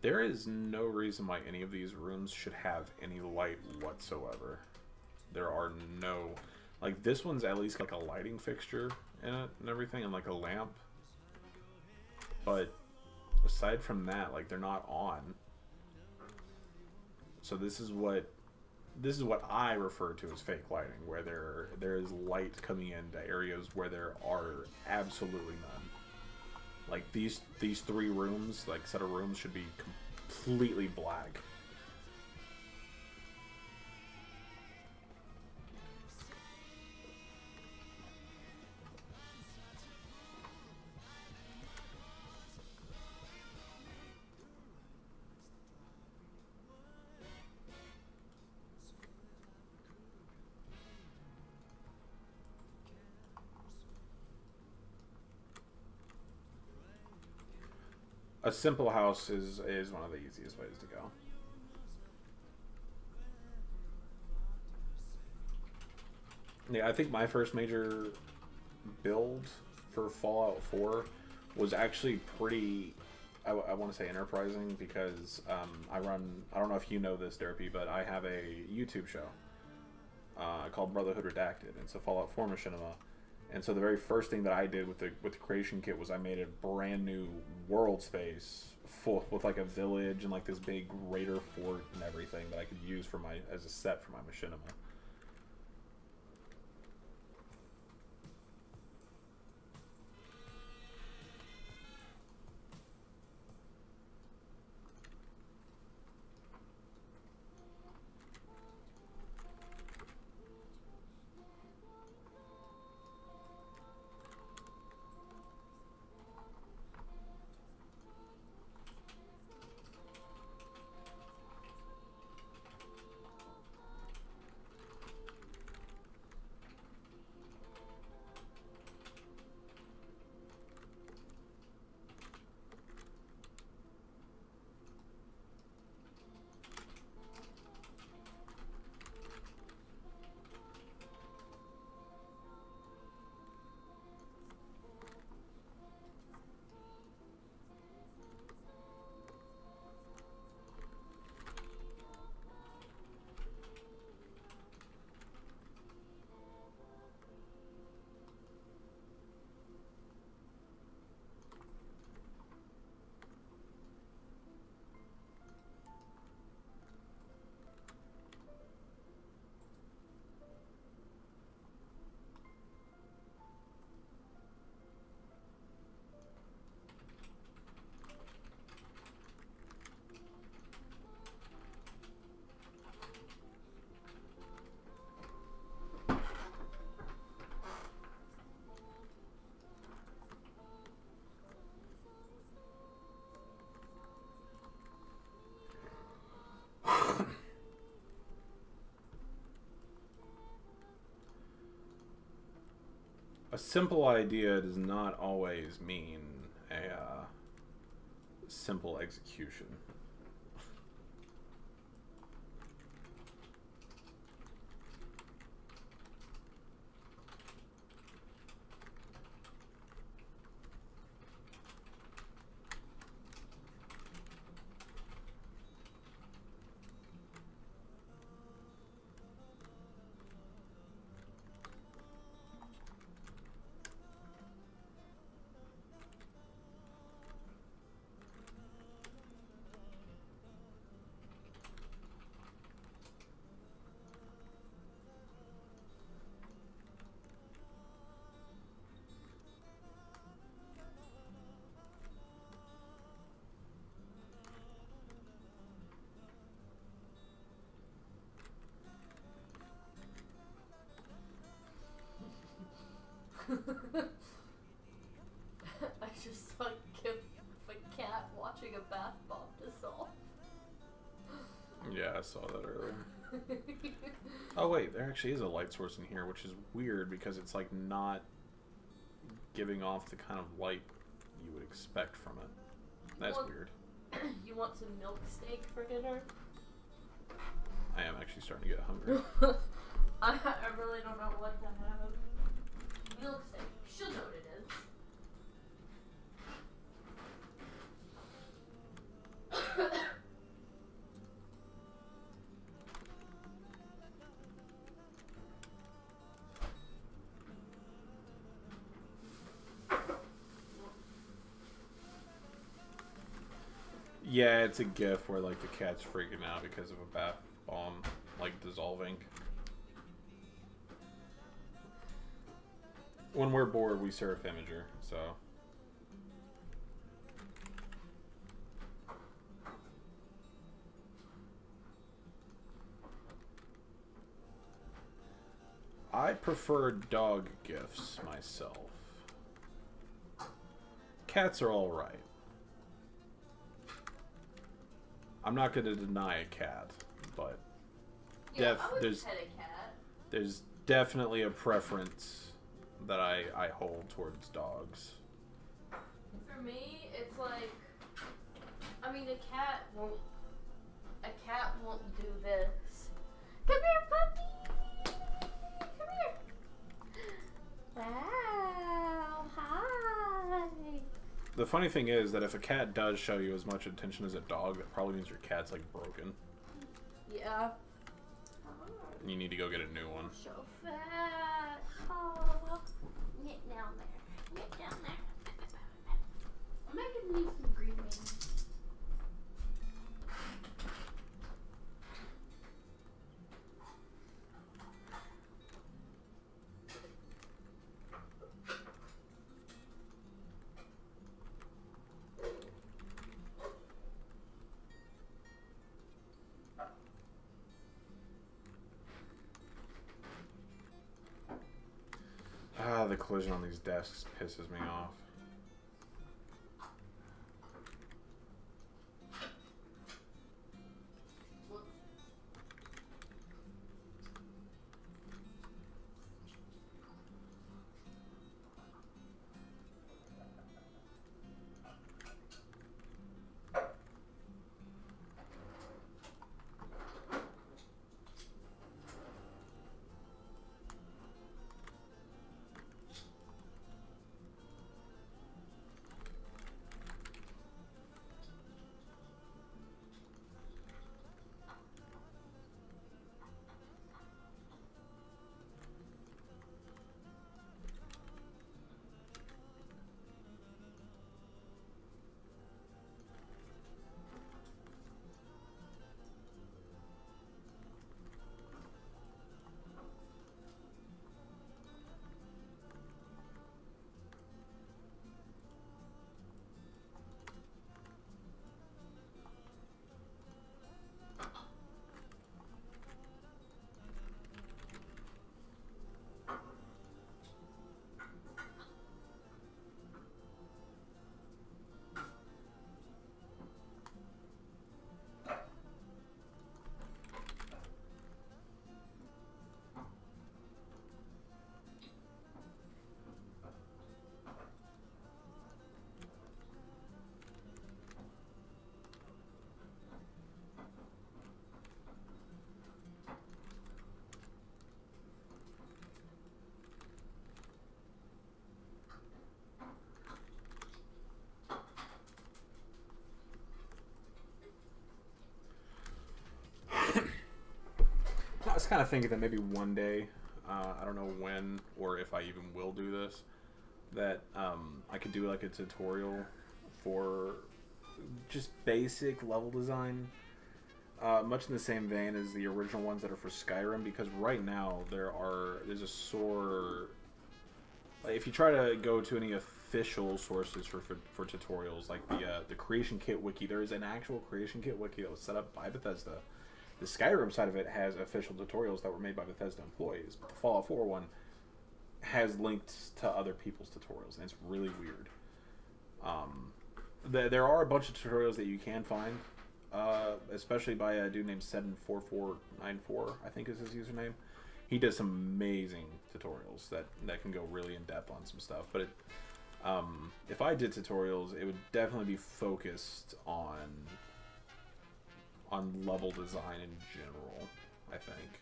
There is no reason why any of these rooms should have any light whatsoever. There are no... Like, this one's at least like a lighting fixture in it and everything, and like a lamp. But aside from that, like, they're not on. So this is what I refer to as fake lighting, where there is light coming into areas where there are absolutely none. Like these three rooms, like set of rooms, should be completely black. A simple house is one of the easiest ways to go. Yeah, I think my first major build for Fallout 4 was actually pretty, I want to say enterprising, because I don't know if you know this, Derpy, but I have a YouTube show called Brotherhood Redacted. It's a Fallout 4 machinima. And so the very first thing that I did with the creation kit was I made a brand new world space full with like a village and like this big raider fort and everything that I could use for as a set for my machinima. A simple idea does not always mean a simple execution. I just saw a gif of a cat watching a bath bomb dissolve. Yeah, I saw that earlier. Oh wait, there actually is a light source in here, which is weird because it's like not giving off the kind of light you would expect from it. That's weird. You want some milk steak for dinner? I am actually starting to get hungry. I really don't know what to have. Milk steak. She'll know what it is. Yeah, it's a gif where like the cat's freaking out because of a bath bomb like dissolving. When we're bored, we surf Imager, so. I prefer dog gifs myself. Cats are alright. I'm not going to deny a cat, but Yeah, I would pet a cat. There's definitely a preference that I hold towards dogs. For me, it's like I mean, a cat won't do this. Come here, puppy. Come here. Wow. Hi. The funny thing is that if a cat does show you as much attention as a dog, that probably means your cat's like broken. Yeah. You need to go get a new one. So fat. Oh. Get down there. Get down there. I'm making me some green beans. Ah, the collision on these desks pisses me off. I was kind of thinking that maybe one day, I don't know when or if I even will do this, that I could do like a tutorial for just basic level design, much in the same vein as the original ones that are for Skyrim, because right now there's a sore, like, if you try to go to any official sources for tutorials, like the Creation Kit wiki, there is an actual Creation Kit wiki that was set up by Bethesda. The Skyrim side of it has official tutorials that were made by Bethesda employees, but the Fallout 4 one has linked to other people's tutorials, and it's really weird. There are a bunch of tutorials that you can find, especially by a dude named 74494, I think is his username. He does some amazing tutorials that can go really in depth on some stuff. But if I did tutorials, it would definitely be focused on level design in general, I think.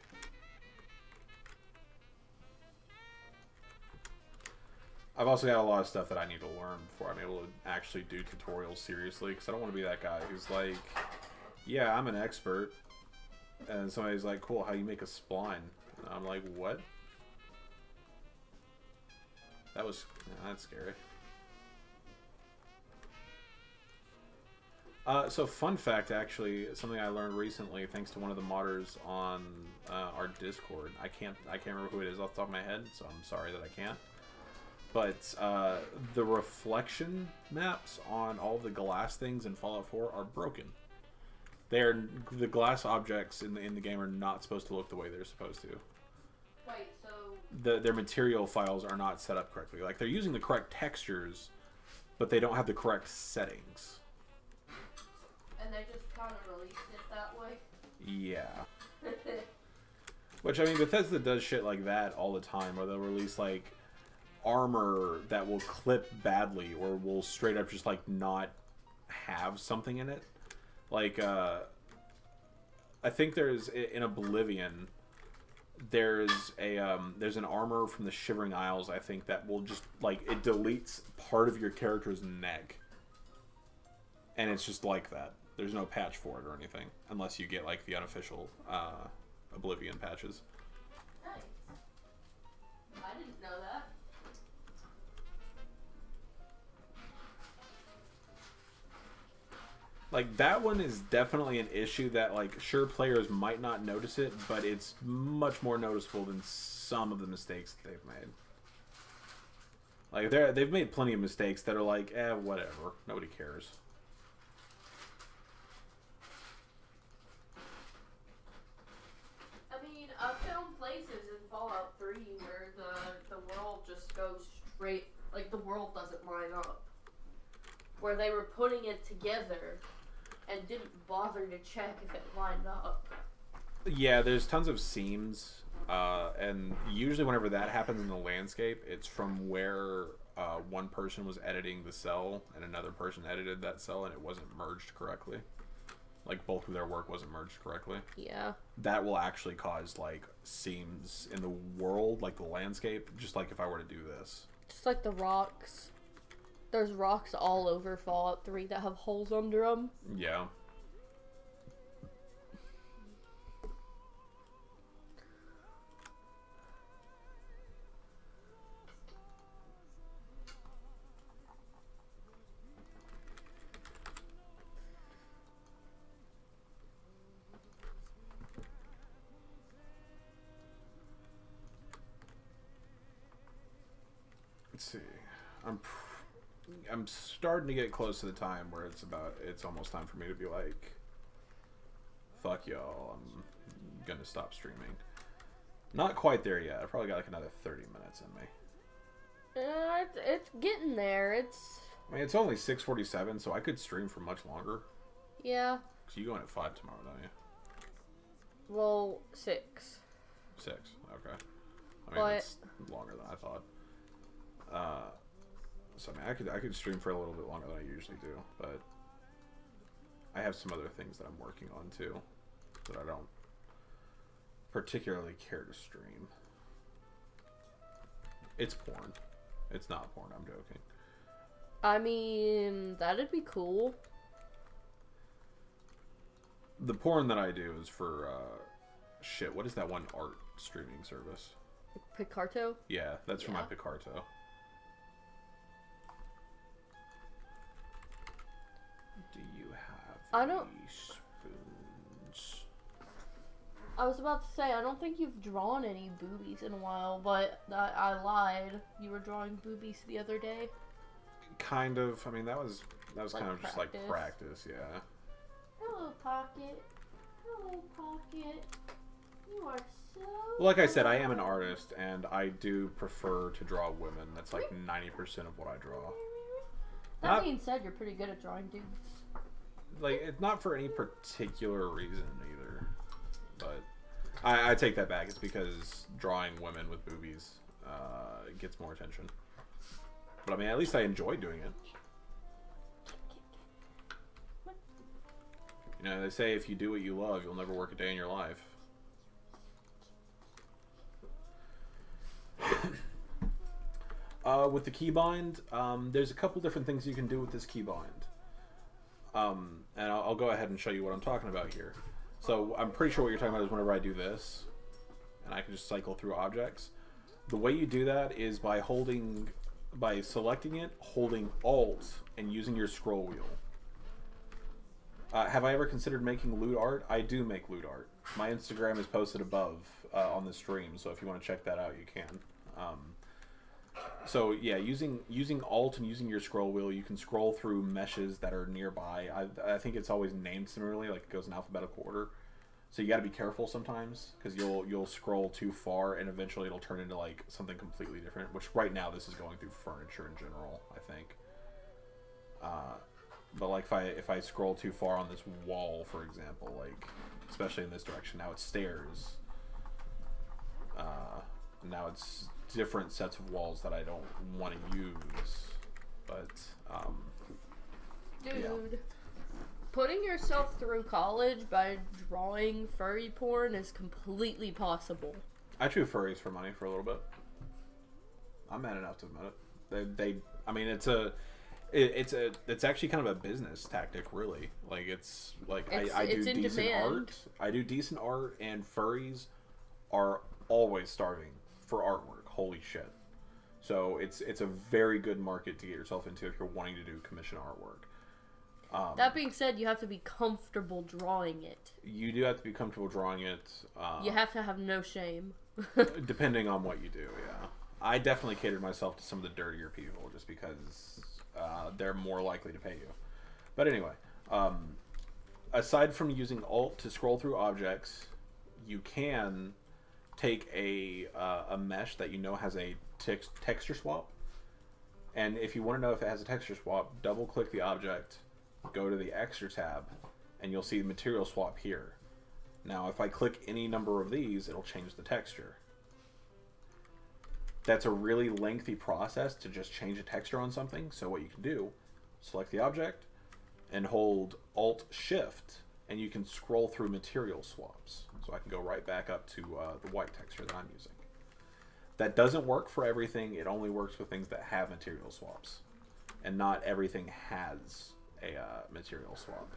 I've also got a lot of stuff that I need to learn before I'm able to actually do tutorials seriously, because I don't want to be that guy who's like, yeah, I'm an expert, and somebody's like, cool, how do you make a spline? And I'm like, what? That's scary. So fun fact, actually, something I learned recently thanks to one of the modders on our Discord. I can't remember who it is off the top of my head, so I'm sorry that I can't. But the reflection maps on all the glass things in Fallout 4 are broken. The glass objects in the game are not supposed to look the way they're supposed to. Wait, so their material files are not set up correctly. Like, they're using the correct textures, but they don't have the correct settings. And they just kind of released it that way? Yeah. Which, I mean, Bethesda does shit like that all the time, where they'll release, like, armor that will clip badly, or will straight up just, like, not have something in it. Like, I think there's in Oblivion, there's an armor from the Shivering Isles, I think, that will just, like, it deletes part of your character's neck. And it's just like that. There's no patch for it or anything, unless you get, like, the unofficial Oblivion patches. Nice. I didn't know that. Like, that one is definitely an issue that, like, sure, players might not notice it, but it's much more noticeable than some of the mistakes that they've made. Like, they've made plenty of mistakes that are like, whatever. Nobody cares. I mean, I've found places in Fallout 3 where the world just goes straight, like, the world doesn't line up. Where they were putting it together and didn't bother to check if it lined up. Yeah, there's tons of seams, and usually whenever that happens in the landscape, it's from where one person was editing the cell and another person edited that cell and it wasn't merged correctly. Like, both of their work wasn't merged correctly. Yeah. That will actually cause, like, seams in the world, like the landscape, just like if I were to do this. Just like the rocks. There's rocks all over Fallout 3 that have holes under them. Yeah. Let's see. I'm starting to get close to the time where it's almost time for me to be like, fuck y'all, I'm gonna stop streaming. Not quite there yet. I probably got like another 30 minutes in me. It's getting there. I mean, it's only 6:47, so I could stream for much longer. Yeah. So you going at 5 tomorrow, don't you? Well, 6. 6, okay. I mean, it's longer than I thought. So I mean, I could stream for a little bit longer than I usually do, but I have some other things that I'm working on too that I don't particularly care to stream. It's porn. It's not porn, I'm joking. I mean, that'd be cool. The porn that I do is for, shit, what is that one art streaming service? Picarto? Yeah, that's for my Picarto. Do you have spoons? I was about to say, I don't think you've drawn any boobies in a while, but I lied. You were drawing boobies the other day. Kind of. I mean, that was like kind of practice. just like practice, yeah. Hello, Pocket. Hello, Pocket. You are so... Well, like I said, I am an artist, and I do prefer to draw women. That's like 90% of what I draw. That being said, you're pretty good at drawing dudes. Like, it's not for any particular reason either. But I take that back. It's because drawing women with boobies gets more attention. But I mean, at least I enjoy doing it. You know, they say if you do what you love, you'll never work a day in your life. With the keybind, there's a couple different things you can do with this keybind. And I'll go ahead and show you what I'm talking about here. So I'm pretty sure what you're talking about is whenever I do this, and I can just cycle through objects. The way you do that is by selecting it, holding Alt, and using your scroll wheel. Have I ever considered making lewd art? I do make lewd art. My Instagram is posted above on the stream, so if you want to check that out, you can. So yeah, using Alt and using your scroll wheel, you can scroll through meshes that are nearby. I think it's always named similarly, like it goes in alphabetical order. So you got to be careful sometimes because you'll scroll too far and eventually it'll turn into like something completely different. Which right now this is going through furniture in general, I think. But like if I scroll too far on this wall, for example, like especially in this direction, now it's stairs. Now it's different sets of walls that I don't want to use, but Dude, putting yourself through college by drawing furry porn is completely possible. I drew furries for money for a little bit. I'm mad enough to admit it. I mean, it's actually kind of a business tactic, really. Like, it's like I do decent art. I do decent art, and furries are always starving for artwork. Holy shit! So it's a very good market to get yourself into if you're wanting to do commission artwork. That being said, you have to be comfortable drawing it. You do have to be comfortable drawing it. You have to have no shame. Depending on what you do, yeah. I definitely catered myself to some of the dirtier people just because they're more likely to pay you. But anyway, aside from using Alt to scroll through objects, you can take a mesh that you know has a texture swap. And if you want to know if it has a texture swap, double click the object, go to the extra tab, and you'll see the material swap here. Now, if I click any number of these, it'll change the texture. That's a really lengthy process to just change a texture on something. So what you can do, select the object and hold Alt-Shift, and you can scroll through material swaps. So I can go right back up to the white texture that I'm using. That doesn't work for everything. It only works with things that have material swaps. And not everything has a material swap.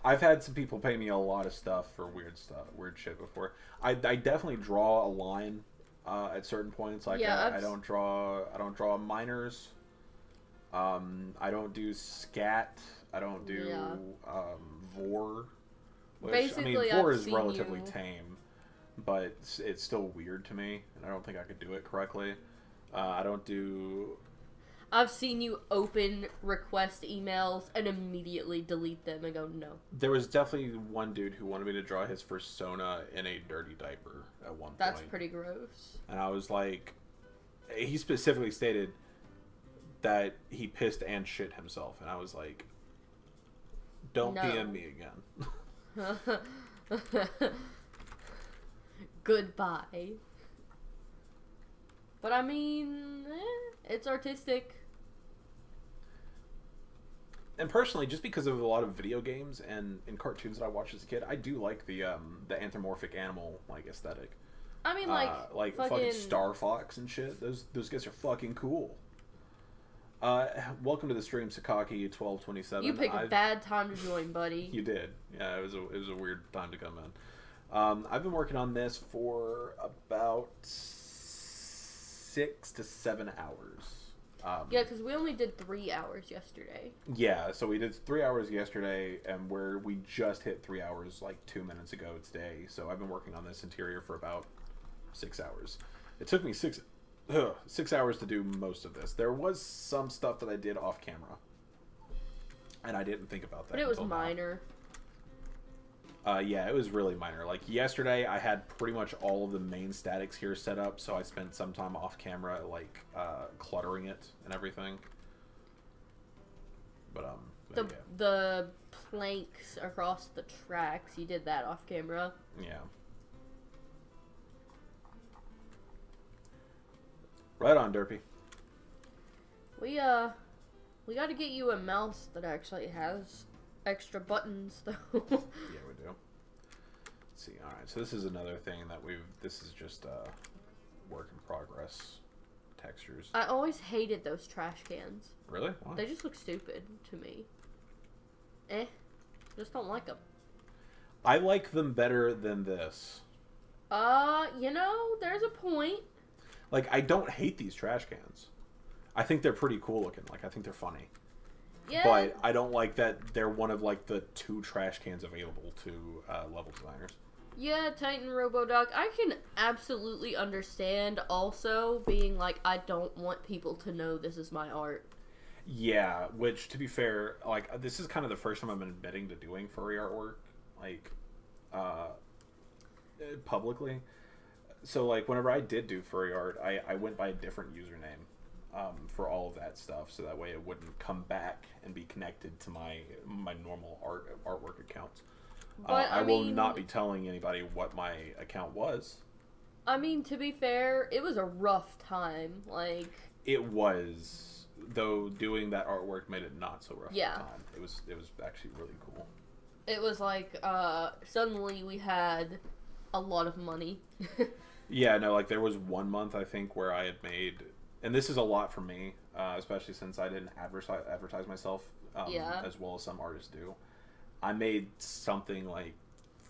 I've had some people pay me a lot of stuff for weird shit before. I definitely draw a line at certain points. Like, yeah, I don't draw minors. I don't do scat. I don't do vor. Which, basically, I mean, vor is relatively tame, but it's still weird to me, and I don't think I could do it correctly. I don't do. I've seen you open request emails and immediately delete them and go, no. There was definitely one dude who wanted me to draw his persona in a dirty diaper at one point. That's pretty gross. And I was like, he specifically stated that he pissed and shit himself. And I was like, don't PM me again. Goodbye. But I mean, it's artistic. And personally, just because of a lot of video games and cartoons that I watched as a kid, I do like the anthropomorphic animal aesthetic. I mean, like fucking Star Fox and shit. Those guys are fucking cool. Welcome to the stream, Sakaki1227. You picked a bad time to join, buddy. You did. Yeah, it was a weird time to come in. I've been working on this for about 6 to 7 hours. Yeah, because we only did 3 hours yesterday. Yeah, so we did 3 hours yesterday, and we just hit 3 hours like 2 minutes ago today. So I've been working on this interior for about 6 hours. It took me 6 hours to do most of this. There was some stuff that I did off camera, and I didn't think about that. But it was minor. Yeah, it was really minor. Like yesterday, I had pretty much all of the main statics here set up, so I spent some time off camera, like cluttering it and everything. But the planks across the tracks, you did that off camera. Yeah. Right on, Derpy. We got to get you a mouse that actually has extra buttons, though. Yeah, we do. Let's see. All right, so this is another thing that this is just work in progress textures. I always hated those trash cans. Really? Why? They just look stupid to me. Just don't like them. I like them better than this. There's a point. Like, I don't hate these trash cans. I think they're pretty cool looking. Like, I think they're funny. Yeah. But I don't like that they're one of, like, the 2 trash cans available to level designers. Yeah, Titan Roboduck. I can absolutely understand also being like, I don't want people to know this is my art. Yeah, which, to be fair, like, this is kind of the first time I'm admitting to doing furry artwork. Like, publicly. So like whenever I did do furry art, I went by a different username for all of that stuff, so that way it wouldn't come back and be connected to my normal artwork accounts. But I will not be telling anybody what my account was. I mean, to be fair, it was a rough time. Like, it was, though. Doing that artwork made it not so rough. Yeah. At the time. It was actually really cool. It was like suddenly we had a lot of money. Yeah, no, like there was 1 month I think where I had made, and this is a lot for me, especially since I didn't advertise myself as well as some artists do. I made something like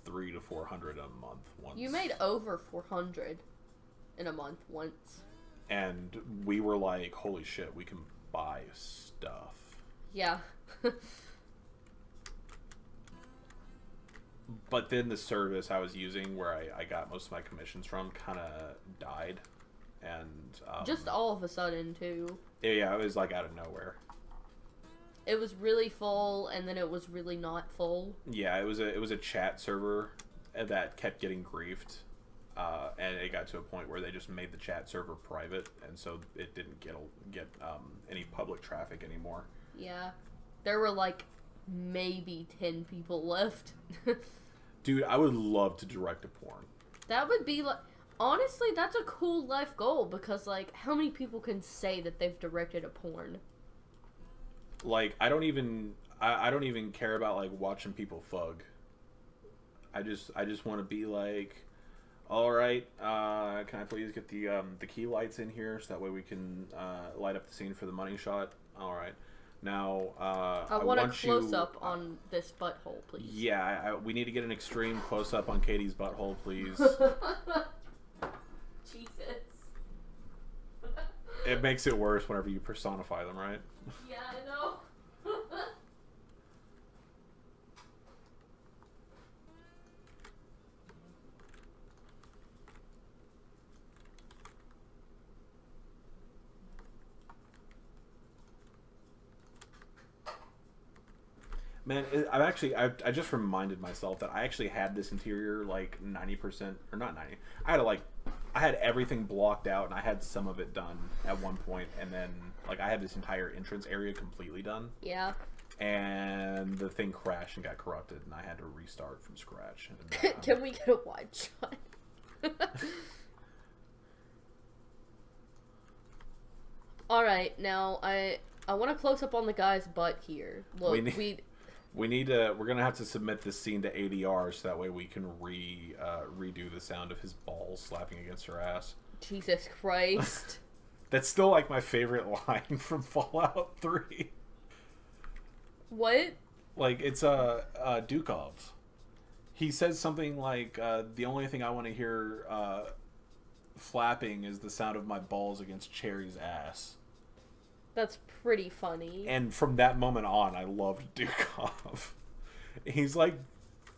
300 to 400 a month once. You made over 400 in a month once. And we were like, holy shit, we can buy stuff. Yeah. But then the service I was using where I got most of my commissions from kind of died. And just all of a sudden, too. Yeah, it was like out of nowhere. It was really full, and then it was really not full. Yeah, it was a chat server that kept getting griefed, and it got to a point where they just made the chat server private, and so it didn't get any public traffic anymore. Yeah, there were like maybe 10 people left. Dude, I would love to direct a porn. That would be like, honestly, that's a cool life goal, because like, how many people can say that they've directed a porn? Like, I don't even care about like watching people fug. I just want to be like, all right, can I please get the key lights in here so that way we can light up the scene for the money shot? All right, now I want a close up on this butthole, please. Yeah, we need to get an extreme close up on Katie's butthole, please. Jesus. It makes it worse whenever you personify them, right? Yeah, I know. Man, I just reminded myself that I actually had this interior like 90%, or not 90. I had everything blocked out, and I had some of it done at one point, and then like I had this entire entrance area completely done. Yeah. And the thing crashed and got corrupted, and I had to restart from scratch. And, Can we get a wide shot? All right, now I want to close up on the guy's butt here. Look, we're gonna have to submit this scene to ADR so that way we can redo the sound of his balls slapping against her ass. Jesus Christ. That's still like my favorite line from Fallout 3. What? Like, it's Dukov. He says something like, the only thing I want to hear flapping is the sound of my balls against Cherry's ass. That's pretty funny. And from that moment on, I loved Dukov. He's like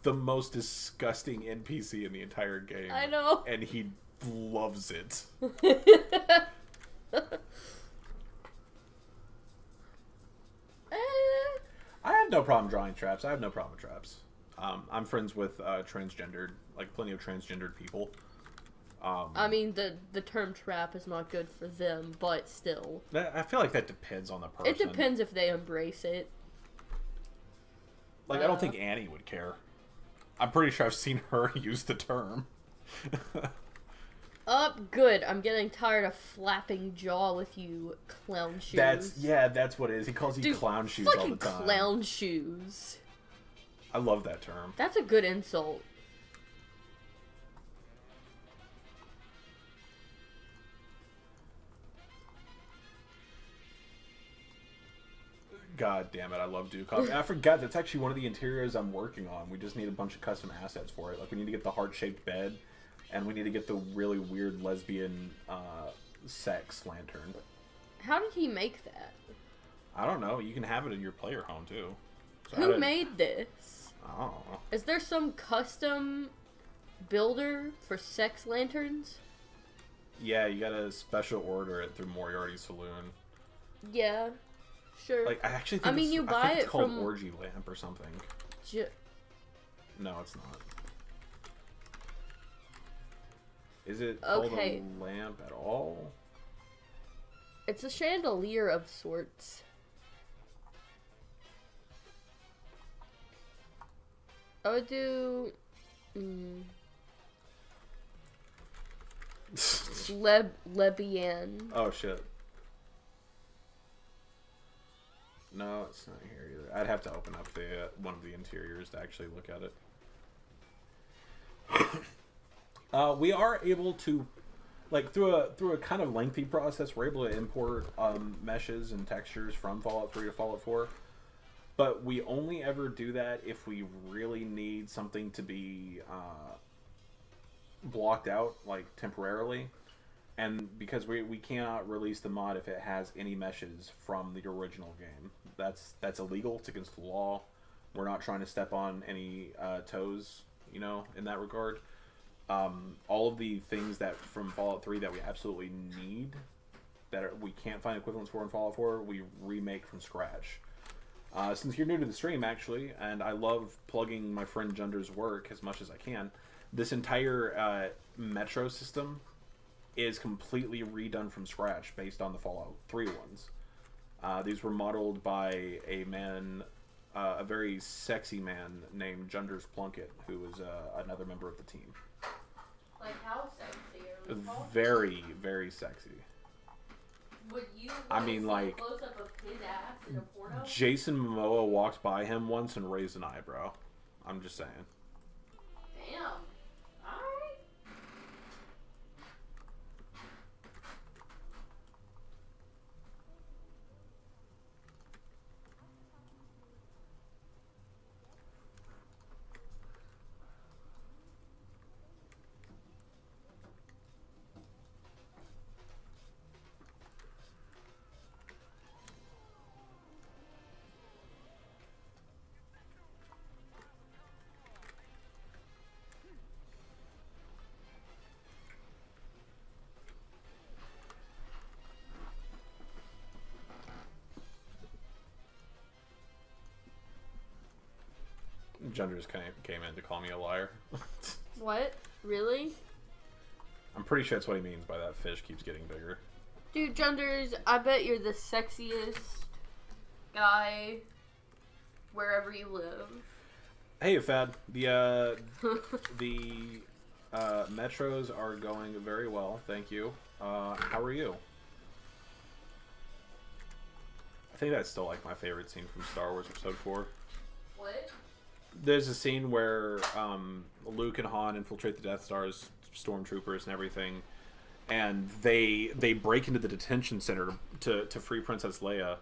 the most disgusting NPC in the entire game. I know. And he loves it. I have no problem drawing traps. I have no problem with traps. I'm friends with transgendered, like plenty of transgendered people. I mean, the term trap is not good for them, but still. I feel like that depends on the person. It depends if they embrace it. Like, I don't think Annie would care. I'm pretty sure I've seen her use the term. Good. I'm getting tired of flapping jaw with you, clown shoes. That's what it is. He calls you clown shoes all the time. Clown shoes. I love that term. That's a good insult. God damn it, I love Dukov. I forgot, that's actually one of the interiors I'm working on. We just need a bunch of custom assets for it. Like, we need to get the heart-shaped bed, and we need to get the really weird lesbian sex lantern. How did he make that? I don't know. You can have it in your player home, too. So who made this? I don't know. Is there some custom builder for sex lanterns? Yeah, you gotta special order it through Moriarty's Saloon. Yeah. Sure. Like, I actually think you buy it's it called from Orgy Lamp or something. No, it's not. Is it called Okay. a lamp at all? It's a chandelier of sorts. I would do... Lebian. Oh, shit. No, it's not here either. I'd have to open up the one of the interiors to actually look at it. We are able to, like, through a kind of lengthy process, we're able to import meshes and textures from Fallout 3 to Fallout 4. But we only ever do that if we really need something to be blocked out, like, temporarily. And because we cannot release the mod if it has any meshes from the original game. That's illegal. It's against the law. We're not trying to step on any toes, you know, in that regard. All of the things that from Fallout 3 that we absolutely need, we can't find equivalents for in Fallout 4, we remake from scratch. Since you're new to the stream, actually, and I love plugging my friend Junder's work as much as I can, this entire metro system is completely redone from scratch based on the Fallout 3 ones. These were modeled by a man, a very sexy man named Junders Plunkett, who was another member of the team. Like how sexy are we talking? Very, very sexy. Would you I mean, like, close up of his ass in a porno? Jason Momoa walked by him once and raised an eyebrow. I'm just saying. Damn. Alright. Junders came in to call me a liar. What? Really? I'm pretty sure that's what he means by that fish keeps getting bigger. Dude, Junders, I bet you're the sexiest guy wherever you live. Hey, Fad. The metros are going very well, thank you. How are you? I think that's still like my favorite scene from Star Wars Episode 4. What? There's a scene where Luke and Han infiltrate the Death Star's stormtroopers and everything, and they break into the detention center to free Princess Leia.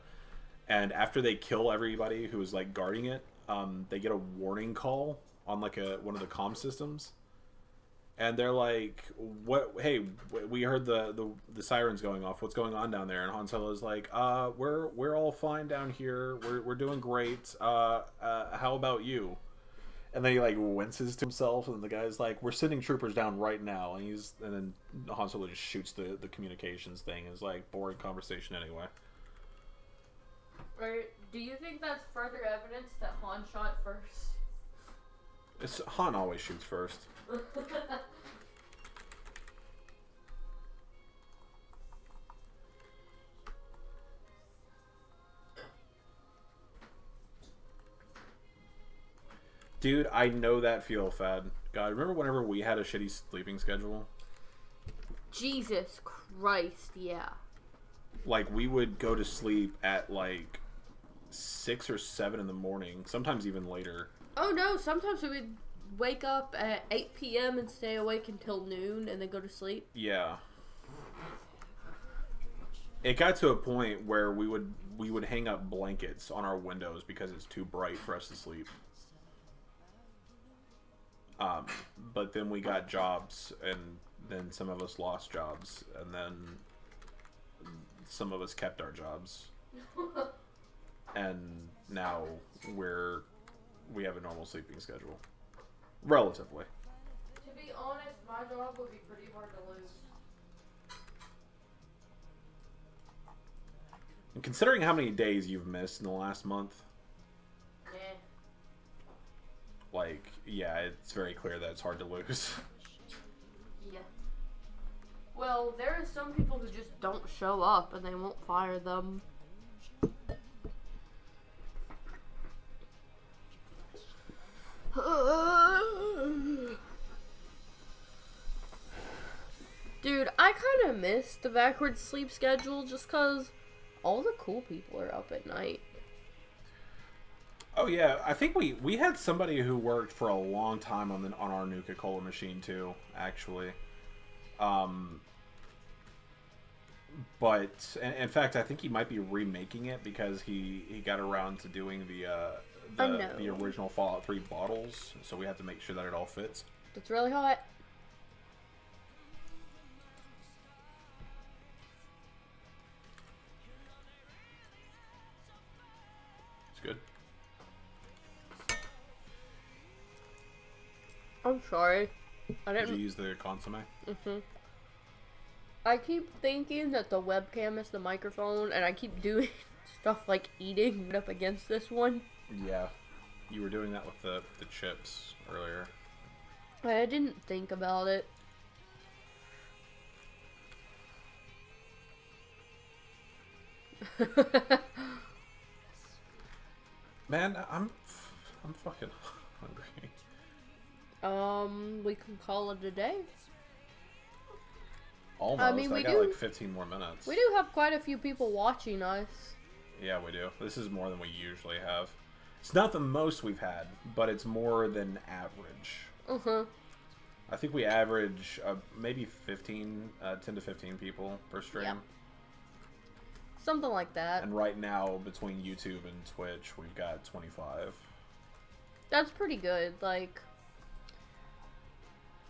And after they kill everybody who is like guarding it, they get a warning call on like one of the comm systems, and they're like, "What? Hey, we heard the sirens going off. What's going on down there?" And Han Solo's like, we're all fine down here. We're doing great. How about you?" And then he like winces to himself, and the guy's like, "We're sending troopers down right now." And then Han Solo just shoots the communications thing. It's like boring conversation anyway. Or do you think that's further evidence that Han shot first? Han always shoots first. Dude, I know that feel, Fad. God, remember whenever we had a shitty sleeping schedule? Jesus Christ, yeah. Like, we would go to sleep at, like, 6 or 7 in the morning, sometimes even later. Oh no, sometimes we would wake up at 8 p.m. and stay awake until noon and then go to sleep. Yeah. It got to a point where we would hang up blankets on our windows because it's too bright for us to sleep. But then we got jobs, and then some of us lost jobs, and then some of us kept our jobs. And now we have a normal sleeping schedule. Relatively. To be honest, my job would be pretty hard to lose. And considering how many days you've missed in the last month, like, yeah, it's very clear that it's hard to lose. Yeah. Well, there are some people who just don't show up and they won't fire them. Dude, I kind of miss the backwards sleep schedule just because all the cool people are up at night. Oh yeah, I think we had somebody who worked for a long time on our Nuka-Cola machine too, actually. But in fact, I think he might be remaking it because he got around to doing the original Fallout 3 bottles, so we have to make sure that it all fits. It's really hot. It's good. I'm sorry. I didn't. Did you use the consomme? Mm-hmm. I keep thinking that the webcam is the microphone, and I keep doing stuff like eating up against this one. Yeah. You were doing that with the chips earlier. I didn't think about it. Man, I'm fucking hungry. We can call it a day. Almost. I mean, I got like 15 more minutes. We do have quite a few people watching us. Yeah, we do. This is more than we usually have. It's not the most we've had, but it's more than average. Uh-huh. I think we average maybe 10 to 15 people per stream. Yeah. Something like that. And right now, between YouTube and Twitch, we've got 25. That's pretty good. Like,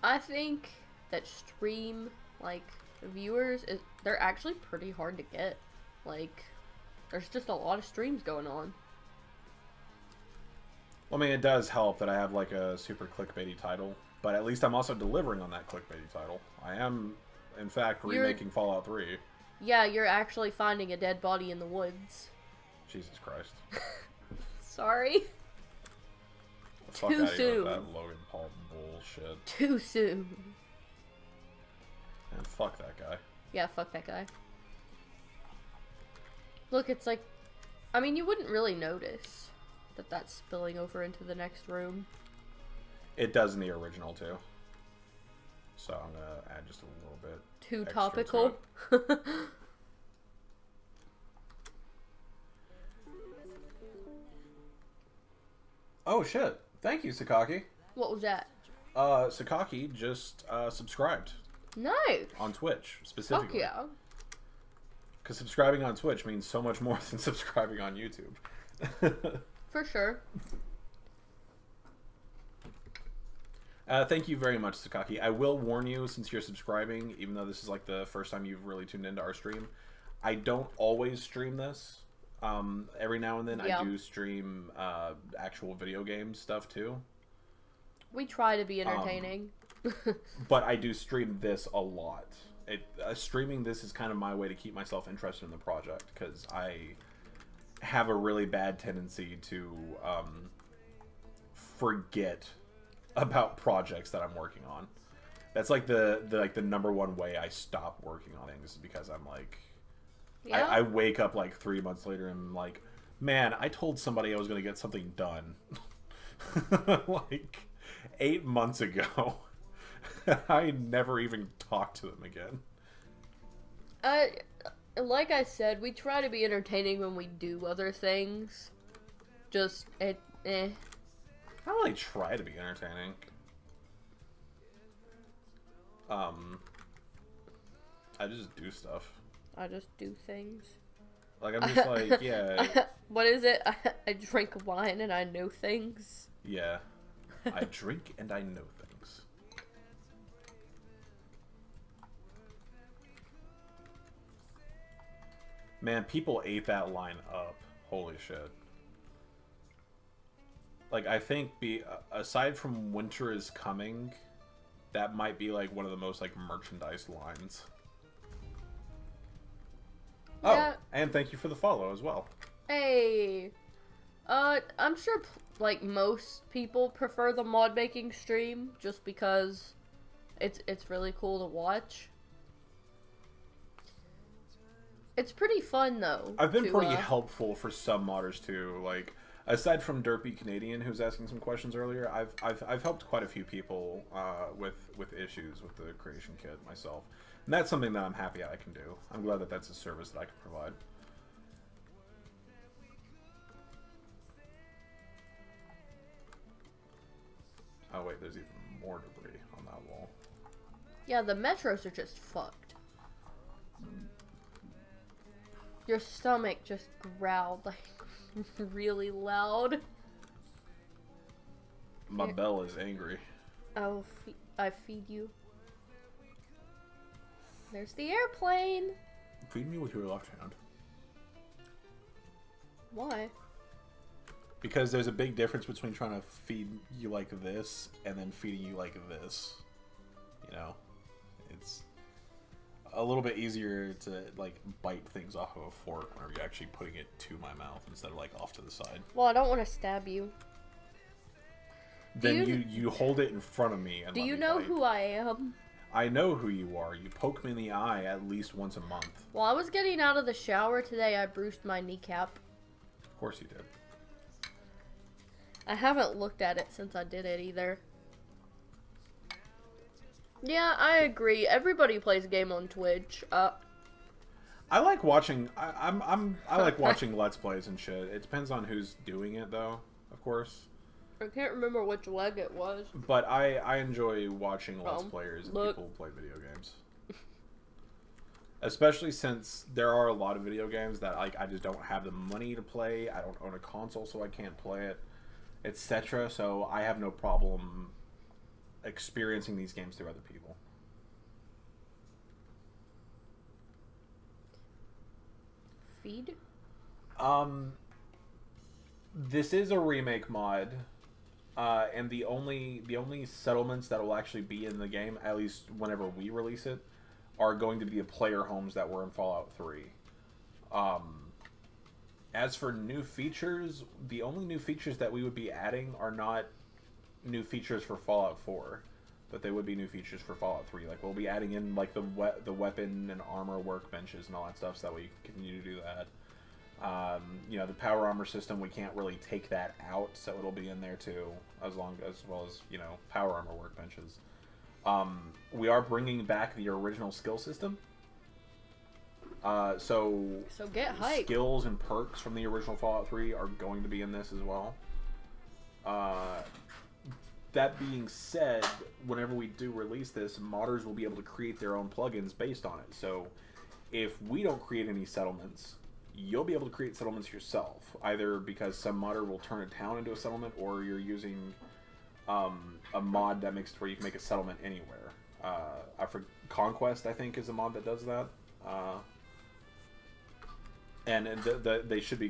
I think that stream, like, viewers, they're actually pretty hard to get. Like, there's just a lot of streams going on. Well, I mean, it does help that I have, like, a super clickbaity title. But at least I'm also delivering on that clickbaity title. I am, in fact, remaking Fallout 3. Yeah, you're actually finding a dead body in the woods. Jesus Christ. Sorry. The fuck Too out of here soon. with that Logan Paul bullshit. Too soon. And fuck that guy. Yeah, fuck that guy. Look, it's like, I mean, you wouldn't really notice that that's spilling over into the next room. It does in the original, too. So I'm gonna add just a little bit. Too extra topical. to it. Oh shit! Thank you, Sakaki. What was that? Sakaki just subscribed No. on Twitch specifically. Fuck yeah. Because subscribing on Twitch means so much more than subscribing on YouTube. For sure. Thank you very much, Sakaki. I will warn you, since you're subscribing, even though this is like the first time you've really tuned into our stream, I don't always stream this. Every now and then I do stream actual video game stuff too. We try to be entertaining. But I do stream this a lot. Streaming this is kind of my way to keep myself interested in the project, because I have a really bad tendency to forget about projects that I'm working on. That's like the number one way I stop working on things, because I'm like, yeah. I wake up like 3 months later and I'm like, man, I told somebody I was going to get something done like 8 months ago. I never even talked to them again. Like I said, we try to be entertaining when we do other things. Just, I don't really try to be entertaining. I just do stuff. I just do things. Like, I'm just like, yeah. What is it? I drink wine and I know things. Yeah. I drink and I know things. Man, people ate that line up. Holy shit. Like, I think aside from Winter is Coming, that might be like one of the most like merchandise lines. Yeah. Oh, and thank you for the follow as well. Hey. I'm sure like most people prefer the mod making stream just because it's really cool to watch. It's pretty fun though. I've been pretty helpful for some modders too. Like aside from Derpy Canadian, who's asking some questions earlier, I've helped quite a few people with issues with the creation kit myself, and that's something that I'm happy I can do. I'm glad that that's a service that I can provide. Oh wait, there's even more debris on that wall. Yeah, the metros are just fucked. Your stomach just growled like really loud. My bell is angry. I feed you. There's the airplane. Feed me with your left hand. Why? Because there's a big difference between trying to feed you like this and then feeding you like this. You know? It's a little bit easier to like bite things off of a fork whenever you're actually putting it to my mouth instead of like off to the side. Well, I don't want to stab you. Then you hold it in front of me and do let you me know bite. who I am? I know who you are. You poke me in the eye at least once a month. While I was getting out of the shower today, I bruised my kneecap. Of course you did. I haven't looked at it since I did it either. Yeah, I agree. Everybody plays a game on Twitch. I like watching. I like watching Let's Plays and shit. It depends on who's doing it, though. Of course. I can't remember which leg it was. But I enjoy watching Let's Players and people play video games. Especially since there are a lot of video games that I just don't have the money to play. I don't own a console, so I can't play it, etc. So I have no problem experiencing these games through other people. Feed? This is a remake mod, and the only settlements that will actually be in the game, at least whenever we release it, are going to be the player homes that were in Fallout 3. As for new features, the only new features that we would be adding are not new features for Fallout 4, but they would be new features for Fallout 3. Like, we'll be adding in like the weapon and armor workbenches and all that stuff, so that we continue to do that. You know, the power armor system, we can't really take that out, so it'll be in there too, as well as, you know, power armor workbenches. We are bringing back the original skill system. So get hype. Skills and perks from the original Fallout 3 are going to be in this as well. That being said, whenever we do release this, modders will be able to create their own plugins based on it. So if we don't create any settlements, you'll be able to create settlements yourself, either because some modder will turn a town into a settlement, or you're using a mod that makes it where you can make a settlement anywhere. Conquest, I think, is a mod that does that. And they should be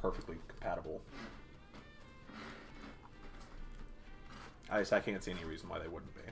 perfectly compatible. I can't see any reason why they wouldn't be.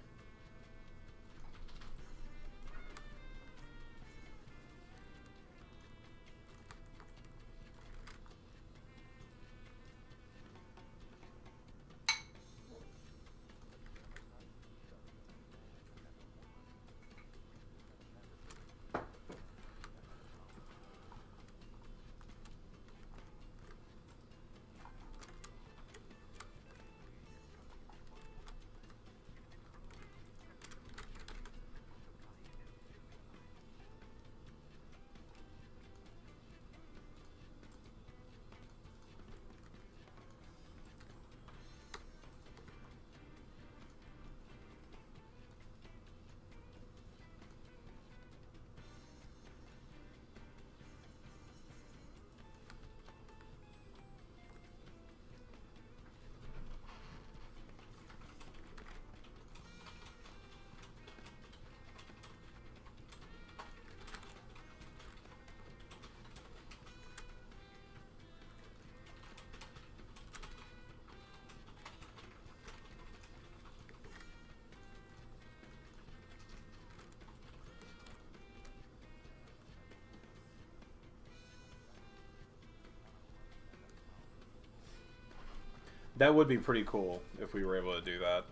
That would be pretty cool if we were able to do that.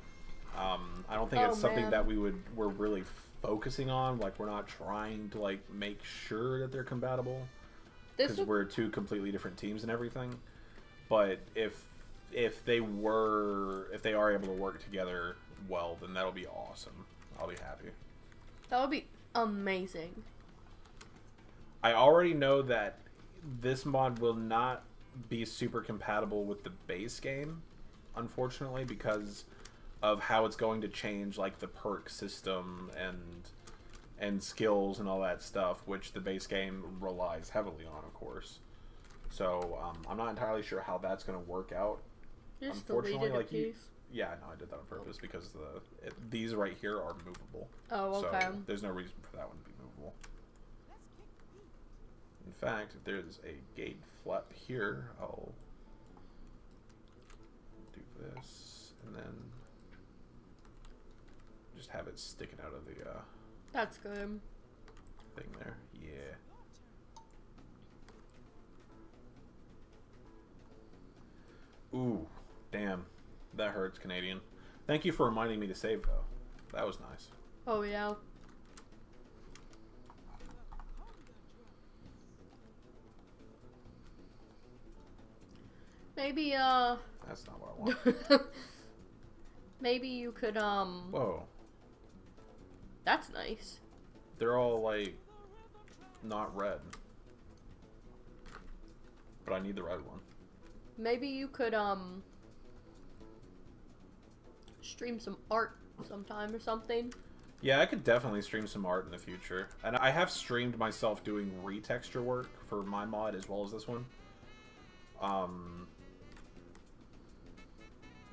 I don't think it's something that we're really focusing on. Like, we're not trying to like make sure that they're compatible because we're two completely different teams and everything. But if they are able to work together well, then that'll be awesome. I'll be happy. That would be amazing. I already know that this mod will not be super compatible with the base game, unfortunately, because of how it's going to change like the perk system and skills and all that stuff, which the base game relies heavily on, of course. So I'm not entirely sure how that's going to work out. Just Unfortunately, like piece. yeah, no, I did that on purpose because these right here are movable. Oh, okay. So there's no reason for that one to be movable. In fact, if there's a gate flap here, I'll do this and then just have it sticking out of the That's good. thing there. Yeah. Ooh, damn. That hurts, Canadian. Thank you for reminding me to save, though. That was nice. Oh, yeah. Maybe, That's not what I want. maybe you could, Whoa. That's nice. They're all, like, not red. But I need the red one. Maybe you could, stream some art sometime or something. Yeah, I could definitely stream some art in the future. And I have streamed myself doing retexture work for my mod as well as this one.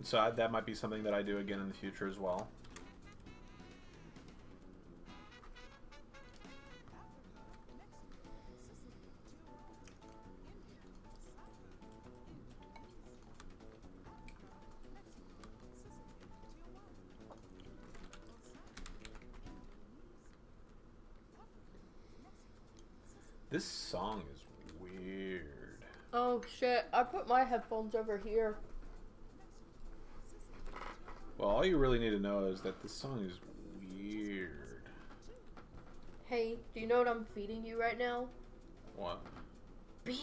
So that might be something that I do again in the future as well. This song is weird. Oh shit, I put my headphones over here. Well, all you really need to know is that this song is weird. Hey, do you know what I'm feeding you right now? What? Beans!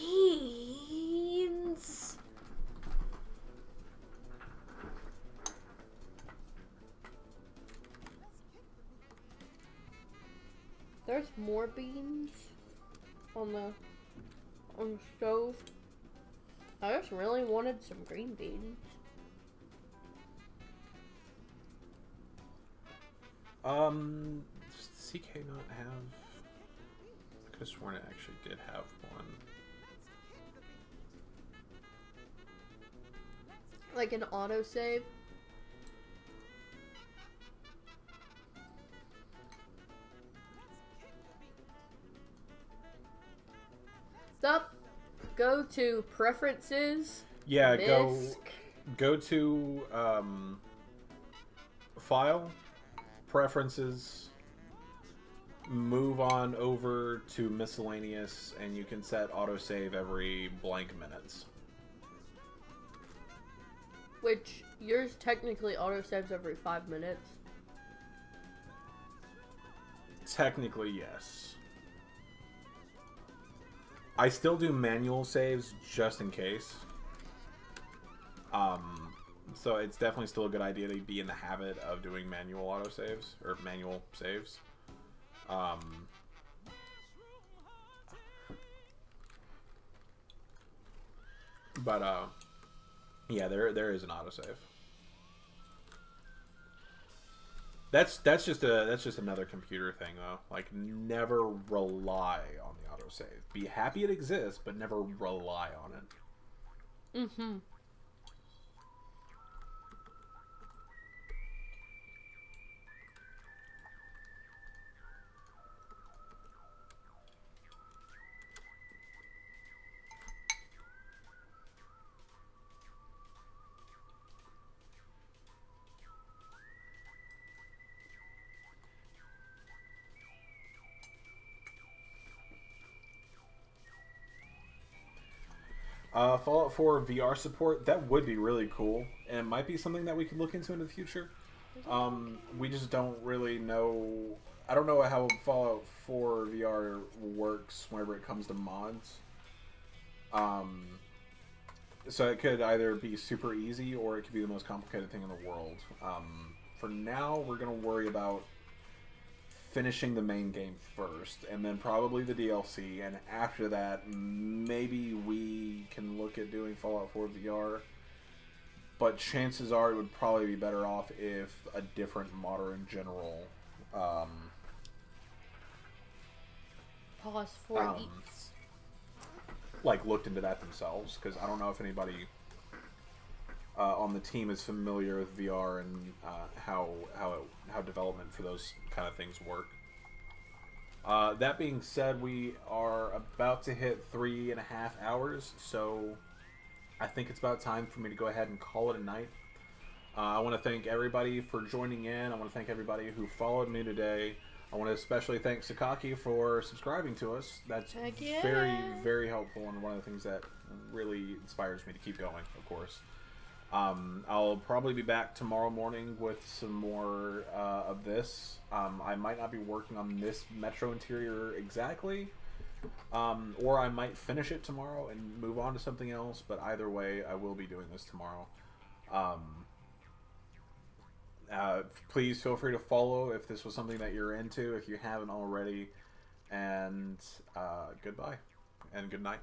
There's more beans on the stove. I just really wanted some green beans. CK not have? I could have sworn it actually did have one. Like an autosave? Up. Go to preferences. Yeah, Misc. go to file, preferences, move on over to miscellaneous, and you can set autosave every blank minutes. Which yours technically autosaves every 5 minutes. Technically, yes. I still do manual saves just in case. So it's definitely still a good idea to be in the habit of doing manual autosaves or manual saves. Yeah, there is an autosave. That's just another computer thing though. Like, never rely on the autosave. Be happy it exists, but never rely on it. Mm-hmm. Fallout 4 VR support, that would be really cool, and it might be something that we could look into in the future. We just don't really know I don't know how Fallout 4 VR works whenever it comes to mods. So it could either be super easy or it could be the most complicated thing in the world. For now, we're going to worry about finishing the main game first, and then probably the DLC, and after that, maybe we can look at doing Fallout 4 VR. But chances are it would probably be better off if a different modder in general Pause for eats. like looked into that themselves, because I don't know if anybody on the team is familiar with VR and how development for those kind of things work. That being said, we are about to hit 3.5 hours, so I think it's about time for me to go ahead and call it a night. I want to thank everybody for joining in. I want to thank everybody who followed me today. I want to especially thank Sakaki for subscribing to us. That's very, very helpful, and one of the things that really inspires me to keep going, of course. I'll probably be back tomorrow morning with some more of this. I might not be working on this Metro interior exactly, or I might finish it tomorrow and move on to something else, but either way, I will be doing this tomorrow. Please feel free to follow if this was something that you're into, if you haven't already, and goodbye, and good night.